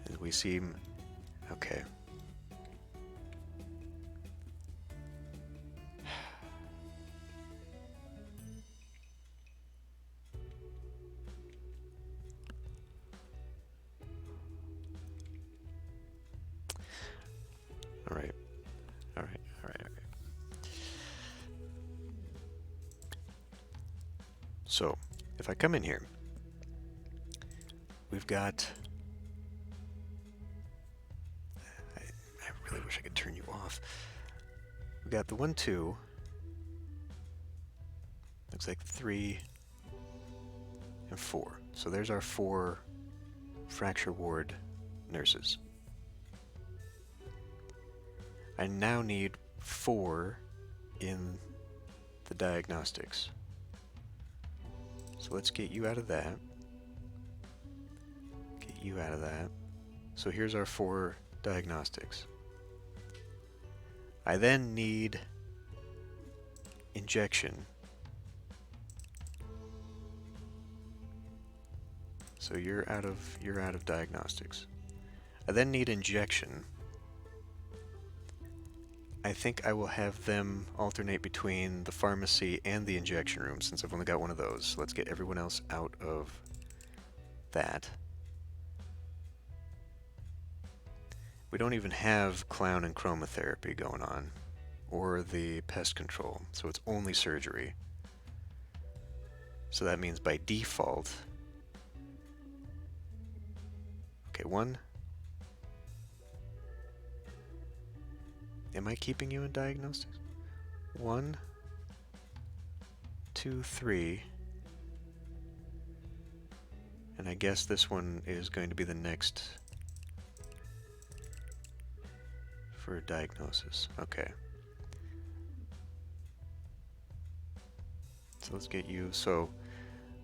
And we seem... okay. Alright. Alright. So, if I come in here, we've got... I really wish I could turn you off. We've got the 1, 2. Looks like 3 and 4. So there's our 4 fracture ward nurses. I now need 4 in the diagnostics. So let's get you out of that. Get you out of that. So here's our 4 diagnostics. I then need injection. So you're out of diagnostics. I then need injection. I think I will have them alternate between the pharmacy and the injection room, since I've only got one of those. So let's get everyone else out of that. We don't even have clown and chromotherapy going on, or the pest control, so it's only surgery. So that means by default... Okay, 1... Am I keeping you in diagnostics? 1, 2, 3. And I guess this one is going to be the next for diagnosis. Okay. So let's get you. So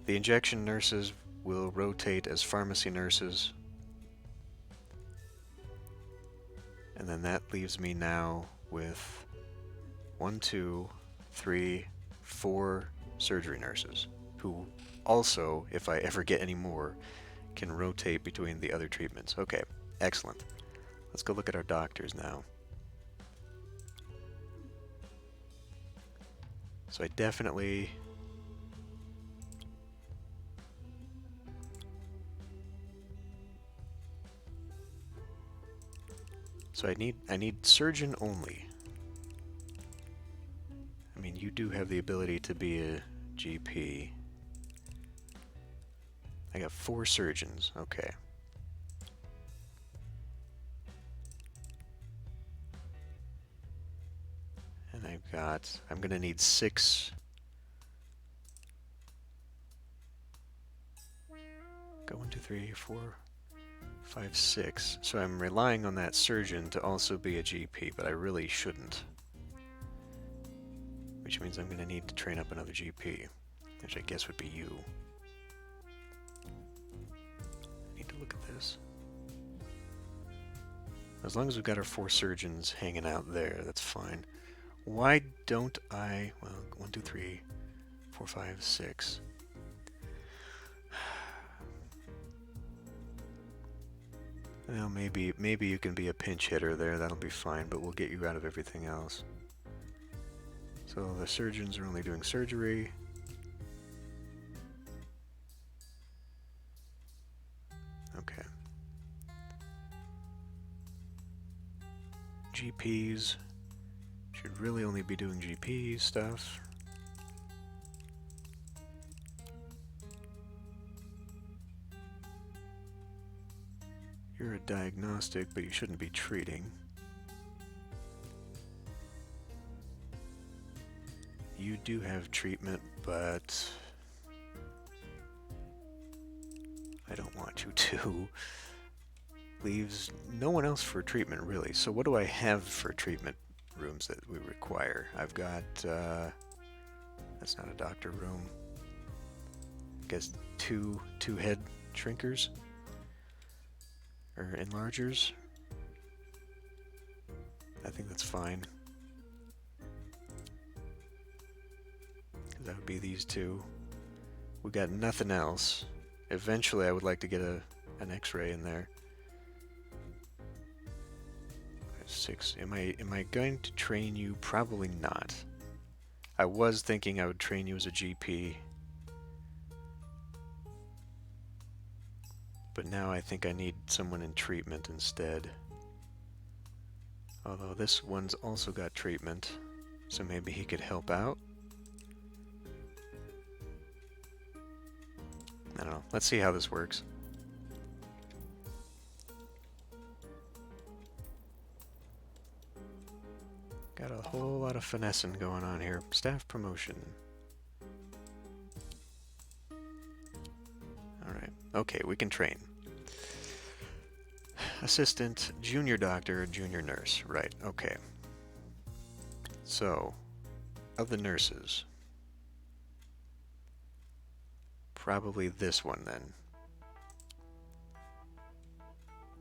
the injection nurses will rotate as pharmacy nurses. And then that leaves me now with 1, 2, 3, 4 surgery nurses, who also, if I ever get any more, can rotate between the other treatments. Okay, excellent. Let's go look at our doctors now. So I definitely... So I need surgeon only. I mean, you do have the ability to be a GP. I got 4 surgeons. Okay. And I'm gonna need 6. Go 1, 2, 3, 4, 5, 6. So I'm relying on that surgeon to also be a GP, but I really shouldn't. Which means I'm gonna need to train up another GP, which I guess would be you. I need to look at this. As long as we've got our 4 surgeons hanging out there, that's fine. Why don't I... Well, 1, 2, 3, 4, 5, 6. Well, maybe you can be a pinch hitter there, that'll be fine, but we'll get you out of everything else. So the surgeons are only doing surgery. Okay. GPs should really only be doing GP stuff. You're a diagnostic, but you shouldn't be treating. You do have treatment, but I don't want you to. Leaves no one else for treatment, really. So what do I have for treatment rooms that we require? I've got, that's not a doctor room. I guess two head shrinkers? Or enlargers? I think that's fine. That would be these 2. We got nothing else. Eventually I would like to get an X-ray in there. 6. Am I going to train you? Probably not. I was thinking I would train you as a GP. But now I think I need someone in treatment instead. Although this one's also got treatment, so maybe he could help out. I don't know. Let's see how this works. Got a whole lot of finessing going on here. Staff promotion. Alright. Okay, we can train. Assistant, junior doctor, junior nurse. Right, okay. So, of the nurses, probably this one then,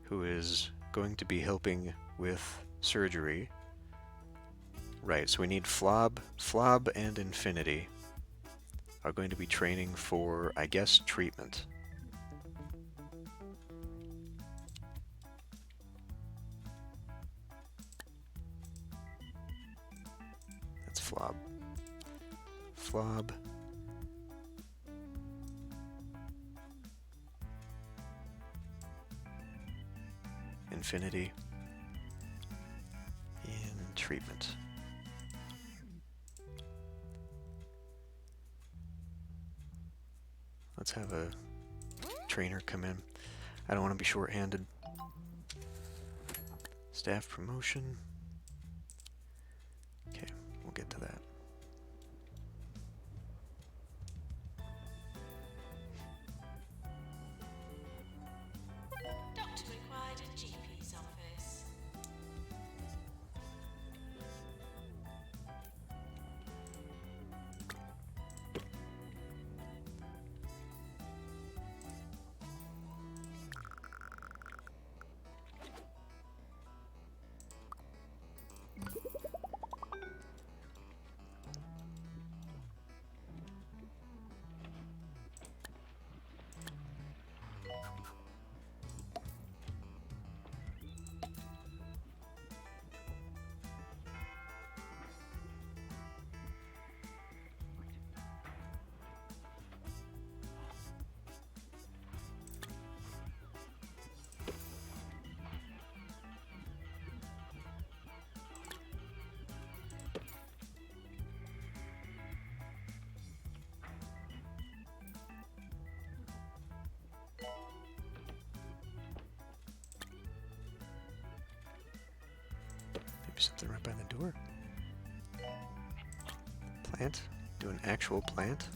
who is going to be helping with surgery. Right, so we need Flob and Infinity are going to be training for, I guess, treatment. That's Flob. Infinity. In treatment. Let's have a trainer come in. I don't want to be short-handed. Staff promotion. Okay, we'll get to that. Doctor required at GP's office. There's something right by the door. Plant? Do an actual plant?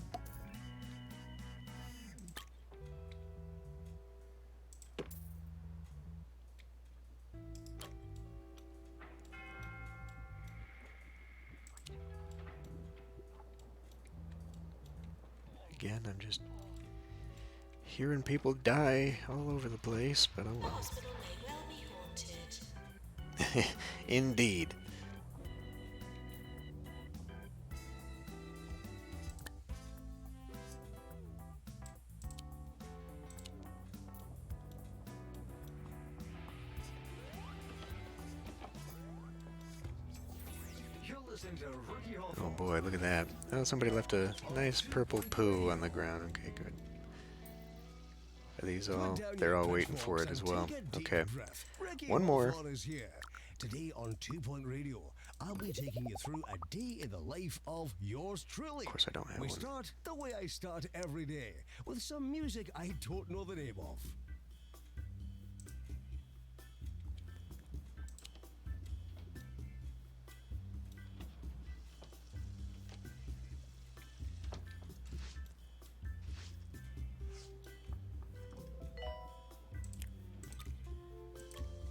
Again, I'm just hearing people die all over the place, but oh The well. hospital may well be haunted. Indeed. You're listening to Ricky Oh Hawthorne. boy, look at that. Oh, somebody left a nice purple poo on the ground. Okay, good. Are these all? Put down They're your all waiting for it pitchforks as and well. take a deep Okay. breath. Ricky One more. Hawthorne is here. Today on 2 Point Radio, I'll be taking you through a day in the life of yours truly. Of course I don't have We one. start the way I start every day, with some music I don't know the name of.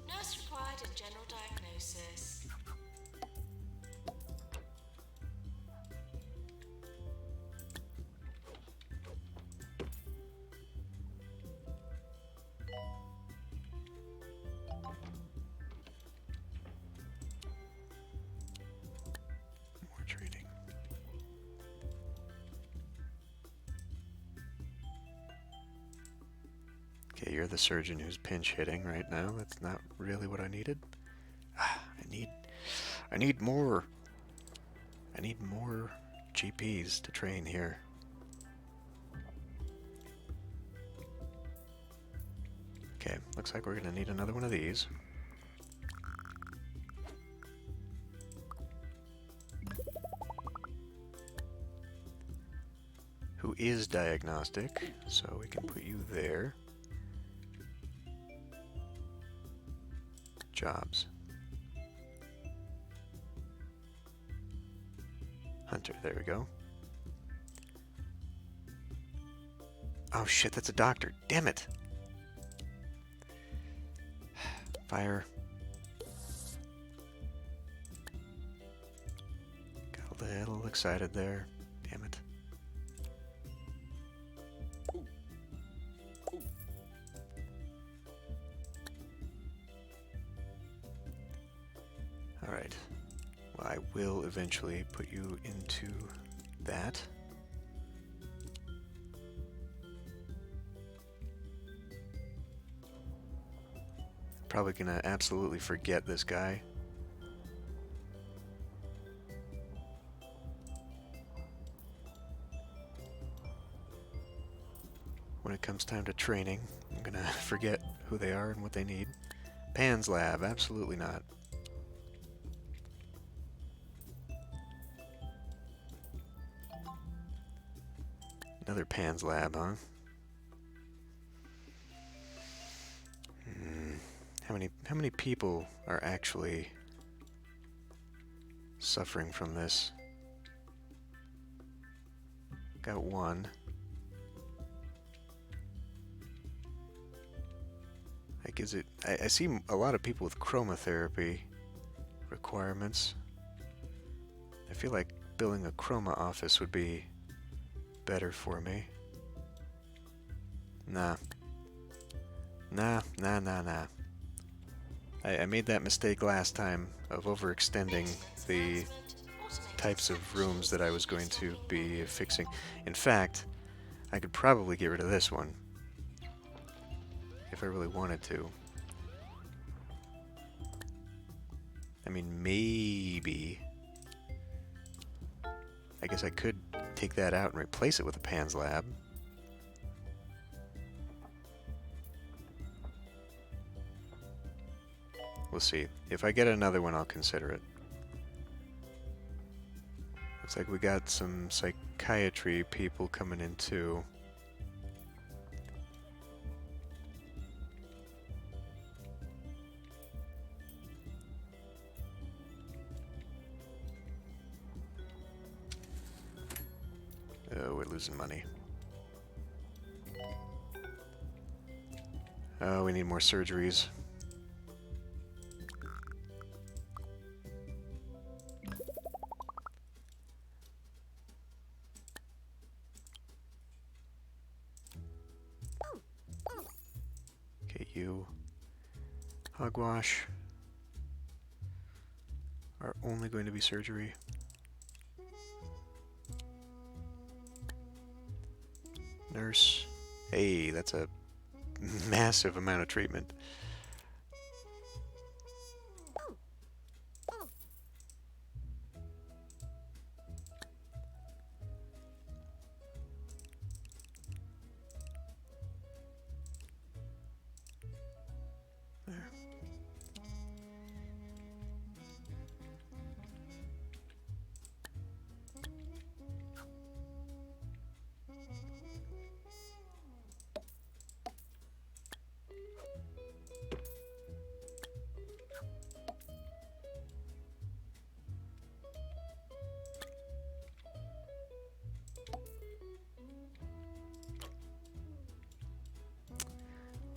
Nurse required in general diagnosis. More training. Okay, you're the surgeon who's pinch hitting right now. That's not really what I needed. I need more. I need more GPs to train here. Okay, looks like we're gonna need another one of these. Who is diagnostic, so we can put you there. Jobs. Hunter, there we go. Oh shit, that's a doctor. Damn it! Fire. Got a little excited there. Damn it. Alright. Well, I will eventually put you into that. Probably gonna absolutely forget this guy. When it comes time to training, I'm gonna forget who they are and what they need. Pan's lab, absolutely not. Another Pan's lab, huh? How many people are actually suffering from this? Got one. Like, is it? I see a lot of people with chromotherapy requirements. I feel like building a chroma office would be better for me. Nah. Nah. I made that mistake last time of overextending the types of rooms that I was going to be fixing. In fact, I could probably get rid of this one if I really wanted to. I mean, maybe. I guess I could take that out and replace it with a Pan's lab. We'll see. If I get another one, I'll consider it. Looks like we got some psychiatry people coming in too. losing money. Oh, we need more surgeries. Okay, you. Hogwash are only going to be surgery. Nurse. Hey, that's a massive amount of treatment. There.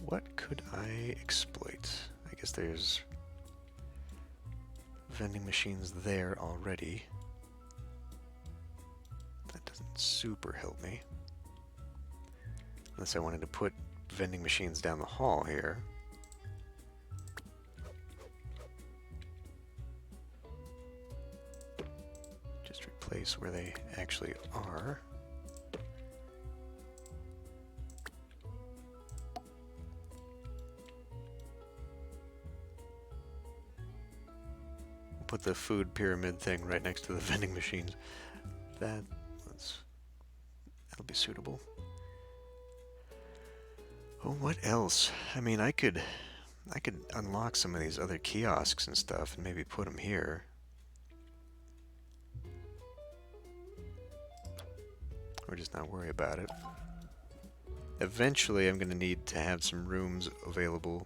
What could I exploit? I guess there's vending machines there already. That doesn't super help me. Unless I wanted to put vending machines down the hall here. Just replace where they actually are. Put the food pyramid thing right next to the vending machines. That'll be suitable. Oh, what else? I mean, I could unlock some of these other kiosks and stuff and maybe put them here. Or just not worry about it. Eventually, I'm going to need to have some rooms available.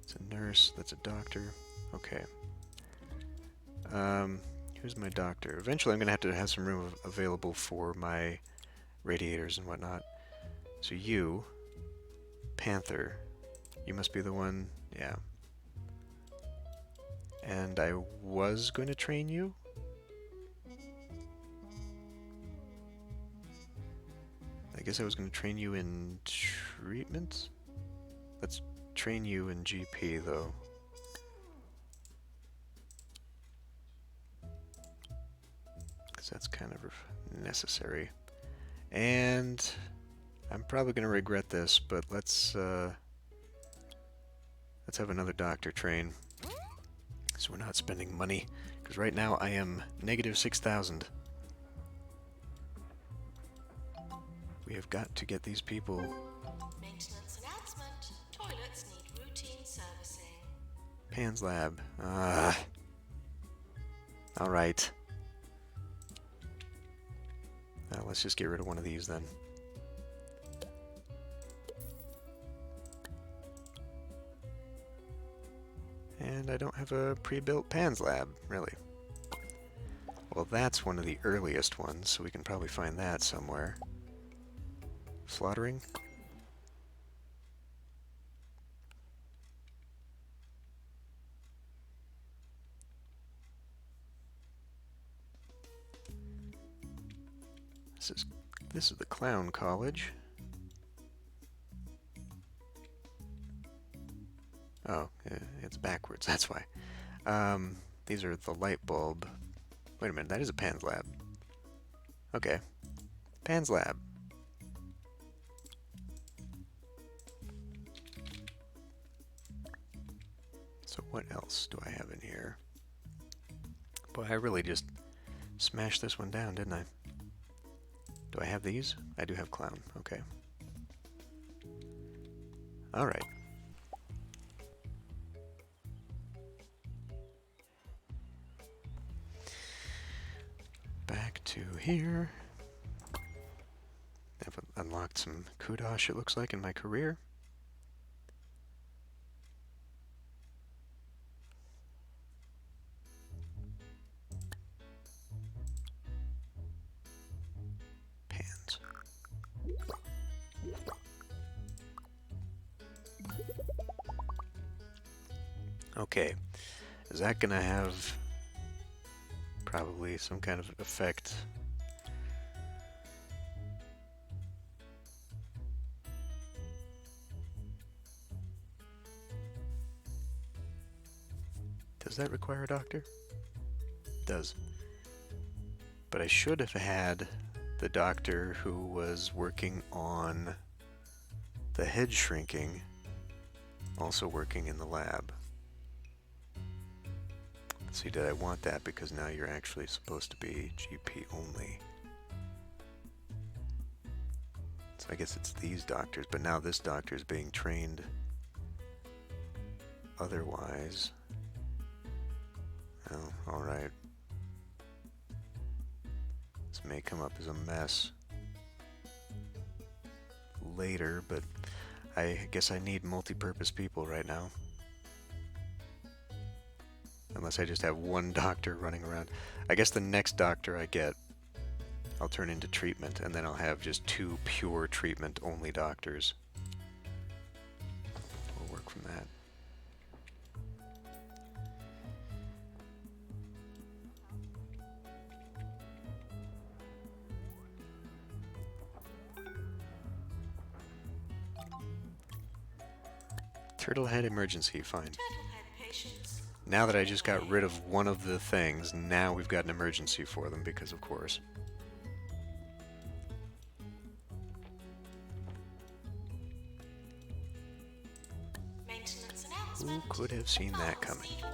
It's a nurse, that's a doctor. Okay. Here's my doctor. Eventually I'm going to have some room available for my radiators and whatnot. So you, Panther, you must be the one, yeah. And I was going to train you? I guess I was going to train you in treatment? Let's train you in GP though. That's kind of necessary. And I'm probably going to regret this, but let's have another doctor train so we're not spending money, because right now I am negative 6,000. We have got to get these people. Maintenance announcement. Toilets need routine servicing. Pan's lab. Alright. Let's just get rid of one of these then. And I don't have a pre-built Pan's lab, really. Well, that's one of the earliest ones, so we can probably find that somewhere. Slaughtering? This is the Clown College. Oh, it's backwards, that's why. These are the light bulb. Wait a minute, that is a Pan's lab. Okay. Pan's lab. So what else do I have in here? Boy, I really just smashed this one down, didn't I? Do I have these? I do have clown. Okay. Alright. Back to here. I've unlocked some kudosh, it looks like, in my career. Okay, is that gonna have probably some kind of effect? Does that require a doctor? It does. But I should have had the doctor who was working on the head shrinking also working in the lab. Let's see, did I want that? Because now you're actually supposed to be GP only. So I guess it's these doctors, but now this doctor is being trained otherwise. Oh, alright. This may come up as a mess later, but I guess I need multi-purpose people right now. Unless I just have one doctor running around. I guess the next doctor I get, I'll turn into treatment, and then I'll have just 2 pure treatment-only doctors. We'll work from that. Turtlehead emergency, fine. Turtlehead patients. Now that I just got rid of one of the things, now we've got an emergency for them, because of course. Maintenance Who announcement. could have seen that Plants coming? need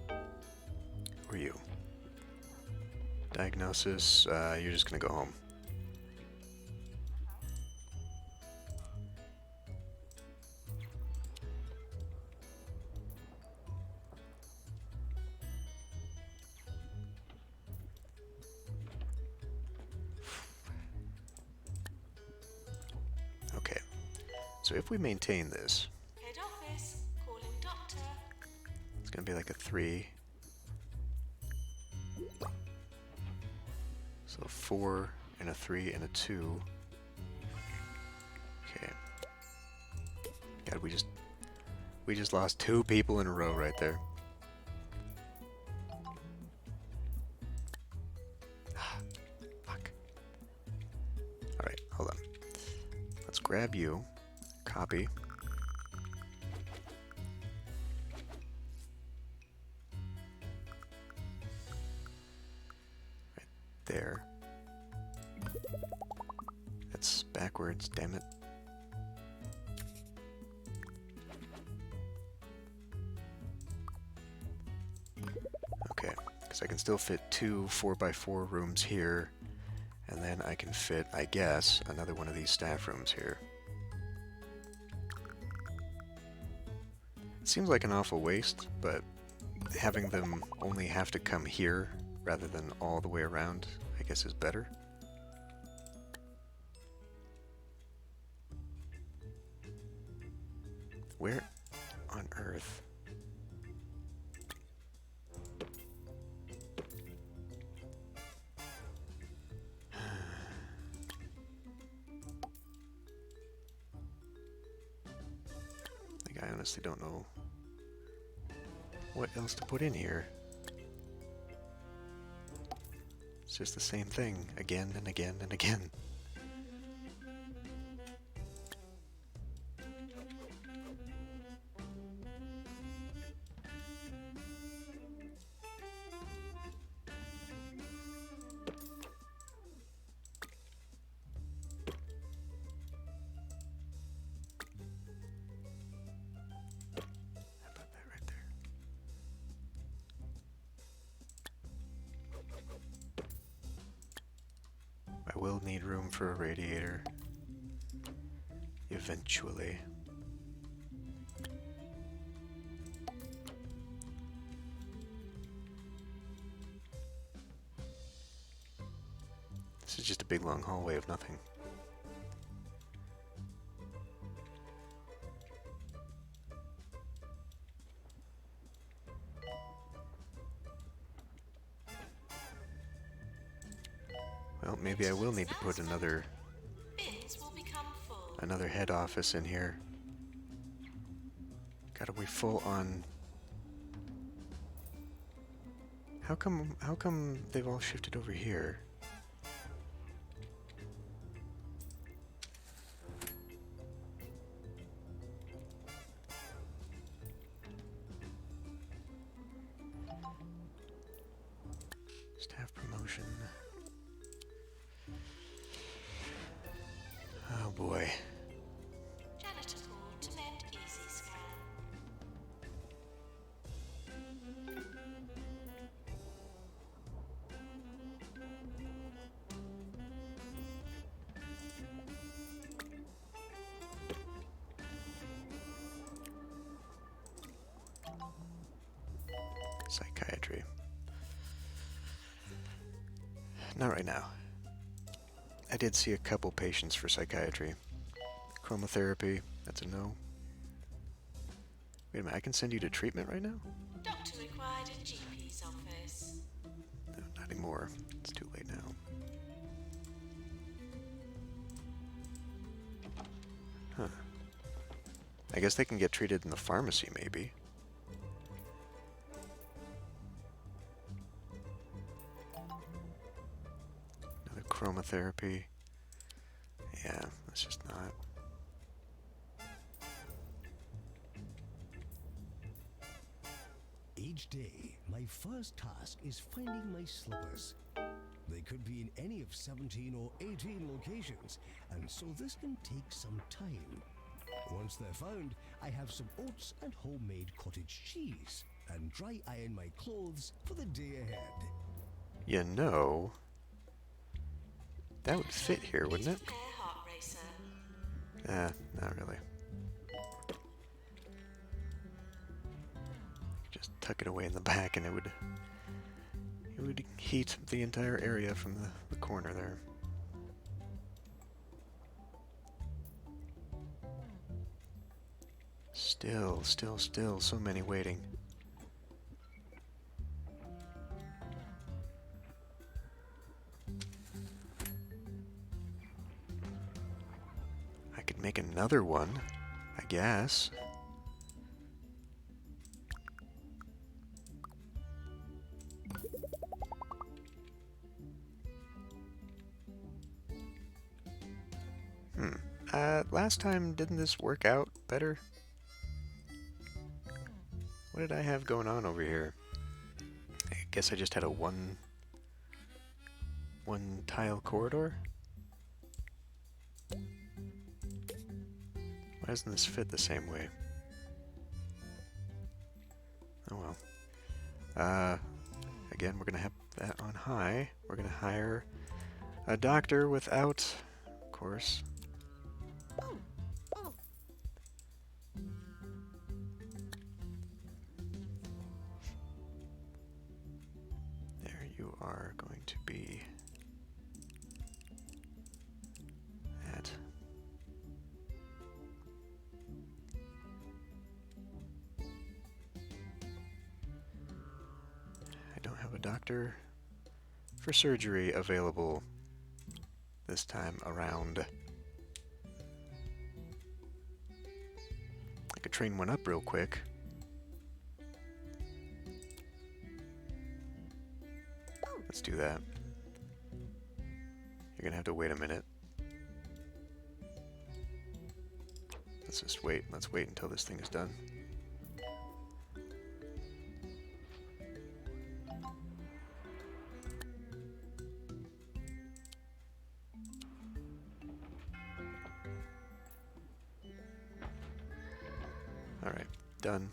water. Who are you? Diagnosis, you're just gonna go home. Okay, so if we maintain this, Head office. Calling doctor. it's gonna be like a 3. So 4 and a 3 and a 2. Okay. God, we just lost 2 people in a row right there. Fuck. Alright, hold on. Let's grab you. Copy. Right there. That's backwards, damn it. Okay, because I can still fit 2 4x4 rooms here, and then I can fit, I guess, another one of these staff rooms here. It seems like an awful waste, but having them only have to come here rather than all the way around, I guess, is better. Where on earth? Like, I honestly don't know what else to put in here. It's just the same thing again and again and again. How about that right there? I will need room for a radiator eventually. This is just a big long hallway of nothing. Well, maybe I will need to put another Bins will become full. head office in here. God, are we full on How come they've all shifted over here? Staff promotion. Oh boy. Janitor called to mend easy scan. Psychiatry. Not right now. I did see a couple patients for psychiatry. Chromotherapy, that's a no. Wait a minute, I can send you to treatment right now? Doctor required in GP's office. No, not anymore. It's too late now. Huh. I guess they can get treated in the pharmacy, maybe. Another chromotherapy. Yeah, that's just not. Each day, my first task is finding my slippers. They could be in any of 17 or 18 locations, and so this can take some time. Once they're found, I have some oats and homemade cottage cheese, and dry iron my clothes for the day ahead. You know, that would fit here, wouldn't it? Please prepare heart racer. Not really. Just tuck it away in the back and it would heat the entire area from the corner there. Still, so many waiting. I could make another one, I guess. Last time, didn't this work out better? What did I have going on over here? I guess I just had a one tile corridor? Why doesn't this fit the same way? Oh well. Again, we're gonna have that on high. We're gonna hire a doctor without, of course. There you are going to be that. I don't have a doctor for surgery available this time around. I could train one up real quick. Let's do that. You're gonna have to wait a minute. Let's just wait. Let's wait until this thing is done. Alright, done.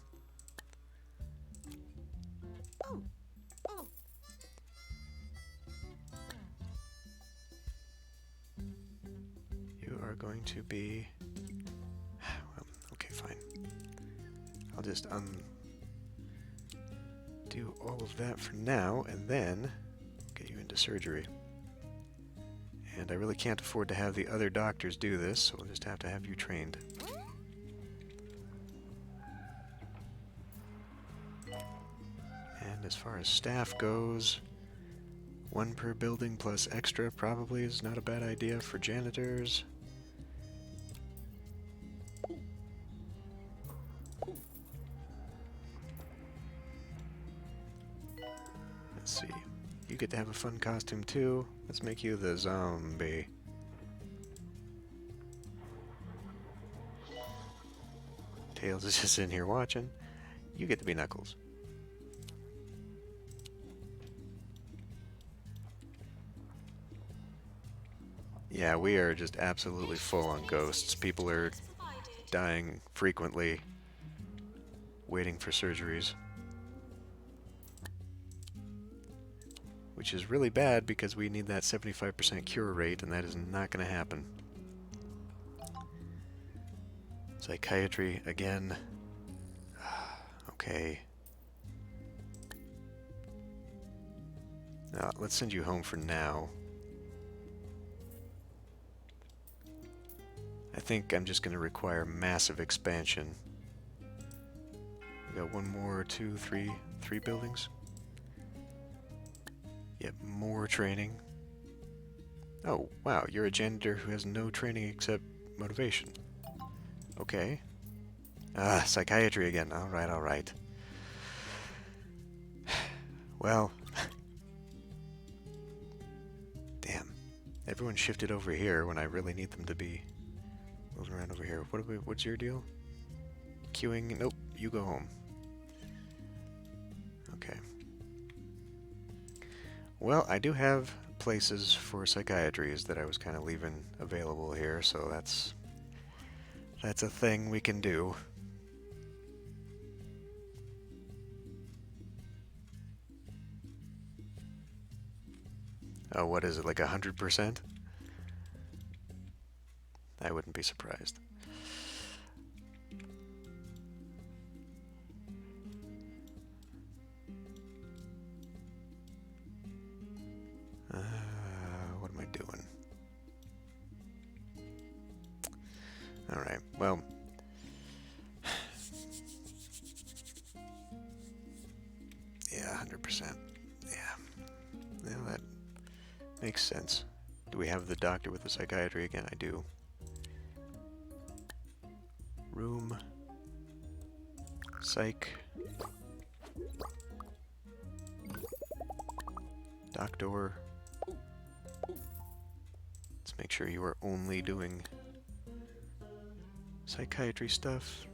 You are going to be... Well, okay, fine. I'll just do all of that for now, and then get you into surgery. And I really can't afford to have the other doctors do this, so we'll just have to have you trained. And as far as staff goes, one per building plus extra probably is not a bad idea for janitors. Let's see. You get to have a fun costume too. Let's make you the zombie. Tails is just in here watching. You get to be Knuckles. Yeah, we are just absolutely full on ghosts. People are dying frequently, waiting for surgeries. Which is really bad because we need that 75% cure rate, and that is not going to happen. Psychiatry again. Okay. Now, let's send you home for now. I think I'm just going to require massive expansion. We got one more, two, three buildings. Yep, more training. Oh, wow, you're a janitor who has no training except motivation. Okay. Ah, psychiatry again. Alright, alright. Well. Damn. Everyone shifted over here when I really need them to be moving around over here. What's your deal? Queuing? Nope, you go home. Okay. Well, I do have places for psychiatries that I was kind of leaving available here, so that's a thing we can do. Oh, what is it, like 100%? I wouldn't be surprised. What am I doing? Alright, well. Yeah, 100%. Yeah. Yeah, that makes sense. Do we have the doctor with the psychiatry again? I do. Room. Psych. Doctor. Let's make sure you are only doing psychiatry stuff.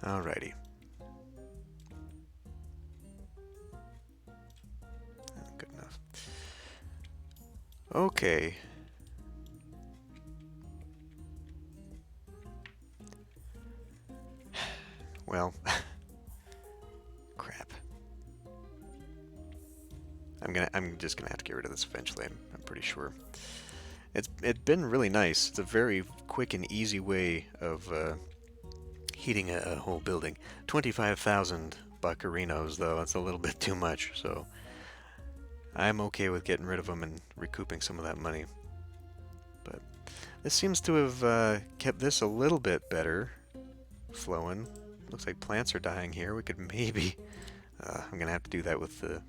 Alrighty. Good enough. Okay. Well, crap. I'm just gonna have to get rid of this eventually. I'm pretty sure. It's been really nice. It's a very quick and easy way of heating a whole building. 25,000 buccarinos, though. That's a little bit too much. So I'm okay with getting rid of them and recouping some of that money. But this seems to have kept this a little bit better flowing. Looks like plants are dying here. We could maybe... I'm going to have to do that with the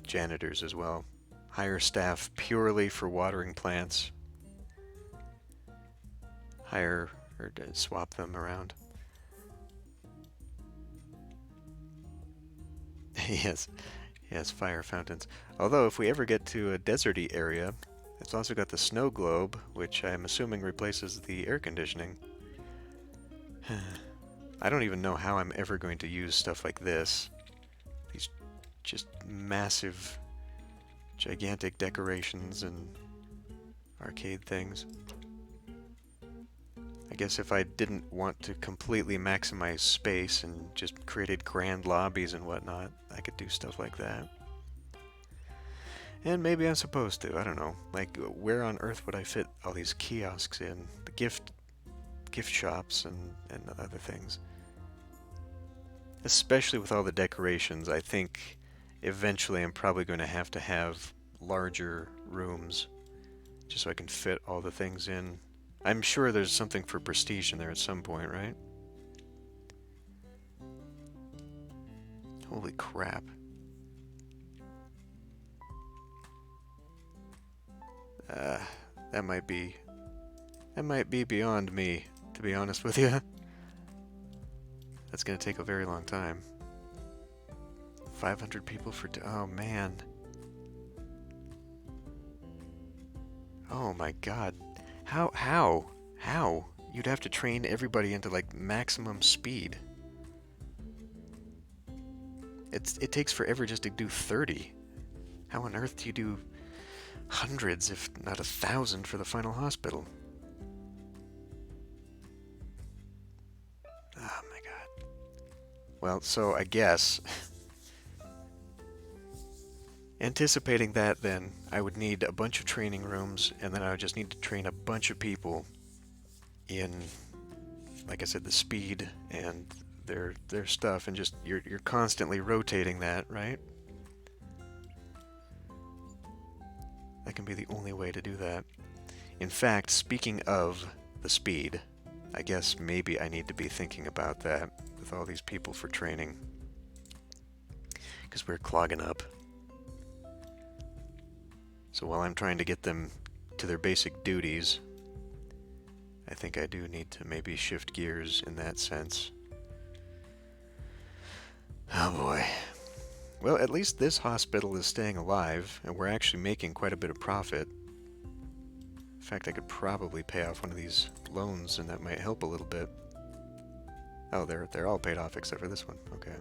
janitors as well. Hire staff purely for watering plants. Hire or swap them around. Yes, fire fountains. Although if we ever get to a deserty area, it's also got the snow globe, which I'm assuming replaces the air conditioning. I don't even know how I'm ever going to use stuff like this. These just massive, gigantic decorations and arcade things. I guess if I didn't want to completely maximize space and just created grand lobbies and whatnot, I could do stuff like that. And maybe I'm supposed to, I don't know. Like, where on earth would I fit all these kiosks in? The gift shops and other things. Especially with all the decorations, I think eventually I'm probably going to have larger rooms just so I can fit all the things in. I'm sure there's something for prestige in there at some point, right? Holy crap. That might be beyond me, to be honest with you. That's gonna take a very long time. 500 people for... Oh, man. Oh, my God. How? You'd have to train everybody into, like, maximum speed. It takes forever just to do 30. How on earth do you do hundreds, if not 1,000, for the final hospital? Oh, my God. Well, so I guess... Anticipating that, then, I would need a bunch of training rooms, and then I would just need to train a bunch of people in, like I said, the speed and their stuff, and just you're constantly rotating that, right? That can be the only way to do that. In fact, speaking of the speed, I guess maybe I need to be thinking about that with all these people for training, because we're clogging up. So while I'm trying to get them to their basic duties, I think I do need to maybe shift gears in that sense. Oh boy. Well, at least this hospital is staying alive, and we're actually making quite a bit of profit. In fact, I could probably pay off one of these loans, and that might help a little bit. Oh, they're all paid off except for this one. Okay.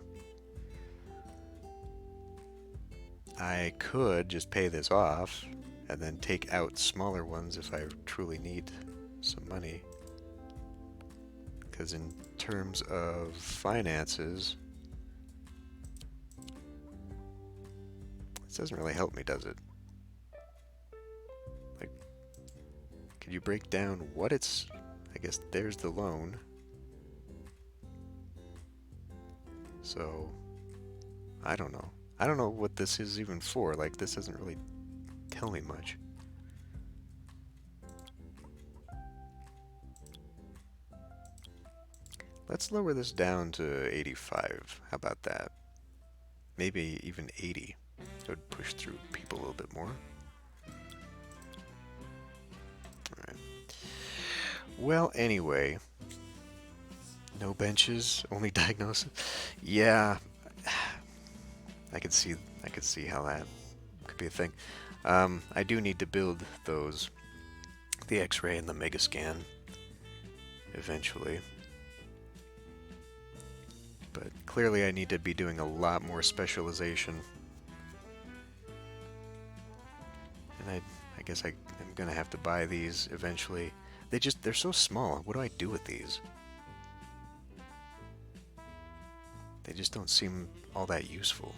I could just pay this off and then take out smaller ones if I truly need some money. Because in terms of finances, this doesn't really help me, does it? Like, could you break down what it's... I guess there's the loan. So, I don't know. I don't know what this is even for. Like, this doesn't really tell me much. Let's lower this down to 85. How about that? Maybe even 80. It would push through people a little bit more. Alright. Well, anyway. No benches, only diagnosis. Yeah. I could see how that could be a thing. I do need to build those, the X-ray and the Megascan, eventually. But clearly I need to be doing a lot more specialization. And I guess I'm gonna have to buy these eventually. They're so small. What do I do with these? They just don't seem all that useful.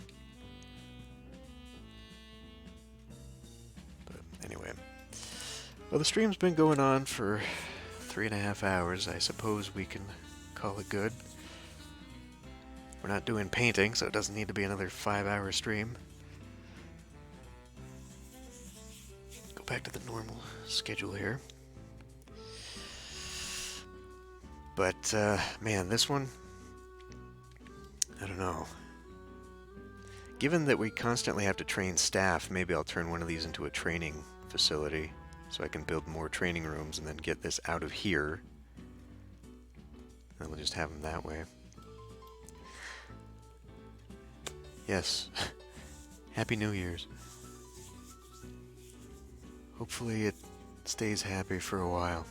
Anyway, well, the stream's been going on for 3.5 hours. I suppose we can call it good. We're not doing painting, so it doesn't need to be another 5-hour stream. Go back to the normal schedule here. But, man, this one, I don't know. Given that we constantly have to train staff, maybe I'll turn one of these into a training facility so I can build more training rooms and then get this out of here. And we'll just have them that way. Yes. Happy New Year's. Hopefully it stays happy for a while.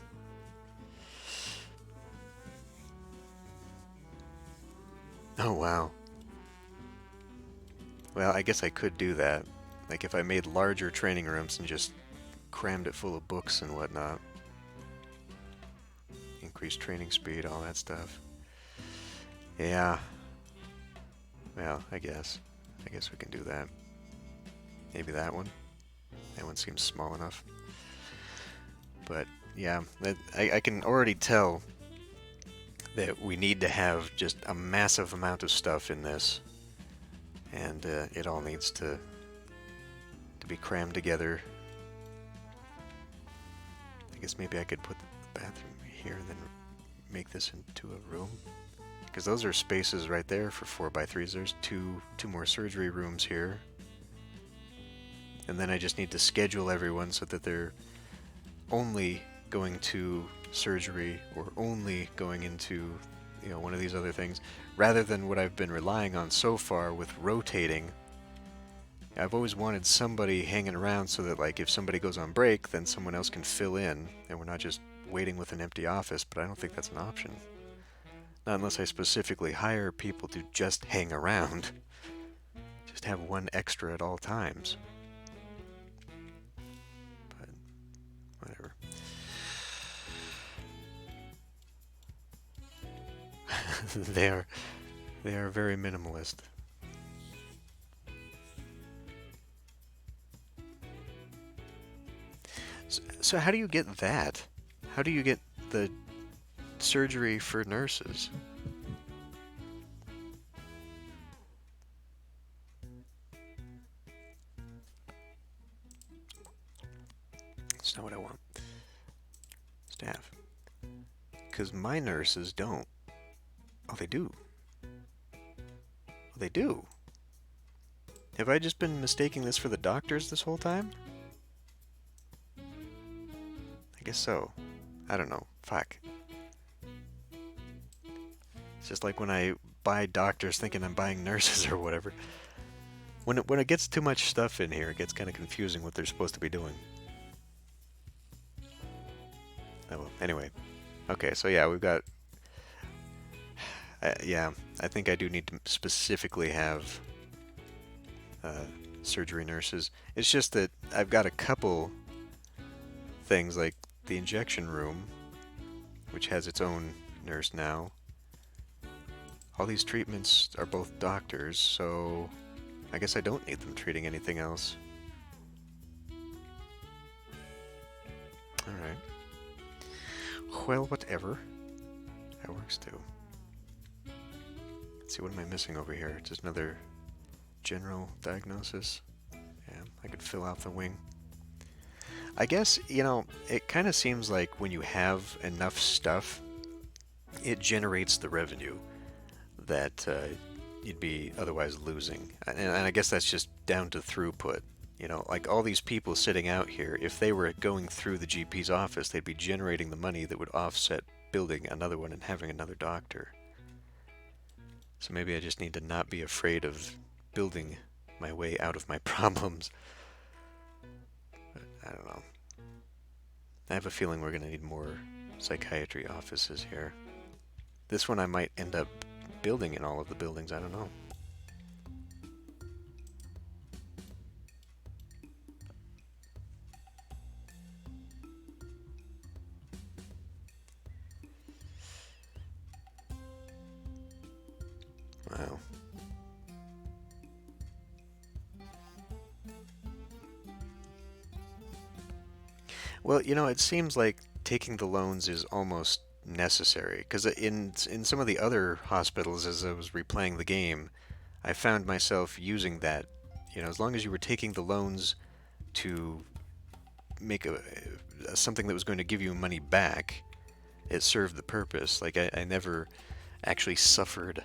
Oh, wow. Well, I guess I could do that. Like if I made larger training rooms and just crammed it full of books and whatnot. Increased training speed, all that stuff. Yeah. Well, I guess we can do that. Maybe that one. That one seems small enough. But yeah, I can already tell that we need to have just a massive amount of stuff in this. And it all needs to be crammed together. I guess maybe I could put the bathroom here and then make this into a room. Because those are spaces right there for 4x3s. There's two more surgery rooms here. And then I just need to schedule everyone so that they're only going to surgery or only going into one of these other things, rather than what I've been relying on so far with rotating. I've always wanted somebody hanging around so that, like, if somebody goes on break, then someone else can fill in, and we're not just waiting with an empty office, but I don't think that's an option. Not unless I specifically hire people to just hang around. Just have one extra at all times. But, whatever. They are very minimalist. So how do you get that? How do you get the surgery for nurses? That's not what I want. Staff. Because my nurses don't. Oh, they do. Oh, they do. Have I just been mistaking this for the doctors this whole time? I guess so. I don't know. Fuck. It's just like when I buy doctors thinking I'm buying nurses or whatever. When it gets too much stuff in here, it gets kind of confusing what they're supposed to be doing. Oh well, anyway. Okay, so yeah, we've got... yeah, I think I do need to specifically have surgery nurses. It's just that I've got a couple things, like the injection room, which has its own nurse now. All these treatments are both doctors, so I guess I don't need them treating anything else. Alright. Well, whatever. That works too. Let's see, what am I missing over here? Just another general diagnosis. Yeah, I could fill out the wing. I guess, it kind of seems like when you have enough stuff, it generates the revenue that you'd be otherwise losing. And I guess that's just down to throughput. Like all these people sitting out here, if they were going through the GP's office, they'd be generating the money that would offset building another one and having another doctor. So maybe I just need to not be afraid of building my way out of my problems. But I don't know. I have a feeling we're going to need more psychiatry offices here. This one I might end up building in all of the buildings, I don't know. Wow. Well, it seems like taking the loans is almost necessary, because in some of the other hospitals, as I was replaying the game, I found myself using that. As long as you were taking the loans to make something that was going to give you money back, it served the purpose. Like I never actually suffered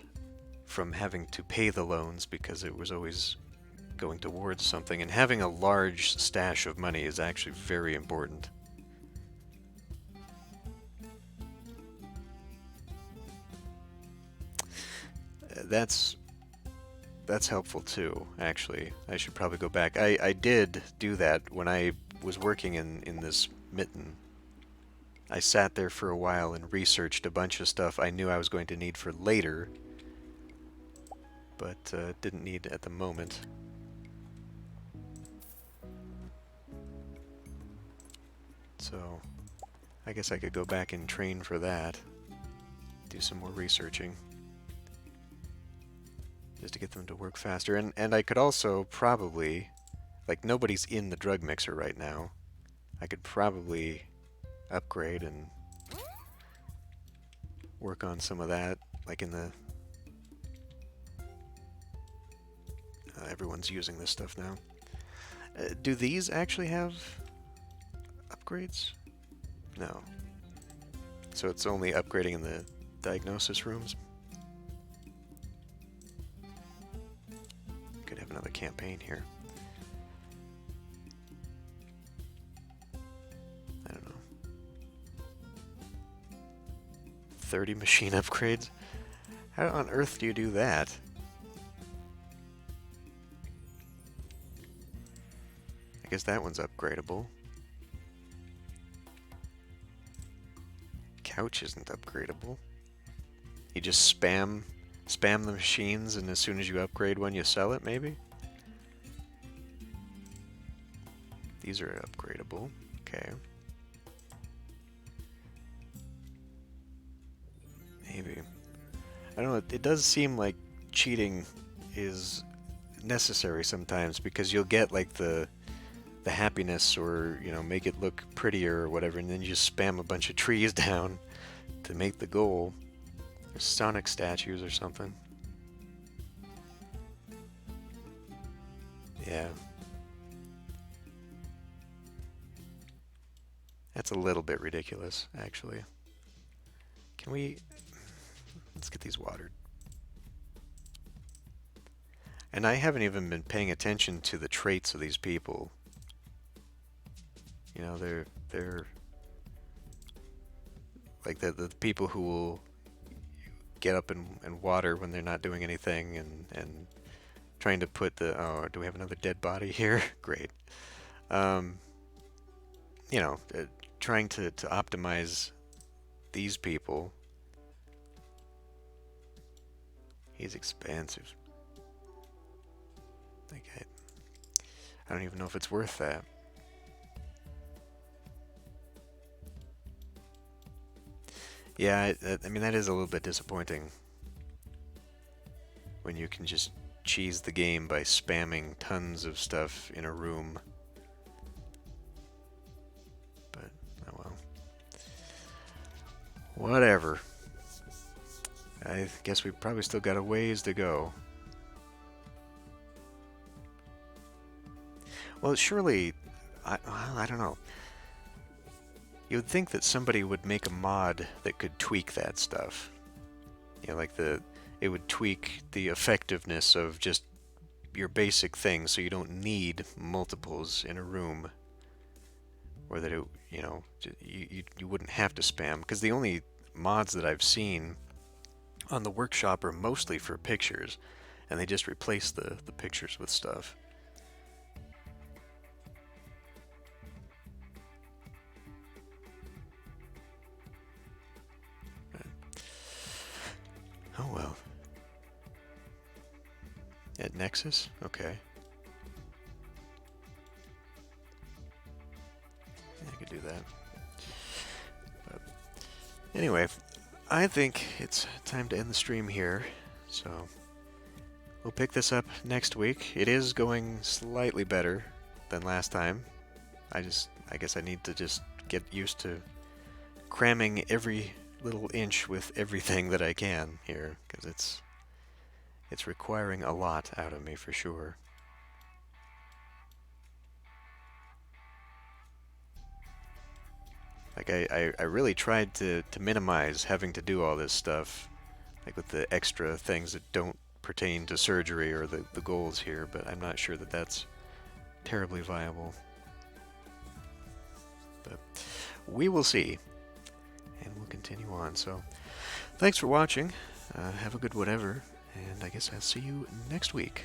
from having to pay the loans because it was always going towards something, and having a large stash of money is actually very important. That's helpful too, actually. I should probably go back. I did do that when I was working in this mitten. I sat there for a while and researched a bunch of stuff I knew I was going to need for later, but didn't need at the moment. So, I guess I could go back and train for that. Do some more researching. Just to get them to work faster. And I could also probably, like, nobody's in the drug mixer right now. I could probably upgrade and work on some of that, like in the... everyone's using this stuff now. Do these actually have upgrades? No. So it's only upgrading in the diagnosis rooms? Could have another campaign here. I don't know. 30 machine upgrades? How on earth do you do that? I guess that one's upgradable. Couch isn't upgradable. You just spam the machines, and as soon as you upgrade one, you sell it, maybe? These are upgradable. Okay. Maybe. I don't know, it does seem like cheating is necessary sometimes, because you'll get like the happiness, or you know, make it look prettier or whatever, and then you just spam a bunch of trees down to make the goal. There's Sonic statues or something. Yeah. That's a little bit ridiculous, actually. Can we... Let's get these watered. And I haven't even been paying attention to the traits of these people. You know, they're like the people who will get up and water when they're not doing anything, and trying to put the... Oh, do we have another dead body here? Great. You know, trying to optimize these people. He's expansive. Like, I don't even know if it's worth that. Yeah, I mean, that is a little bit disappointing. When you can just cheese the game by spamming tons of stuff in a room. But, oh well. Whatever. I guess we've probably still got a ways to go. Well, surely, I don't know. You would think that somebody would make a mod that could tweak that stuff. You know, like it would tweak the effectiveness of just your basic thing, so you don't need multiples in a room. Or that it, you know, you wouldn't have to spam. Because the only mods that I've seen on the workshop are mostly for pictures, and they just replace the pictures with stuff. Oh well. At Nexus? Okay. Yeah, I could do that. But anyway, I think it's time to end the stream here, so we'll pick this up next week. It is going slightly better than last time. I guess I need to just get used to cramming every little inch with everything that I can here, because it's requiring a lot out of me for sure. Like, I really tried to minimize having to do all this stuff, like with the extra things that don't pertain to surgery or the goals here, but I'm not sure that that's terribly viable. But we will see, and we'll continue on. So, thanks for watching. Have a good whatever, and I guess I'll see you next week.